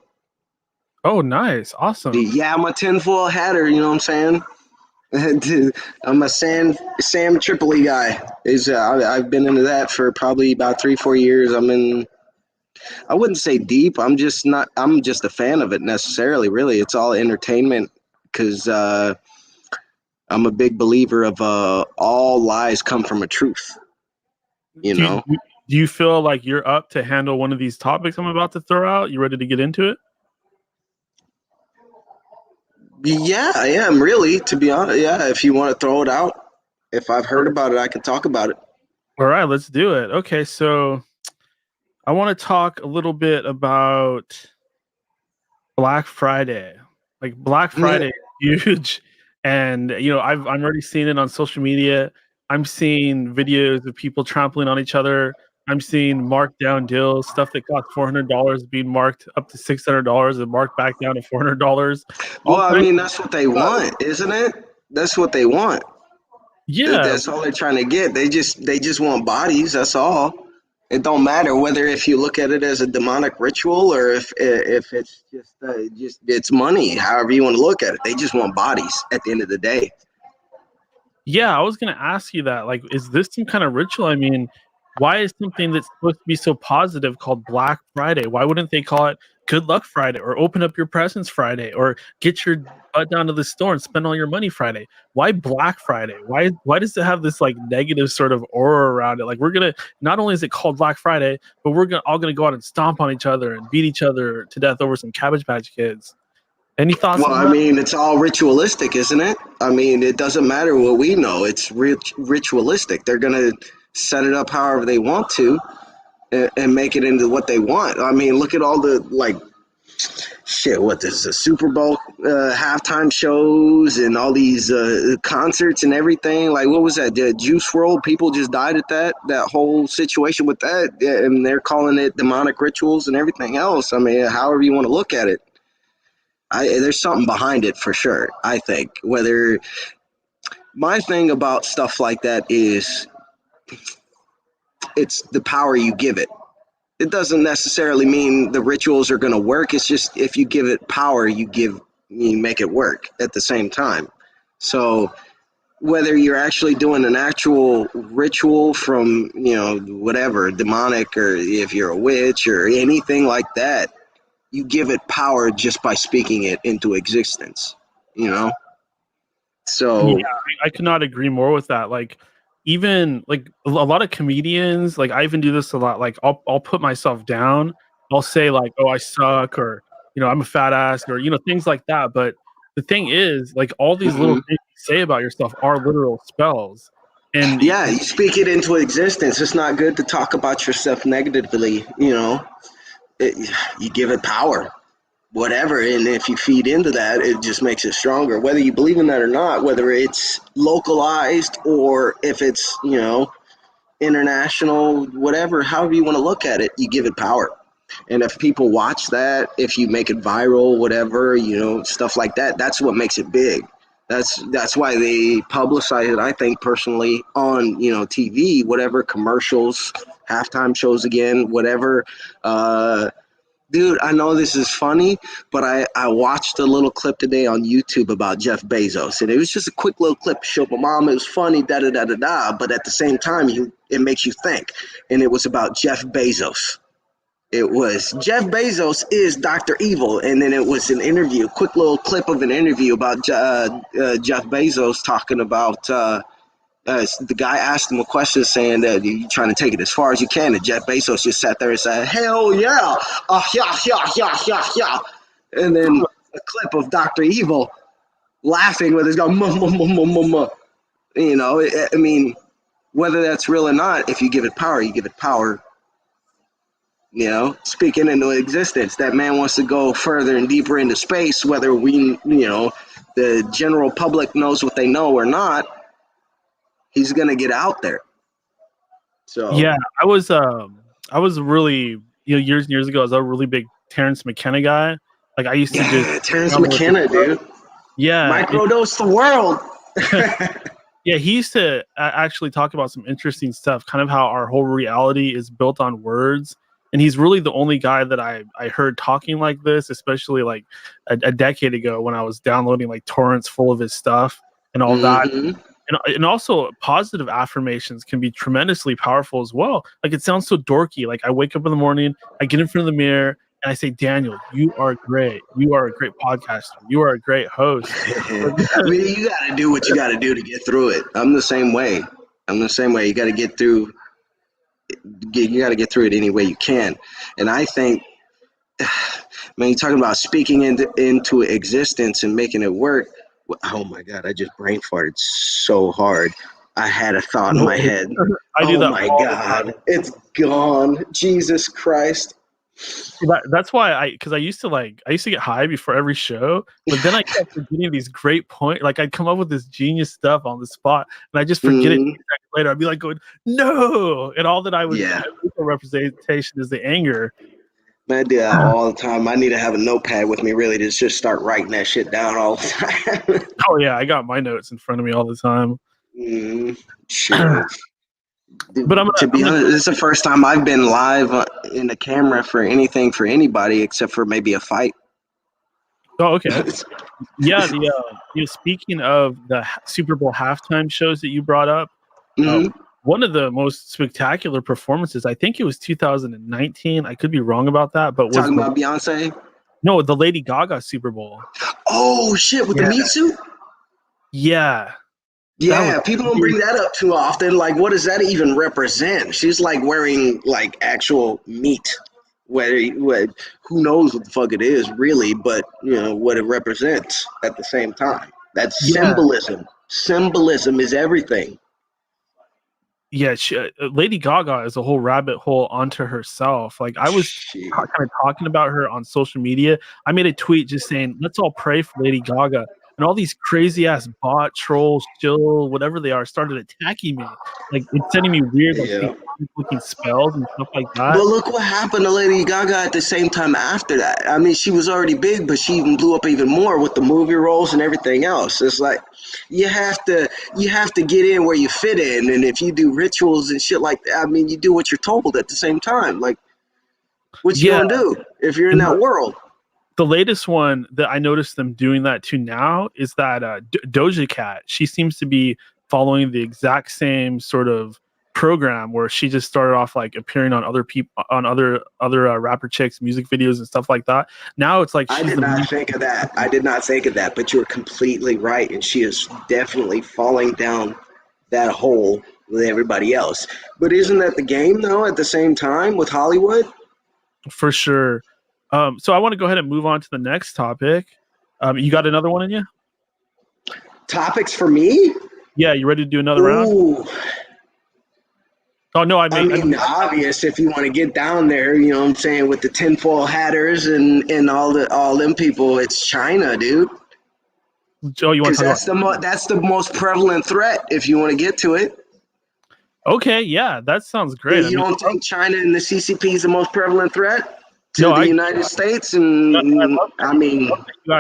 Oh, nice. Awesome. Yeah, I'm a tinfoil hatter, you know what I'm saying? I'm a Sam Tripoli guy. I've been into that for probably about 3-4 years. I wouldn't say deep. I'm just a fan of it necessarily, really. It's all entertainment because I'm a big believer of all lies come from a truth. You know? Do you feel like you're up to handle one of these topics I'm about to throw out? You ready to get into it? Yeah, I am really, to be honest. Yeah, if you want to throw it out, if I've heard about it, I can talk about it. All right, let's do it. Okay, so I want to talk a little bit about Black Friday. Like Black Yeah. Friday is huge, and I'm already seeing it on social media. I'm seeing videos of people trampling on each other. I'm seeing marked down deals, stuff that cost $400 being marked up to $600 and marked back down to $400. All Well, I kinds mean, of that's what they stuff. want, isn't it? That's what they want. Yeah, That's all they're trying to get. They just want bodies. That's all. It don't matter whether if you look at it as a demonic ritual or if it's just it's money. However you want to look at it, they just want bodies at the end of the day. yeah. I was gonna ask you that. Like, is this some kind of ritual? I mean, why is something that's supposed to be so positive called Black Friday? Why wouldn't they call it Good Luck Friday or Open Up Your Presents Friday or Get Your butt down to the store and spend all your money Friday? Why Black Friday? Why does it have this like negative sort of aura around it? Like we're gonna not only is it called Black Friday, but we're gonna go out and stomp on each other and beat each other to death over some Cabbage Patch Kids. Any thoughts Well, on I that? mean, it's all ritualistic, isn't it? I mean, it doesn't matter what we know. It's ritualistic. They're gonna set it up however they want to and make it into what they want. I mean, look at all the like shit. What this is a Super Bowl halftime shows and all these concerts and everything. Like, what was that? The Juice World. People just died at that whole situation with that, yeah, and they're calling it demonic rituals and everything else. I mean, however you want to look at it. There's something behind it for sure. I think whether my thing about stuff like that is it's the power you give it. It doesn't necessarily mean the rituals are going to work. It's just if you give it power, you make it work at the same time. So whether you're actually doing an actual ritual from whatever demonic or if you're a witch or anything like that, you give it power just by speaking it into existence. You know. Yeah, So I could not agree more with that. Like, even like a lot of comedians, like I even do this a lot. Like, I'll put myself down. I'll say like, "Oh, I suck," or "I'm a fat ass," or things like that. But the thing is, like, all these little mhm. things you say about yourself are literal spells. And Yeah, you speak it into existence. It's not good to talk about yourself negatively. You give it power, whatever, and if you feed into that, it just makes it stronger. Whether you believe in that or not, whether it's localized or if it's international, whatever, however you want to look at it, you give it power. And if people watch that, if you make it viral, whatever, stuff like that, that's what makes it big. That's why they publicize it, I think, personally, on TV, whatever, commercials, halftime shows again, whatever. uh Dude, I know this is funny, but I watched a little clip today on YouTube about Jeff Bezos, and it was just a quick little clip to show my mom it was funny, da da da da da. But at the same time, it makes you think, and it was about Jeff Bezos. It was Jeff Bezos is Dr. Evil, and then it was an interview, a quick little clip of an interview about Jeff Bezos talking about. The guy asked him a question saying that you're trying to take it as far as you can, and Jeff Bezos just sat there and said, "Hell yeah, yeah, yeah, yeah, yeah, yeah," and then a clip of Dr. Evil laughing with his gun, muh, muh, muh, muh, muh, muh. I mean, whether that's real or not, if you give it power, you give it power. Speaking into existence. That man wants to go further and deeper into space, whether the general public knows what they know or not, he's going to get out there. So, yeah, I was really years and years ago. I was a really big Terrence McKenna guy. Like I used to just yeah, Terrence travel with his McKenna, stuff. dude. Yeah, Microdose the world. yeah, he used to actually talk about some interesting stuff, kind of how our whole reality is built on words. And he's really the only guy that I heard talking like this, especially like a decade ago when I was downloading like torrents full of his stuff and all that. Hmm. And also positive affirmations can be tremendously powerful as well. Like it sounds so dorky. Like I wake up in the morning, I get in front of the mirror, and I say, "Daniel, you are great. You are a great podcaster. You are a great host." I mean, you got to do what you got to do to get through it. I'm the same way. You got to get through. You got to get through it any way you can. And I think Man, you're talking about speaking into existence and making it work. Oh my God, I just brain farted so hard. I had a thought in my head. I do Oh that my all the time. God, it's gone. Jesus Christ. That's why because I used to get high before every show, but then I kept forgetting these great points. Like I'd come up with this genius stuff on the spot, and I just forget it 2 seconds later. I'd be like going, "No!" And all that I would representation is the anger. Man, I do that all the time. I need to have a notepad with me, really, to just start writing that shit down all the time. Oh yeah, I got my notes in front of me all the time. Shit. But to be honest, this is the first time I've been live in the camera for anything for anybody except for maybe a fight. Oh, okay. Yeah, speaking of the Super Bowl halftime shows that you brought up, one of the most spectacular performances, I think it was 2019. I could be wrong about that, but was talking about Beyonce? No, the Lady Gaga Super Bowl. Oh shit, with the meat suit? Yeah. Yeah, people don't bring that up too often. Like, what does that even represent? She's like wearing like actual meat. Who knows what the fuck it is really, but you know what it represents at the same time. That's symbolism. Symbolism is everything. Yeah, Lady Gaga is a whole rabbit hole onto herself. Like I was kind of talking about her on social media. I made a tweet just saying, "Let's all pray for Lady Gaga." And all these crazy ass bot trolls, chill, whatever they are, started attacking me. Like it's sending me weird, like looking spells and stuff like that. But look what happened to Lady Gaga at the same time after that. I mean, she was already big, but she even blew up even more with the movie roles and everything else. It's like you have to get in where you fit in, and if you do rituals and shit like that, I mean, you do what you're told at the same time. Like, what you gonna do if you're in that world? The latest one that I noticed them doing that to now is that Doja Cat. She seems to be following the exact same sort of program where she just started off like appearing on other people, on other rapper chicks' music videos and stuff like that. Now it's like I did not think of that. I did not think of that, but you're completely right, and she is definitely falling down that hole with everybody else. But isn't that the game though? At the same time with Hollywood, for sure. So I want to go ahead and move on to the next topic. You got another one in you? Topics for me? Yeah, you ready to do another round? Oh no, I mean obvious if you want to get down there, you know what I'm saying, with the tinfoil hatters and all them people, it's China, dude. Oh, you want to talk that's the most prevalent threat if you want to get to it. Okay, yeah, that sounds great. You don't think China and the CCP is the most prevalent threat to the United States and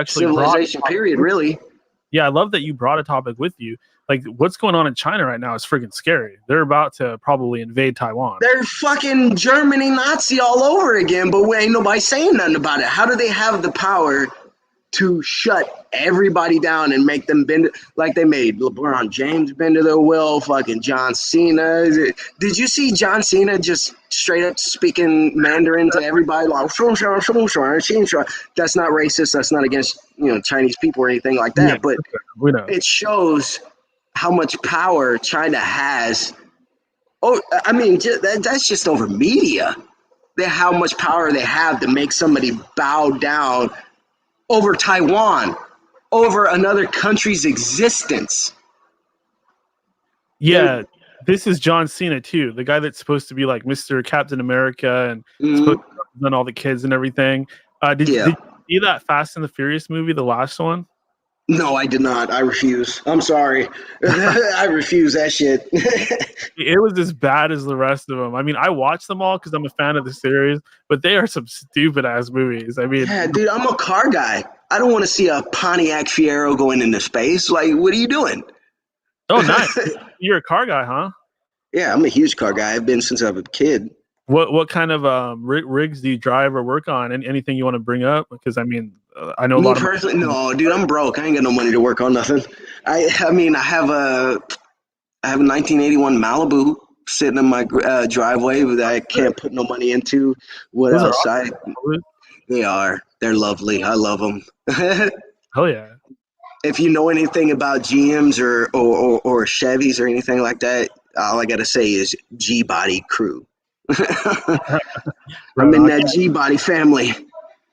civilization period, really? Yeah, I love that you brought a topic with you. Like, what's going on in China right now is freaking scary. They're about to probably invade Taiwan. They're fucking Germany Nazi all over again, but ain't nobody saying nothing about it. How do they have the power to shut everybody down and make them bend, like they made LeBron James bend to their will, fucking John Cena? Did you see John Cena just straight up speaking Mandarin to everybody? Like, that's not racist. That's not against, Chinese people or anything like that. But it shows how much power China has. Oh, I mean, that's just over media. How much power they have to make somebody bow down over Taiwan, over another country's existence. Yeah, this is John Cena too, the guy that's supposed to be like Mr. Captain America and supposed to represent all the kids and everything. Did you see that Fast and the Furious movie, the last one? No, I did not. I refuse. I'm sorry. I refuse that shit. It was as bad as the rest of them. I mean, I watched them all because I'm a fan of the series, but they are some stupid ass movies. I mean, yeah, dude, I'm a car guy. I don't want to see a Pontiac Fiero going into space. Like, what are you doing? Oh, nice. You're a car guy, huh? Yeah, I'm a huge car guy. I've been since I was a kid. What kind of rigs do you drive or work on? Anything you want to bring up? Because I mean, I know a lot of. No, dude, I'm broke. I ain't got no money to work on nothing. I have a 1981 Malibu sitting in my driveway that I can't put no money into. What else? They're lovely. I love them. Oh yeah. If you know anything about GMs or Chevys or anything like that, all I gotta say is G-Body crew. I'm in that G-Body family.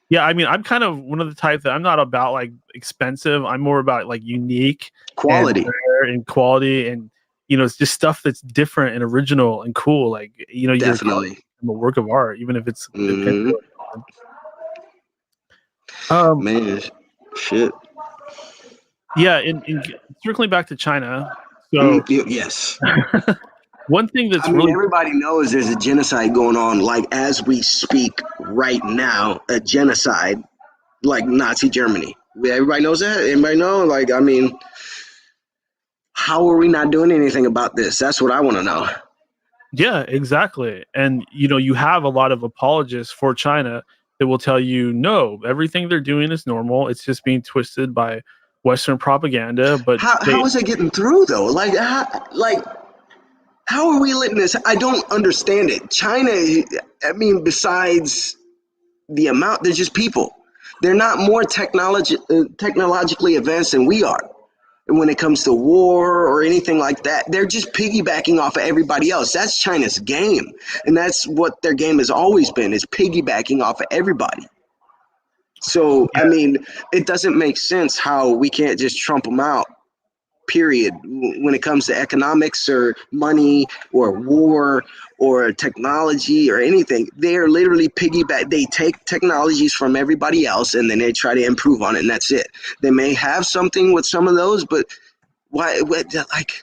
Yeah, I mean, I'm kind of one of the type that I'm not about like expensive. I'm more about like unique Quality. and rare and quality, and it's just stuff that's different and original and cool. Like you're Definitely. a work of art, even if it's a Hmm. um Man, shit. yeah. In circling back to China, so Yes. one thing that's I mean, really everybody knows there's a genocide going on, like as we speak right now, a genocide, like Nazi Germany. Everybody knows that. Everybody know. Like, I mean, how are we not doing anything about this? That's what I want to know. yeah, exactly. And you have a lot of apologists for China that will tell you no, everything they're doing is normal. It's just being twisted by Western propaganda. But How is it getting through though? How are we letting this? I don't understand it. China, I mean, besides the amount, they're just people. They're not more technologically advanced than we are. And when it comes to war or anything like that, they're just piggybacking off of everybody else. That's China's game. And that's what their game has always been, is piggybacking off of everybody. So, I mean, it doesn't make sense how we can't just trump them out, period, when it comes to economics or money or war or technology or anything. They are literally piggyback. They take technologies from everybody else and then they try to improve on it, and that's it. They may have something with some of those, but why, like,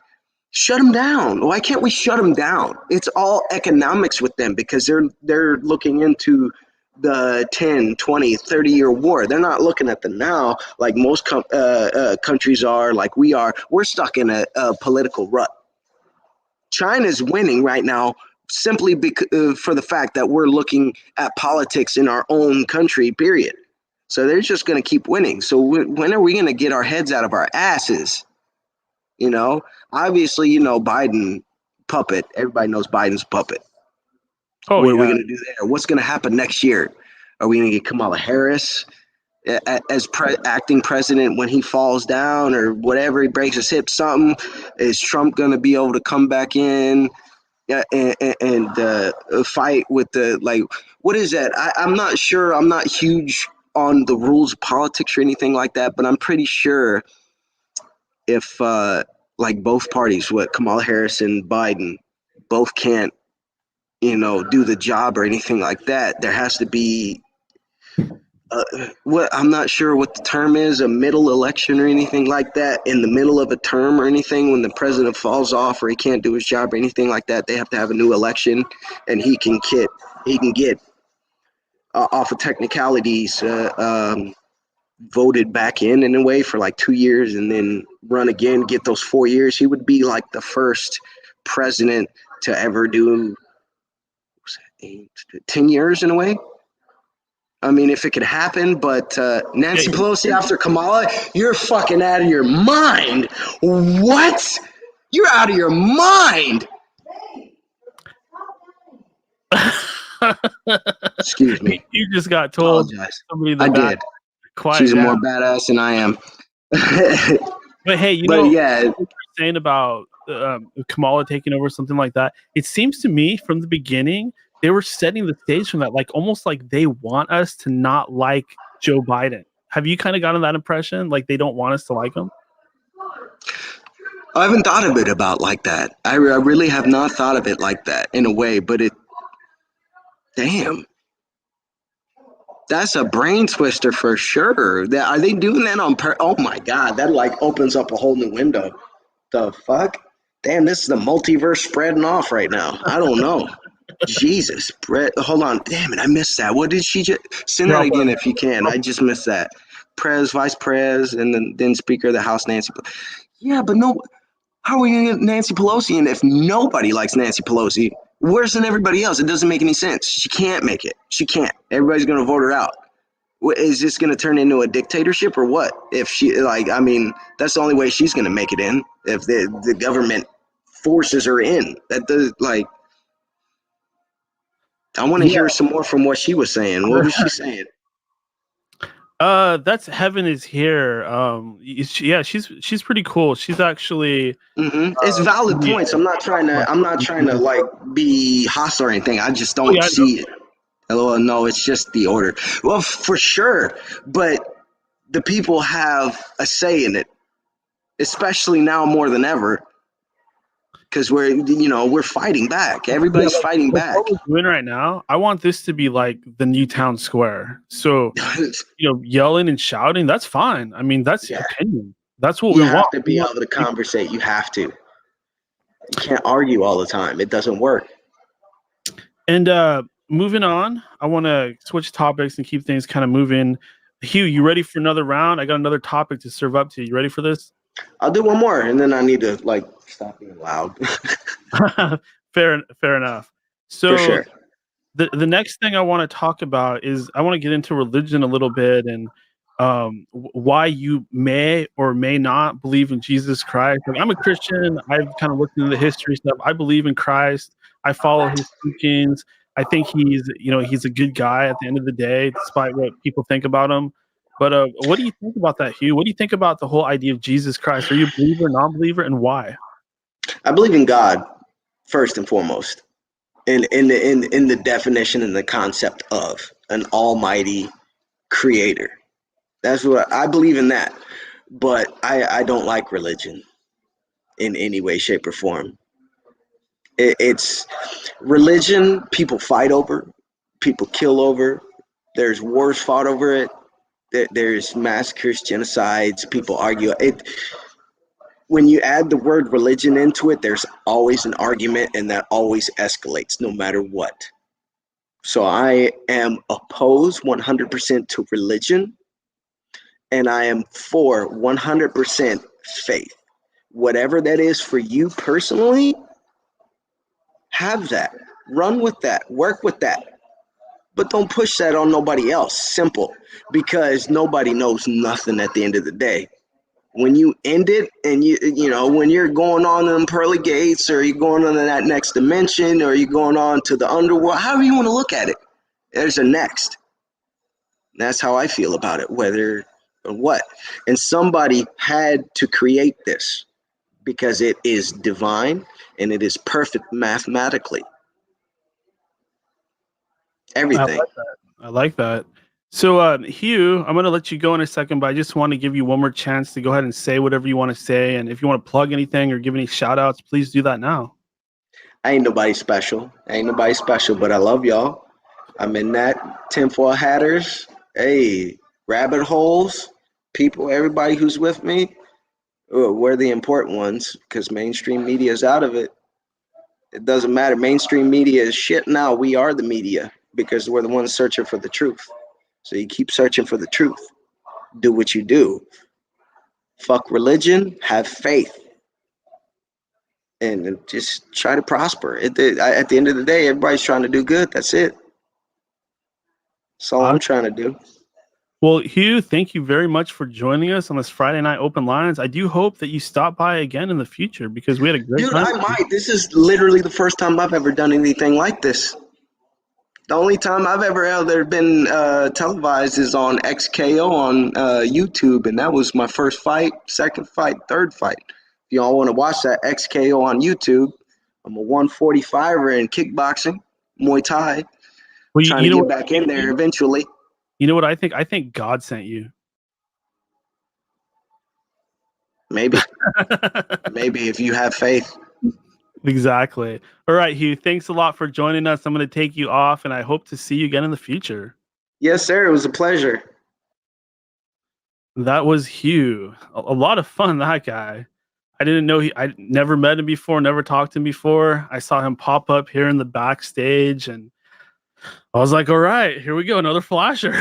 shut them down. Why can't we shut them down? It's all economics with them because they're looking into the 10, 20, 30-year war. They're not looking at the now like most countries are, like we are. We're stuck in a political rut. China's winning right now simply for the fact that we're looking at politics in our own country, period. So they're just going to keep winning. So when are we going to get our heads out of our asses? Obviously, Biden puppet. Everybody knows Biden's puppet. What are we going to do there? What's going to happen next year? Are we going to get Kamala Harris as acting president when he falls down or whatever? He breaks his hip, something. Is Trump going to be able to come back in and fight with what is that? I'm not sure. I'm not huge on the rules of politics or anything like that, but I'm pretty sure if both parties, Kamala Harris and Biden, both can't, do the job or anything like that, there has to be I'm not sure what the term is, a middle election or anything like that, in the middle of a term or anything, when the president falls off or he can't do his job or anything like that, they have to have a new election, and he can get off of technicalities voted back in a way for like 2 years and then run again, get those 4 years. He would be like the first president to ever do 10 years in a way. I mean, if it could happen, but Nancy Pelosi after Kamala, you're fucking out of your mind. What? You're out of your mind. Excuse me. You just got told. Apologize. I did. She's a more badass than I am. But hey, yeah, what you're saying about Kamala taking over, something like that, it seems to me from the beginning they were setting the stage from that, like almost like they want us to not like Joe Biden. Have you kind of gotten that impression? Like they don't want us to like him? I haven't thought of it about like that. I really have not thought of it like that in a way, but damn. That's a brain twister for sure. Are they doing that on purpose? Oh my God, that like opens up a whole new window. The fuck? Damn, this is the multiverse spreading off right now. I don't know. Jesus, Brett. Hold on. Damn it, I missed that. What did she just send that again if you can? I just missed that. Vice Pres, and then Speaker of the House, Nancy. Yeah, but no. How are we gonna get Nancy Pelosi in if nobody likes Nancy Pelosi? Worse than everybody else. It doesn't make any sense. She can't make it. She can't. Everybody's gonna vote her out. Is this gonna turn into a dictatorship or what? If she that's the only way she's gonna make it in. If the government forces her in. That does I want to hear some more from what she was saying. What was she saying? That's Heaven is Here. She's pretty cool. She's actually it's valid points. I'm not trying to like be hostile or anything. I just don't see it. LOL, no, it's just the order. Well, for sure, but the people have a say in it, especially now more than ever, because we're fighting back. Yeah, Everybody's fighting like back. what we're doing right now, I want this to be like the new town square. So, yelling and shouting, that's fine. I mean, that's Yeah. opinion. That's what You we have want. to be able to conversate. You have to. You can't argue all the time. It doesn't work. And moving on, I want to switch topics and keep things kind of moving. Hugh, you ready for another round? I got another topic to serve up to you. You ready for this? I'll do one more, and then I need to stop being loud. Fair enough. So For sure. the next thing I want to talk about is I want to get into religion a little bit and why you may or may not believe in Jesus Christ. Like, I'm a Christian. I've kind of looked into the history stuff. I believe in Christ. I follow his teachings. I think he's a good guy at the end of the day, despite what people think about him. But what do you think about that, Hugh? What do you think about the whole idea of Jesus Christ? Are you a believer, non-believer, and why? I believe in God first and foremost, in the definition and the concept of an almighty creator. That's what I believe in that. But I don't like religion in any way, shape, or form. It's religion. People fight over. People kill over. There's wars fought over it. There's massacres, genocides. People argue it. When you add the word religion into it, there's always an argument, and that always escalates no matter what. So I am opposed 100% to religion, and I am for 100% faith. Whatever that is for you personally, have that. Run with that. Work with that. But don't push that on nobody else. Simple. Because nobody knows nothing at the end of the day. When you end it, and when you're going on them pearly gates, or you're going on to that next dimension, or you're going on to the underworld, however you want to look at it, there's a next. That's how I feel about it, whether or what. And somebody had to create this because it is divine and it is perfect mathematically. Everything. I like that. So, Hugh, I'm going to let you go in a second, but I just want to give you one more chance to go ahead and say whatever you want to say. And if you want to plug anything or give any shout outs, please do that now. I ain't nobody special. But I love y'all. I'm in that tinfoil hatters. Hey, rabbit holes, people, everybody who's with me. We're the important ones because mainstream media is out of it. It doesn't matter. Mainstream media is shit now. We are the media because we're the ones searching for the truth. So you keep searching for the truth. Do what you do. Fuck religion. Have faith. And just try to prosper. At the end of the day, everybody's trying to do good. That's it. That's all I'm trying to do. Well, Hugh, thank you very much for joining us on this Friday Night Open Lines. I do hope that you stop by again in the future because we had a great time. Dude, I might. This is literally the first time I've ever done anything like this. The only time I've ever been televised is on XKO on YouTube, and that was my first fight, second fight, third fight. If y'all want to watch that, XKO on YouTube. I'm a 145er in kickboxing, Muay Thai. Well, Trying to get back in there eventually. You know what I think? I think God sent you. Maybe. Maybe if you have faith. Exactly. All right, Hugh, thanks a lot for joining us. I'm going to take you off, and I hope to see you again in the future. Yes, sir. It was a pleasure. That was Hugh. A lot of fun, that guy. I didn't know I never met him before, never talked to him before. I saw him pop up here in the backstage, and I was like, all right, here we go, another flasher.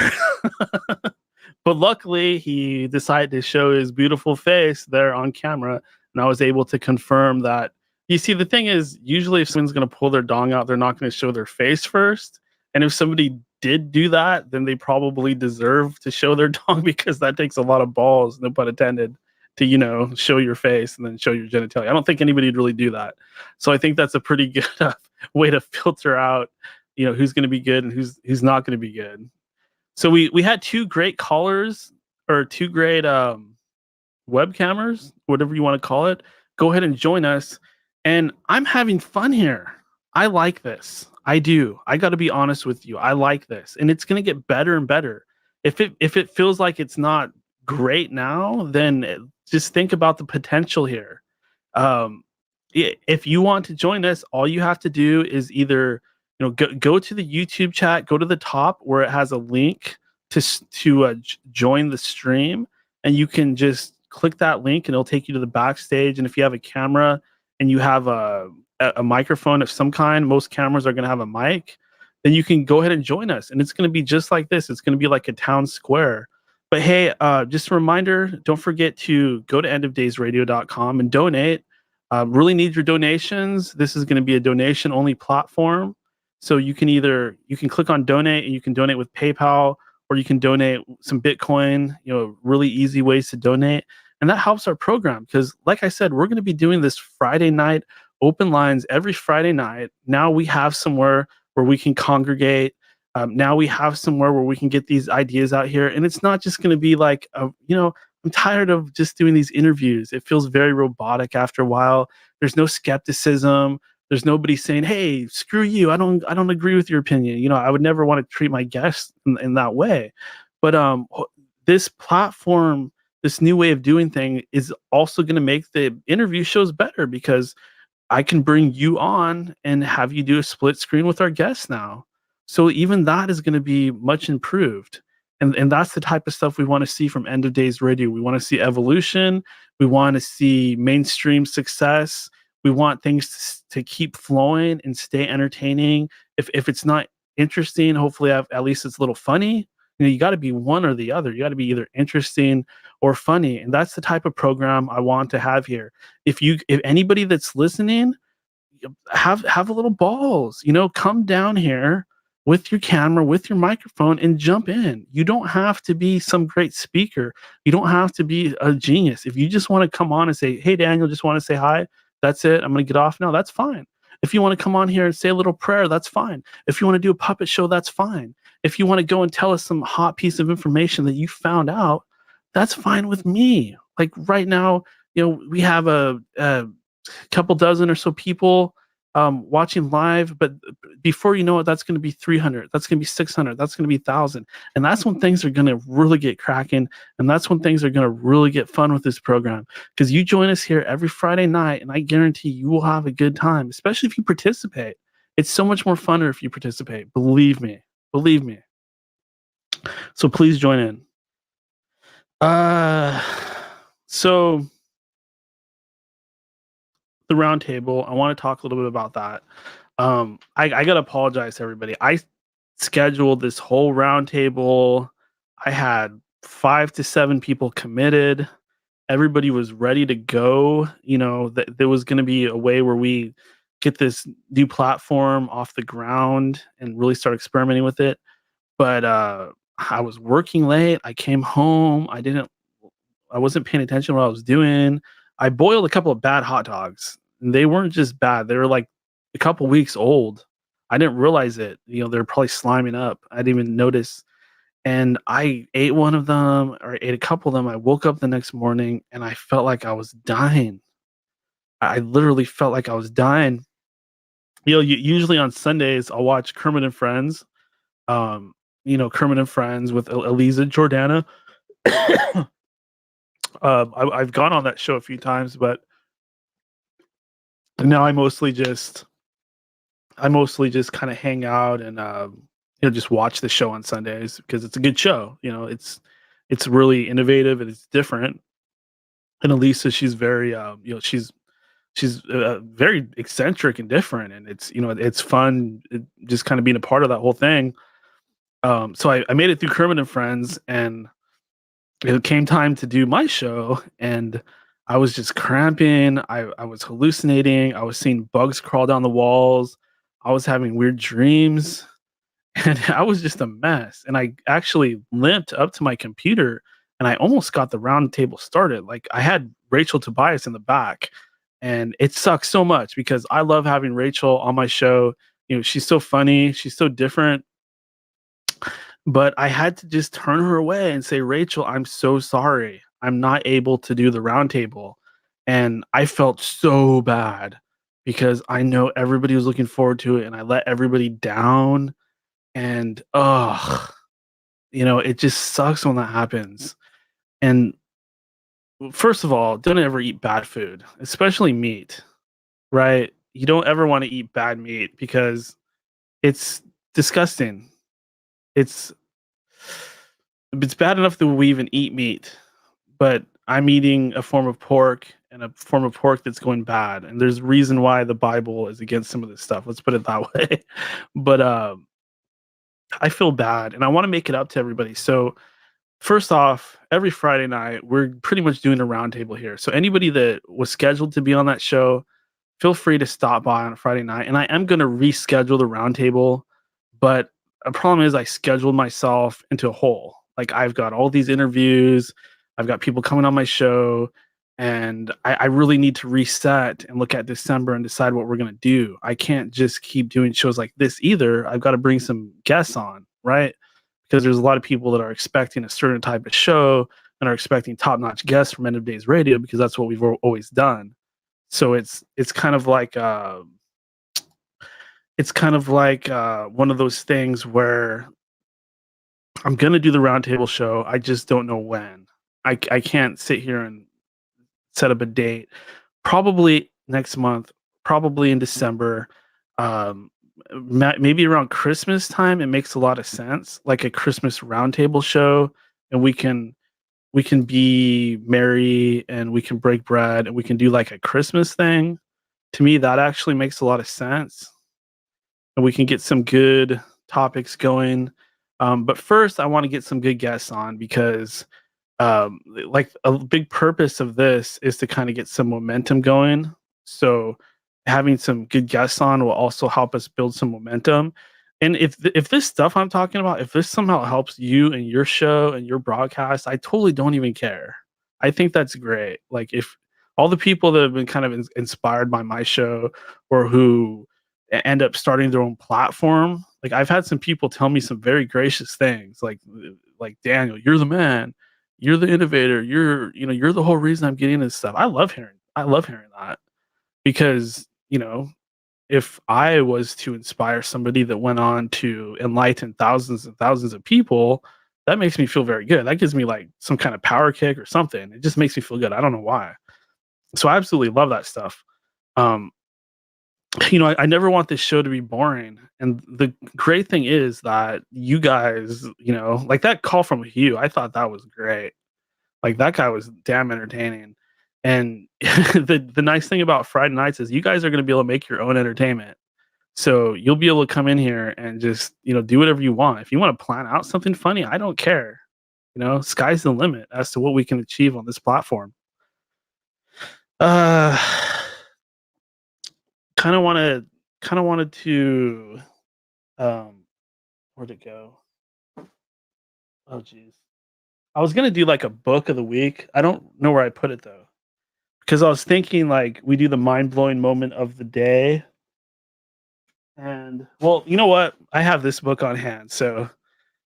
But luckily, he decided to show his beautiful face there on camera, and I was able to confirm that. You see, the thing is, usually if someone's going to pull their dong out, they're not going to show their face first. And if somebody did do that, then they probably deserve to show their dong because that takes a lot of balls, no pun intended, to, show your face and then show your genitalia. I don't think anybody would really do that. So I think that's a pretty good way to filter out, who's going to be good and who's not going to be good. So we had two great callers or two great webcammers, whatever you want to call it. Go ahead and join us. And I'm having fun here. I like this. I do. I got to be honest with you. I like this, and it's going to get better and better. If it feels like it's not great now, then just think about the potential here. Um, if you want to join us, all you have to do is either go to the YouTube chat, go to the top where it has a link to join the stream, and you can just click that link, and it'll take you to the backstage. And if you have a camera and you have a microphone of some kind, most cameras are going to have a mic, then you can go ahead and join us. And it's going to be just like this. It's going to be like a town square. But hey, just a reminder, don't forget to go to endofdaysradio.com and donate. Really need your donations. This is going to be a donation only platform. So you can click on donate, and you can donate with PayPal, or you can donate some Bitcoin, really easy ways to donate. And that helps our program because, like I said, we're going to be doing this Friday night open lines every Friday night. Now we have somewhere where we can congregate. Now we have somewhere where we can get these ideas out here. And it's not just going to be like, I'm tired of just doing these interviews. It feels very robotic after a while. There's no skepticism. There's nobody saying, "Hey, screw you. I don't agree with your opinion." I would never want to treat my guests in that way. But this platform, this new way of doing things, is also going to make the interview shows better because I can bring you on and have you do a split screen with our guests now. So even that is going to be much improved. And that's the type of stuff we want to see from End of Days Radio. We want to see evolution. We want to see mainstream success. We want things to keep flowing and stay entertaining. If it's not interesting, hopefully at least it's a little funny. You got to be one or the other. You got to be either interesting or funny. And that's the type of program I want to have here. If anybody that's listening, have a little balls, come down here with your camera, with your microphone, and jump in. You don't have to be some great speaker. You don't have to be a genius. If you just want to come on and say, "Hey, Daniel, just want to say hi. That's it. I'm going to get off now." That's fine. If you want to come on here and say a little prayer, that's fine. If you want to do a puppet show, that's fine. If you want to go and tell us some hot piece of information that you found out, that's fine with me. Like right now, we have a couple dozen or so people watching live, but before you know it, that's going to be 300. That's going to be 600. That's going to be 1,000. And that's when things are going to really get cracking. And that's when things are going to really get fun with this program. Because you join us here every Friday night, and I guarantee you will have a good time, especially if you participate. It's so much more funner if you participate. Believe me. Believe me. So please join in. So the roundtable, I want to talk a little bit about that. I gotta apologize to everybody. I scheduled this whole roundtable. I had 5 to 7 people committed. Everybody was ready to go. That there was going to be a way where we get this new platform off the ground and really start experimenting with it. But I was working late. I came home. I wasn't paying attention to what I was doing. I boiled a couple of bad hot dogs. And they weren't just bad. They were like a couple weeks old. I didn't realize it. They're probably sliming up. I didn't even notice. And I ate one of them, or ate a couple of them. I woke up the next morning and I felt like I was dying. I literally felt like I was dying. Usually on Sundays, I'll watch Kermit and Friends. Kermit and Friends with Eliza Jordana. I've gone on that show a few times, but now I mostly just kind of hang out and just watch the show on Sundays because it's a good show. It's really innovative and it's different. And Elisa, she's very she's very eccentric and different, and it's fun just kind of being a part of that whole thing. So I made it through Kermit and Friends, and it came time to do my show, and I was just cramping. I was hallucinating. I was seeing bugs crawl down the walls. I was having weird dreams, and I was just a mess. And I actually limped up to my computer, and I almost got the round table started. Like I had Rachel Tobias in the back, and it sucks so much because I love having Rachel on my show. She's so funny. She's so different. But I had to just turn her away and say, "Rachel, I'm so sorry. I'm not able to do the roundtable." And I felt so bad. because I know everybody was looking forward to it and I let everybody down. And it just sucks when that happens. And first of all, don't ever eat bad food, especially meat, right? You don't ever want to eat bad meat because it's disgusting. It's it's bad enough that we even eat meat, but I'm eating a form of pork and a form of pork that's going bad. And there's a reason why the Bible is against some of this stuff. Let's put it that way. But I feel bad and I want to make it up to everybody. So first off, every Friday night, we're pretty much doing a roundtable here. So anybody that was scheduled to be on that show, feel free to stop by on a Friday night. And I am going to reschedule the roundtable, but a problem is I scheduled myself into a hole. Like I've got all these interviews, I've got people coming on my show, and I really need to reset and look at December and decide what we're going to do. I can't just keep doing shows like this either. I've got to bring some guests on, right? Because there's a lot of people that are expecting a certain type of show and are expecting top-notch guests from End of Days Radio because that's what we've always done. So it's kind of like one of those things where I'm gonna do the roundtable show. I just don't know when. I can't sit here and set up a date. Probably next month. Probably in December. Maybe around Christmas time. It makes a lot of sense, like a Christmas roundtable show, and we can be merry and we can break bread and we can do like a Christmas thing. To me, that actually makes a lot of sense. And we can get some good topics going. But first, I want to get some good guests on because like a big purpose of this is to kind of get some momentum going. So having some good guests on will also help us build some momentum. And if this stuff I'm talking about, if this somehow helps you and your show and your broadcast, I totally don't even care. I think that's great. Like if all the people that have been kind of inspired by my show or who end up starting their own platform, like I've had some people tell me some very gracious things, like Daniel, you're the man, you're the innovator, you're the whole reason I'm getting this stuff. I love hearing that because if I was to inspire somebody that went on to enlighten thousands and thousands of people, that makes me feel very good. That gives me like some kind of power kick or something. It just makes me feel good. I don't know why. So I absolutely love that stuff. I never want this show to be boring. And the great thing is that you guys, like that call from Hugh, I thought that was great. Like that guy was damn entertaining. And the nice thing about Friday nights is you guys are going to be able to make your own entertainment. So you'll be able to come in here and just, do whatever you want. If you want to plan out something funny, I don't care. Sky's the limit as to what we can achieve on this platform. Kind of wanted to, where'd it go? Oh, geez. I was going to do like a book of the week. I don't know where I put it though. Because I was thinking like we do the mind-blowing moment of the day. And well, you know what? I have this book on hand. So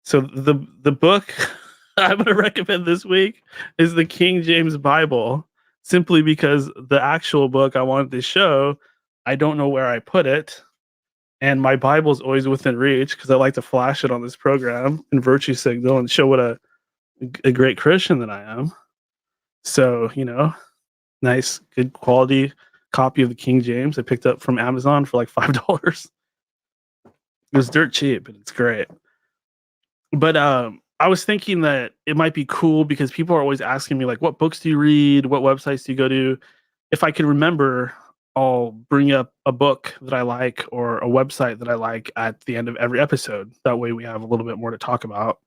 the book I'm going to recommend this week is the King James Bible, simply because the actual book I wanted to show, I don't know where I put it. And my Bible is always within reach because I like to flash it on this program in Virtue Signal and show what a great Christian that I am. So, nice, good quality copy of the King James I picked up from Amazon for like $5. It was dirt cheap, and it's great. But I was thinking that it might be cool because people are always asking me like, what books do you read? What websites do you go to? If I can remember, I'll bring up a book that I like or a website that I like at the end of every episode. That way we have a little bit more to talk about.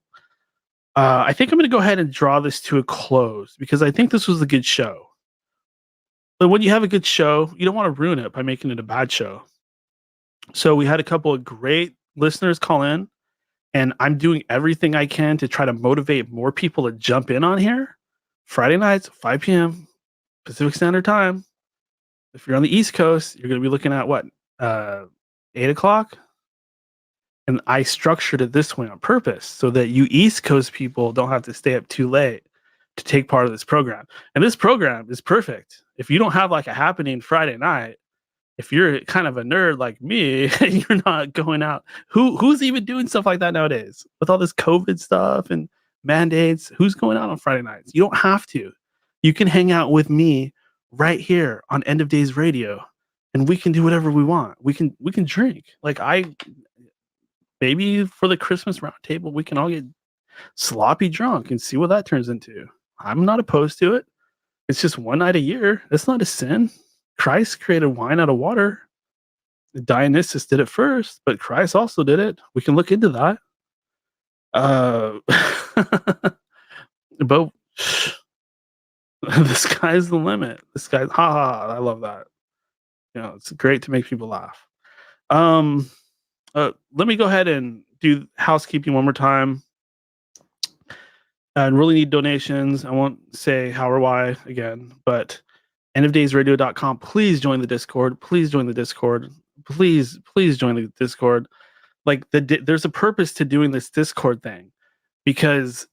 I think I'm going to go ahead and draw this to a close because I think this was a good show. But when you have a good show, you don't want to ruin it by making it a bad show. So we had a couple of great listeners call in, and I'm doing everything I can to try to motivate more people to jump in on here. Friday nights, 5 p.m. Pacific Standard Time. If you're on the East Coast, you're going to be looking at what? 8 o'clock? And I structured it this way on purpose so that you East Coast people don't have to stay up too late to take part of this program. And this program is perfect. If you don't have like a happening Friday night, if you're kind of a nerd like me, you're not going out. Who's even doing stuff like that nowadays with all this COVID stuff and mandates? Who's going out on Friday nights? You don't have to. You can hang out with me right here on End of Days Radio, and we can do whatever we want. We can drink. Like maybe for the Christmas roundtable, we can all get sloppy drunk and see what that turns into. I'm not opposed to it. It's just one night a year. It's not a sin. Christ created wine out of water. Dionysus did it first, but Christ also did it. We can look into that. But the sky's the limit. The sky's I love that. It's great to make people laugh. Let me go ahead and do housekeeping one more time. I really need donations. I won't say how or why again, but endofdaysradio.com. Please join the Discord. Please join the Discord. Please join the Discord. Like there's a purpose to doing this Discord thing, because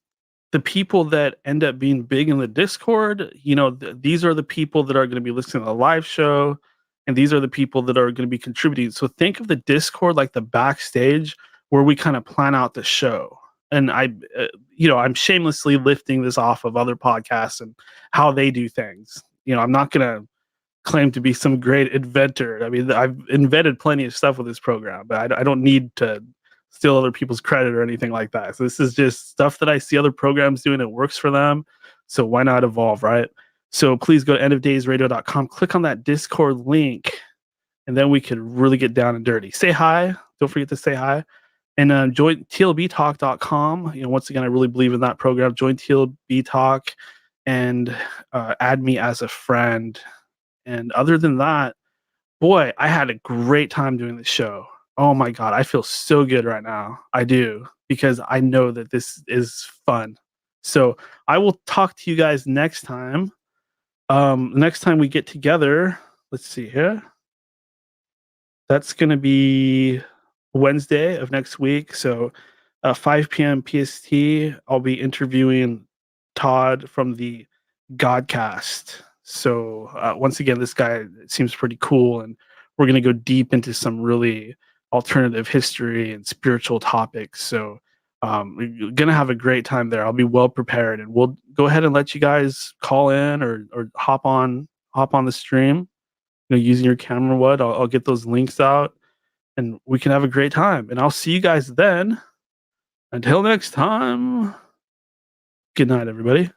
the people that end up being big in the Discord, these are the people that are going to be listening to the live show, and these are the people that are going to be contributing. So think of the Discord like the backstage where we kind of plan out the show. And I'm shamelessly lifting this off of other podcasts and how they do things. I'm not going to claim to be some great inventor. I mean, I've invented plenty of stuff with this program, but I don't need to steal other people's credit or anything like that. So this is just stuff that I see other programs doing. It works for them. So why not evolve, right? So please go to endofdaysradio.com, click on that Discord link, and then we can really get down and dirty. Say hi. Don't forget to say hi. And join tlbtalk.com. Once again, I really believe in that program. Join TLB Talk and add me as a friend. And other than that, boy, I had a great time doing this show. Oh my God, I feel so good right now. I do, because I know that this is fun. So I will talk to you guys next time. Next time we get together, let's see here. That's going to be Wednesday of next week. So 5 p.m. PST, I'll be interviewing Todd from the Godcast. So once again, this guy seems pretty cool, and we're going to go deep into some really alternative history and spiritual topics. So we're going to have a great time there. I'll be well prepared, and we'll go ahead and let you guys call in or hop on the stream, using your camera. I'll get those links out, and we can have a great time. And I'll see you guys then. Until next time, good night, everybody.